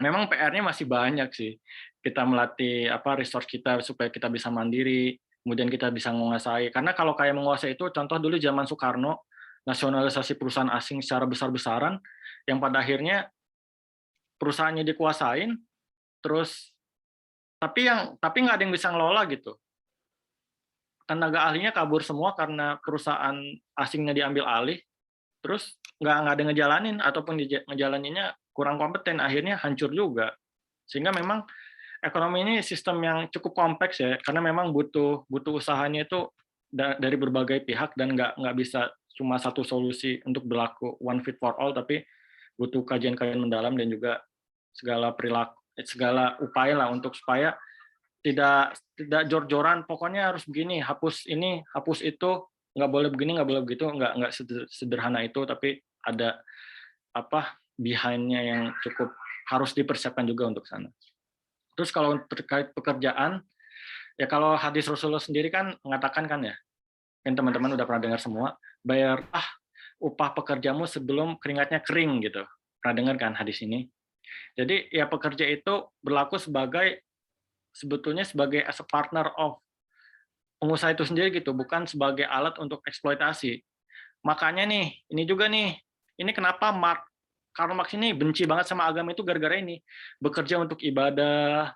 memang PR-nya masih banyak sih. Kita melatih resource kita supaya kita bisa mandiri, kemudian kita bisa menguasai. Karena kalau kayak menguasai itu, contoh dulu zaman Soekarno, nasionalisasi perusahaan asing secara besar-besaran, yang pada akhirnya perusahaannya dikuasain, terus tapi nggak ada yang bisa ngelola gitu. tenaga ahlinya kabur semua karena perusahaan asingnya diambil alih, terus nggak ada ngejalanin ataupun ngejalaninnya kurang kompeten, akhirnya hancur juga. Sehingga memang ekonomi ini sistem yang cukup kompleks ya, karena memang butuh usahanya itu dari berbagai pihak dan nggak bisa cuma satu solusi untuk berlaku one fit for all, tapi butuh kajian-kajian mendalam dan juga segala perilaku, segala upaya lah untuk supaya tidak jor-joran, pokoknya harus begini, hapus ini, hapus itu, nggak boleh begini, nggak boleh begitu, nggak sederhana itu, tapi ada behind-nya yang cukup harus dipersiapkan juga untuk sana. Terus kalau terkait pekerjaan, ya kalau hadis Rasulullah sendiri kan mengatakan kan ya, kan teman-teman udah pernah dengar semua, bayarlah upah pekerjamu sebelum keringatnya kering gitu. Pernah dengar kan hadis ini? Jadi ya pekerja itu berlaku sebetulnya sebagai as a partner of pengusaha itu sendiri gitu, bukan sebagai alat untuk eksploitasi. Makanya nih, ini juga nih, ini kenapa Karl Marx ini benci banget sama agama itu gara-gara ini, bekerja untuk ibadah,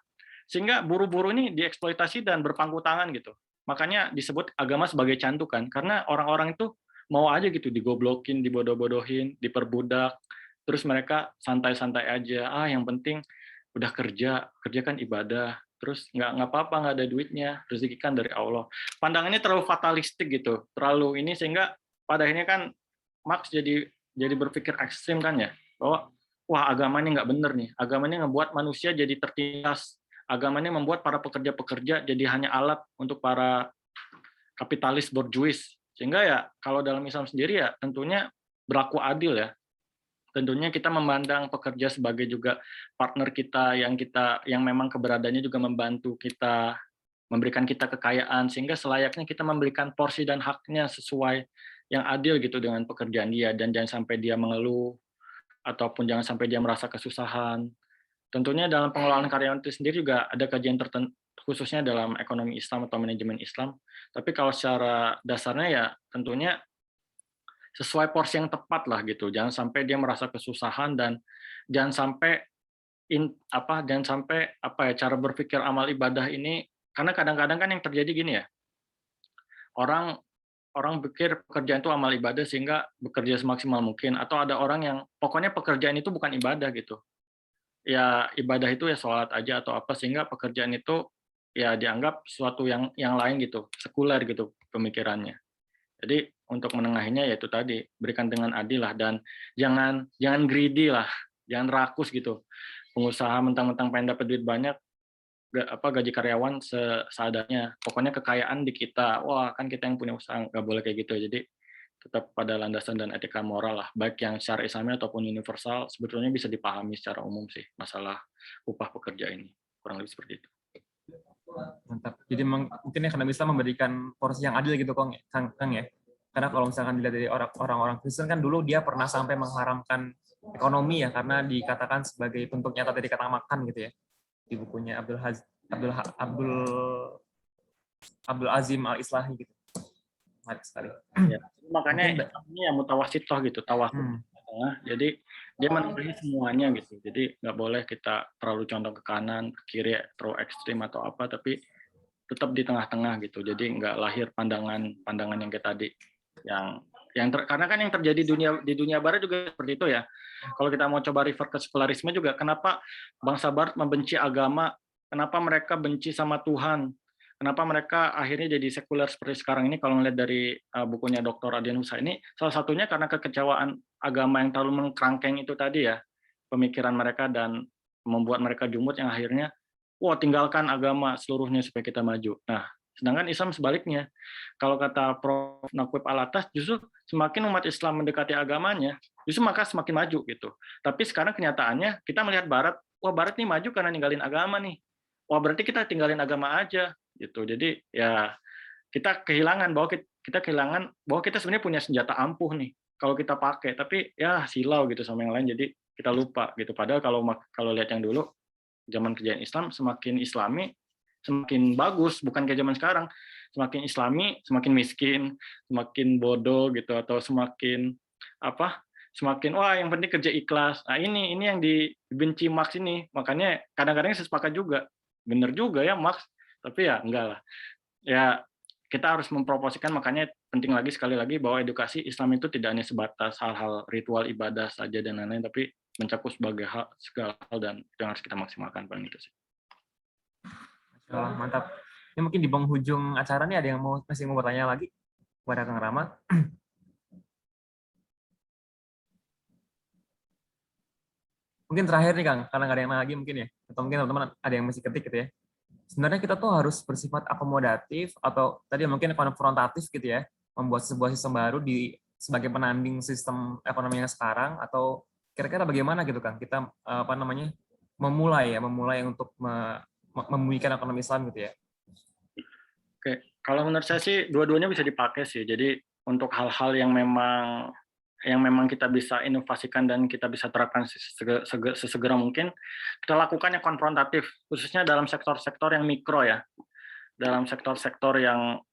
sehingga buru-buru ini dieksploitasi dan berpangku tangan gitu. Makanya disebut agama sebagai cantukan, karena orang-orang itu mau aja gitu digoblokin, dibodoh-bodohin, diperbudak, terus mereka santai-santai aja. Yang penting udah kerja kan ibadah, terus nggak apa-apa, nggak ada duitnya, rezeki kan dari Allah. Pandangannya terlalu fatalistik gitu, terlalu ini, sehingga pada akhirnya kan Marx jadi berpikir ekstrim kan ya, bahwa wah agama ini nggak bener nih, agama ini ngebuat manusia jadi tertindas, agama ini membuat para pekerja-pekerja jadi hanya alat untuk para kapitalis borjuis. Sehingga ya kalau dalam Islam sendiri ya tentunya berlaku adil ya. Tentunya kita memandang pekerja sebagai juga partner kita yang memang keberadaannya juga membantu kita, memberikan kita kekayaan, sehingga selayaknya kita memberikan porsi dan haknya sesuai yang adil gitu dengan pekerjaan dia, dan jangan sampai dia mengeluh ataupun jangan sampai dia merasa kesusahan. Tentunya dalam pengelolaan karyawan itu sendiri juga ada kajian tertentu, khususnya dalam ekonomi Islam atau manajemen Islam. Tapi kalau secara dasarnya ya tentunya sesuai porsi yang tepat lah gitu. Jangan sampai dia merasa kesusahan, dan jangan sampai cara berpikir amal ibadah ini, karena kadang-kadang kan yang terjadi gini ya. Orang pikir pekerjaan itu amal ibadah sehingga bekerja semaksimal mungkin, atau ada orang yang pokoknya pekerjaan itu bukan ibadah gitu. Ya ibadah itu ya sholat aja atau apa, sehingga pekerjaan itu ya dianggap sesuatu yang lain gitu, sekuler gitu pemikirannya. Jadi untuk menengahinya yaitu tadi, berikan dengan adil lah, dan jangan greedy lah, jangan rakus gitu. Pengusaha mentang-mentang pengen dapat duit banyak, gaji karyawan seadanya. Pokoknya kekayaan di kita, wah kan kita yang punya usaha, nggak boleh kayak gitu. Jadi tetap pada landasan dan etika moral lah, baik yang secara Islami ataupun universal, sebetulnya bisa dipahami secara umum sih masalah upah pekerja ini, kurang lebih seperti itu. Mantap. Jadi mungkin ya karena bisa memberikan porsi yang adil gitu Kang ya. Karena kalau misalkan dilihat dari orang-orang Kristen kan dulu dia pernah sampai mengharamkan ekonomi ya, karena dikatakan sebagai bentuk nyata dari kata makan gitu ya. Di bukunya Abdul Azim Al-Islahi gitu. Menarik sekali. Ya, makanya ini ya mutawasitoh gitu, tawasul. Jadi dia menulis semuanya gitu. Jadi nggak boleh kita terlalu condong ke kanan, ke kiri, terlalu ekstrim atau apa, tapi tetap di tengah-tengah gitu. Jadi nggak lahir pandangan yang kayak tadi, karena kan yang terjadi di dunia barat juga seperti itu ya. Kalau kita mau coba refer ke sekularisme juga, kenapa bangsa barat membenci agama, kenapa mereka benci sama Tuhan, kenapa mereka akhirnya jadi sekuler seperti sekarang ini. Kalau melihat dari bukunya Dr. Adian Husa ini, salah satunya karena kekecewaan agama yang terlalu mengkerangkeng itu tadi ya, pemikiran mereka, dan membuat mereka jumut yang akhirnya tinggalkan agama seluruhnya supaya kita maju. Nah, sedangkan Islam sebaliknya. Kalau kata Prof. Nakwib Alatas, justru semakin umat Islam mendekati agamanya, justru maka semakin maju gitu. Tapi sekarang kenyataannya kita melihat Barat, Barat nih maju karena ninggalin agama nih. Berarti kita tinggalin agama aja gitu. Jadi ya kita kehilangan bahwa kita sebenarnya punya senjata ampuh nih kalau kita pakai, tapi ya silau gitu sama yang lain, jadi kita lupa gitu. Padahal kalau lihat yang dulu zaman kejayaan Islam, semakin Islami semakin bagus, bukan kayak zaman sekarang. Semakin Islami, semakin miskin, semakin bodoh gitu, atau semakin yang penting kerja ikhlas. Nah, ini yang dibenci Marx ini. Makanya kadang-kadang saya sepakat juga. Bener juga ya Marx, tapi ya enggak lah. Ya kita harus memproporsikan, makanya penting lagi sekali lagi bahwa edukasi Islam itu tidak hanya sebatas hal-hal ritual ibadah saja dan lain-lain, tapi mencakup segala hal, dan itu yang harus kita maksimalkan paling itu sih. Masya Allah, mantap. Ini mungkin di penghujung acara nih ada yang masih mau bertanya lagi kepada Kang Rama. Mungkin terakhir nih Kang, karena nggak ada yang lagi mungkin ya, atau mungkin teman-teman ada yang masih ketik gitu ya. Sebenarnya kita tuh harus bersifat akomodatif atau tadi mungkin konfrontatif gitu ya, membuat sebuah sistem baru sebagai penanding sistem ekonomi yang sekarang, atau kira-kira bagaimana gitu Kang kita memulai untuk memulihkan ekonomi Islam gitu ya. Oke, kalau menurut saya sih dua-duanya bisa dipakai sih. Jadi untuk hal-hal yang memang kita bisa inovasikan dan kita bisa terapkan sesegera mungkin, kita lakukan yang konfrontatif, khususnya dalam sektor-sektor yang mikro ya, dalam sektor-sektor yang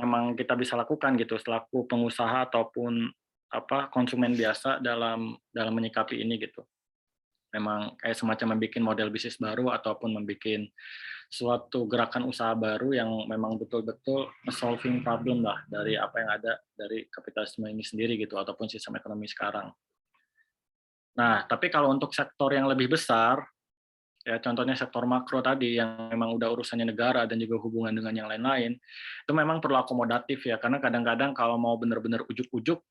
memang kita bisa lakukan gitu selaku pengusaha ataupun konsumen biasa dalam menyikapi ini gitu. Memang kayak semacam membuat model bisnis baru ataupun membuat suatu gerakan usaha baru yang memang betul-betul solving problem lah dari apa yang ada dari kapitalisme ini sendiri gitu, ataupun sistem ekonomi sekarang. Nah, tapi kalau untuk sektor yang lebih besar, ya contohnya sektor makro tadi yang memang udah urusannya negara dan juga hubungan dengan yang lain-lain, itu memang perlu akomodatif ya, karena kadang-kadang kalau mau benar-benar ujuk-ujuk,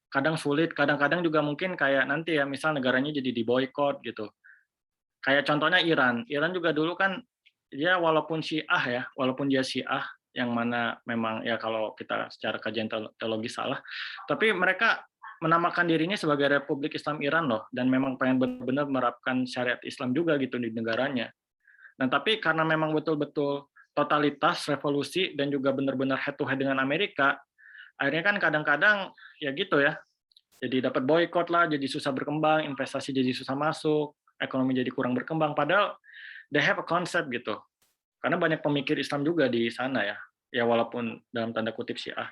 kadang sulit, kadang-kadang juga mungkin kayak nanti ya, misal negaranya jadi diboykot gitu. Kayak contohnya Iran juga dulu kan dia walaupun dia Syiah, yang mana memang ya kalau kita secara kajian teologi salah, tapi mereka menamakan dirinya sebagai Republik Islam Iran loh, dan memang pengen benar-benar menerapkan syariat Islam juga gitu di negaranya. Nah, tapi karena memang betul-betul totalitas, revolusi, dan juga benar-benar head to head dengan Amerika, akhirnya kan kadang-kadang ya gitu ya, jadi dapat boykot lah, jadi susah berkembang, investasi jadi susah masuk, ekonomi jadi kurang berkembang, padahal they have a concept gitu. Karena banyak pemikir Islam juga di sana ya walaupun dalam tanda kutip Syiah.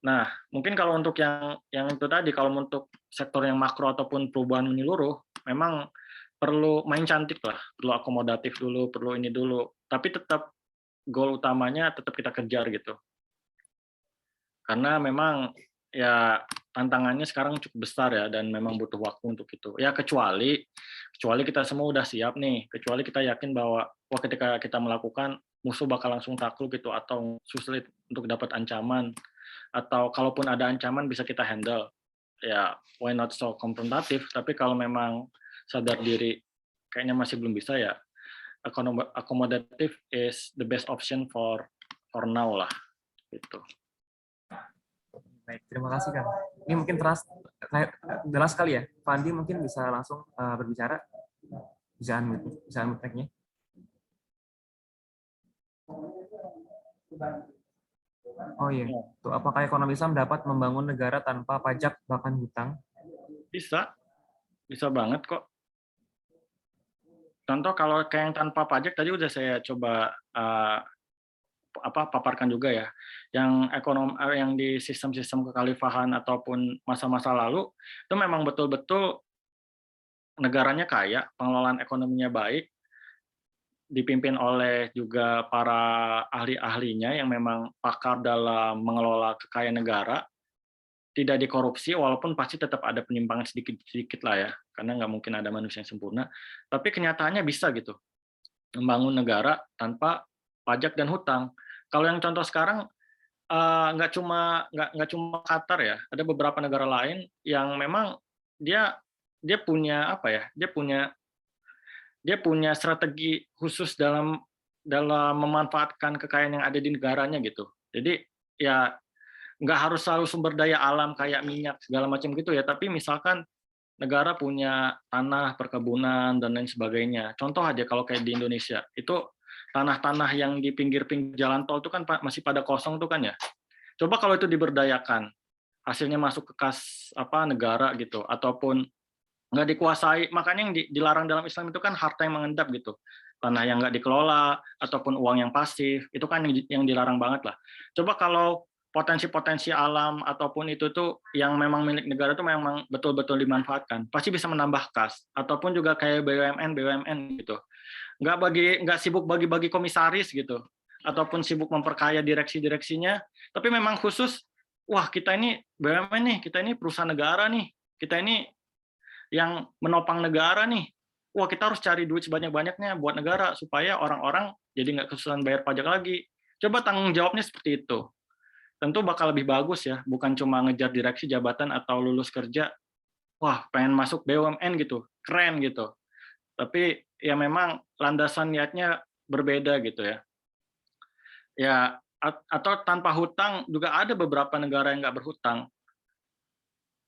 Nah, mungkin kalau untuk yang itu tadi, kalau untuk sektor yang makro ataupun perubahan menyeluruh, memang perlu main cantik lah, perlu akomodatif dulu, perlu ini dulu. Tapi tetap goal utamanya tetap kita kejar gitu. Karena memang ya tantangannya sekarang cukup besar ya, dan memang butuh waktu untuk itu. Ya kecuali kita semua udah siap nih, kecuali kita yakin bahwa ketika kita melakukan musuh bakal langsung takluk gitu, atau sulit untuk dapat ancaman, atau kalaupun ada ancaman bisa kita handle. Ya why not so konfrontatif, tapi kalau memang sadar diri kayaknya masih belum bisa ya, akomodatif is the best option for now lah gitu. Baik, terima kasih Kang. Ini mungkin jelas sekali ya. Fandi mungkin bisa langsung berbicara. Bisa unmute mic-nya. Oh iya, tuh, apakah ekonomi Islam dapat membangun negara tanpa pajak bahkan hutang? Bisa banget kok. Contoh kalau kayak yang tanpa pajak tadi udah saya coba paparkan juga ya, yang yang di sistem-sistem kekhalifahan ataupun masa-masa lalu itu memang betul-betul negaranya kaya, pengelolaan ekonominya baik, dipimpin oleh juga para ahli-ahlinya yang memang pakar dalam mengelola kekayaan negara, tidak dikorupsi, walaupun pasti tetap ada penyimpangan sedikit-sedikit lah ya, karena nggak mungkin ada manusia yang sempurna, tapi kenyataannya bisa gitu membangun negara tanpa pajak dan hutang. Kalau yang contoh sekarang nggak cuma Qatar ya, ada beberapa negara lain yang memang dia punya dia punya strategi khusus dalam memanfaatkan kekayaan yang ada di negaranya gitu. Jadi ya nggak harus selalu sumber daya alam kayak minyak segala macam gitu ya, tapi misalkan negara punya tanah, perkebunan, dan lain sebagainya. Contoh aja kalau kayak di Indonesia, itu tanah-tanah yang di pinggir-pinggir jalan tol itu kan masih pada kosong tuh kan ya. Coba kalau itu diberdayakan, hasilnya masuk ke kas negara gitu, ataupun nggak dikuasai, makanya yang dilarang dalam Islam itu kan harta yang mengendap gitu. Tanah yang nggak dikelola, ataupun uang yang pasif, itu kan yang dilarang banget lah. Coba kalau potensi-potensi alam ataupun itu tuh yang memang milik negara itu memang betul-betul dimanfaatkan, pasti bisa menambah kas, ataupun juga kayak BUMN gitu. Nggak sibuk bagi-bagi komisaris gitu, ataupun sibuk memperkaya direksi-direksinya, tapi memang khusus, wah kita ini BUMN nih, kita ini perusahaan negara nih, kita ini yang menopang negara nih, wah kita harus cari duit sebanyak-banyaknya buat negara supaya orang-orang jadi nggak kesusahan bayar pajak lagi. Coba tanggung jawabnya seperti itu. Tentu bakal lebih bagus ya, bukan cuma ngejar direksi jabatan atau lulus kerja, wah pengen masuk BUMN gitu, keren gitu. Tapi ya memang landasan niatnya berbeda gitu ya. Ya atau tanpa hutang juga ada beberapa negara yang nggak berhutang.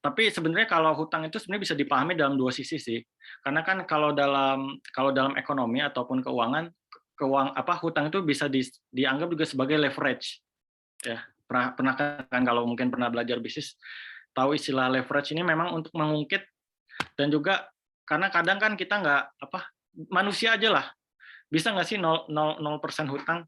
Tapi sebenarnya kalau hutang itu sebenarnya bisa dipahami dalam dua sisi sih. Karena kan kalau dalam ekonomi ataupun keuangan, hutang itu bisa dianggap juga sebagai leverage. Ya, pernah kan kalau mungkin pernah belajar bisnis tahu istilah leverage ini memang untuk mengungkit, dan juga karena kadang kan kita nggak manusia aja lah, bisa nggak sih 0% hutang?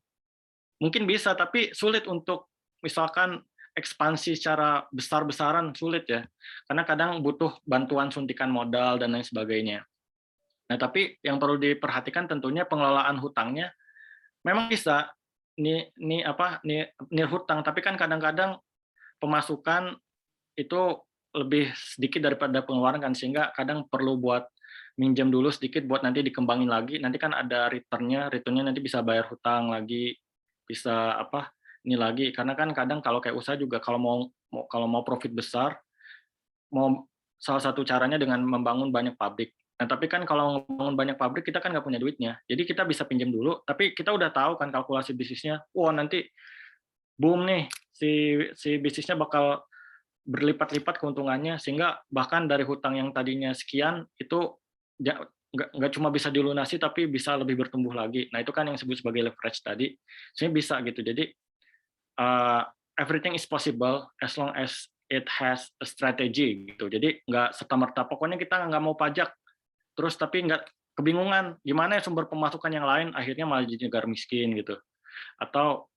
Mungkin bisa, tapi sulit untuk misalkan ekspansi secara besar-besaran, sulit ya. Karena kadang butuh bantuan suntikan modal dan lain sebagainya. Nah, tapi yang perlu diperhatikan tentunya pengelolaan hutangnya memang bisa hutang, tapi kan kadang-kadang pemasukan itu lebih sedikit daripada pengeluaran kan, sehingga kadang perlu buat minjem dulu sedikit buat nanti dikembangin lagi. Nanti kan ada returnnya nanti bisa bayar hutang lagi, bisa ini lagi. Karena kan kadang kalau kayak usaha juga kalau mau profit besar, salah satu caranya dengan membangun banyak pabrik. Nah, tapi kan kalau membangun banyak pabrik kita kan nggak punya duitnya. Jadi kita bisa pinjam dulu, tapi kita udah tahu kan kalkulasi bisnisnya. Wah, nanti boom nih, si bisnisnya bakal berlipat-lipat keuntungannya, sehingga bahkan dari hutang yang tadinya sekian itu nggak cuma bisa dilunasi tapi bisa lebih bertumbuh lagi. Nah, itu kan yang disebut sebagai leverage tadi. Sebenarnya bisa gitu. Jadi everything is possible as long as it has a strategy gitu. Jadi nggak serta-merta pokoknya kita nggak mau pajak terus tapi nggak kebingungan gimana ya sumber pemasukan yang lain, akhirnya malah jadi negara miskin gitu. Atau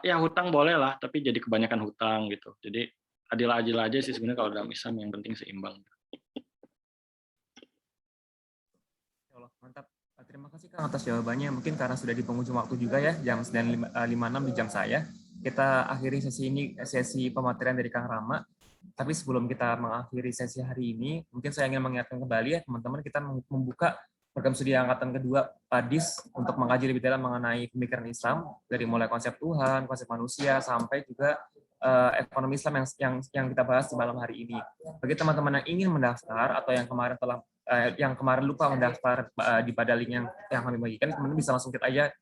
ya hutang boleh lah tapi jadi kebanyakan hutang gitu. Jadi adil-adil aja sih sebenarnya kalau dalam Islam, yang penting seimbang. Mantap. Terima kasih Kang atas jawabannya. Mungkin karena sudah di penghujung waktu juga ya, jam 9.56 di jam saya. Kita akhiri sesi pematerian dari Kang Rama. Tapi sebelum kita mengakhiri sesi hari ini, mungkin saya ingin mengingatkan kembali ya teman-teman, kita membuka program studi angkatan kedua PADIS untuk mengkaji lebih dalam mengenai pemikiran Islam, dari mulai konsep Tuhan, konsep manusia, sampai juga ekonomi Islam yang kita bahas di malam hari ini. Bagi teman-teman yang ingin mendaftar atau yang kemarin lupa mendaftar di pada link yang kami bagikan, teman-teman bisa langsung aja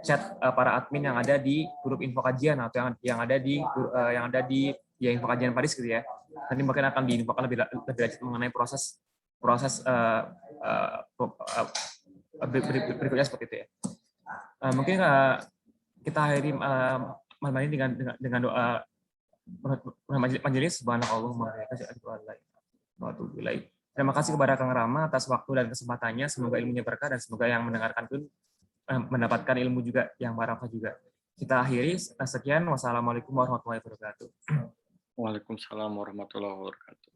chat para admin yang ada di grup info kajian atau yang ada di info kajian Paris gitu ya. Nanti mungkin akan diinfokan lebih lanjut mengenai proses berikutnya seperti itu ya. Mungkin kita akhiri malam ini dengan doa majelis. Subhanallahumma wa bihamdihi. Terima kasih kepada Kang Rama atas waktu dan kesempatannya. Semoga ilmunya berkah dan semoga yang mendengarkan pun mendapatkan ilmu juga yang barokah juga. Kita akhiri. Sekian. Wassalamualaikum warahmatullahi wabarakatuh. Waalaikumsalam warahmatullahi wabarakatuh.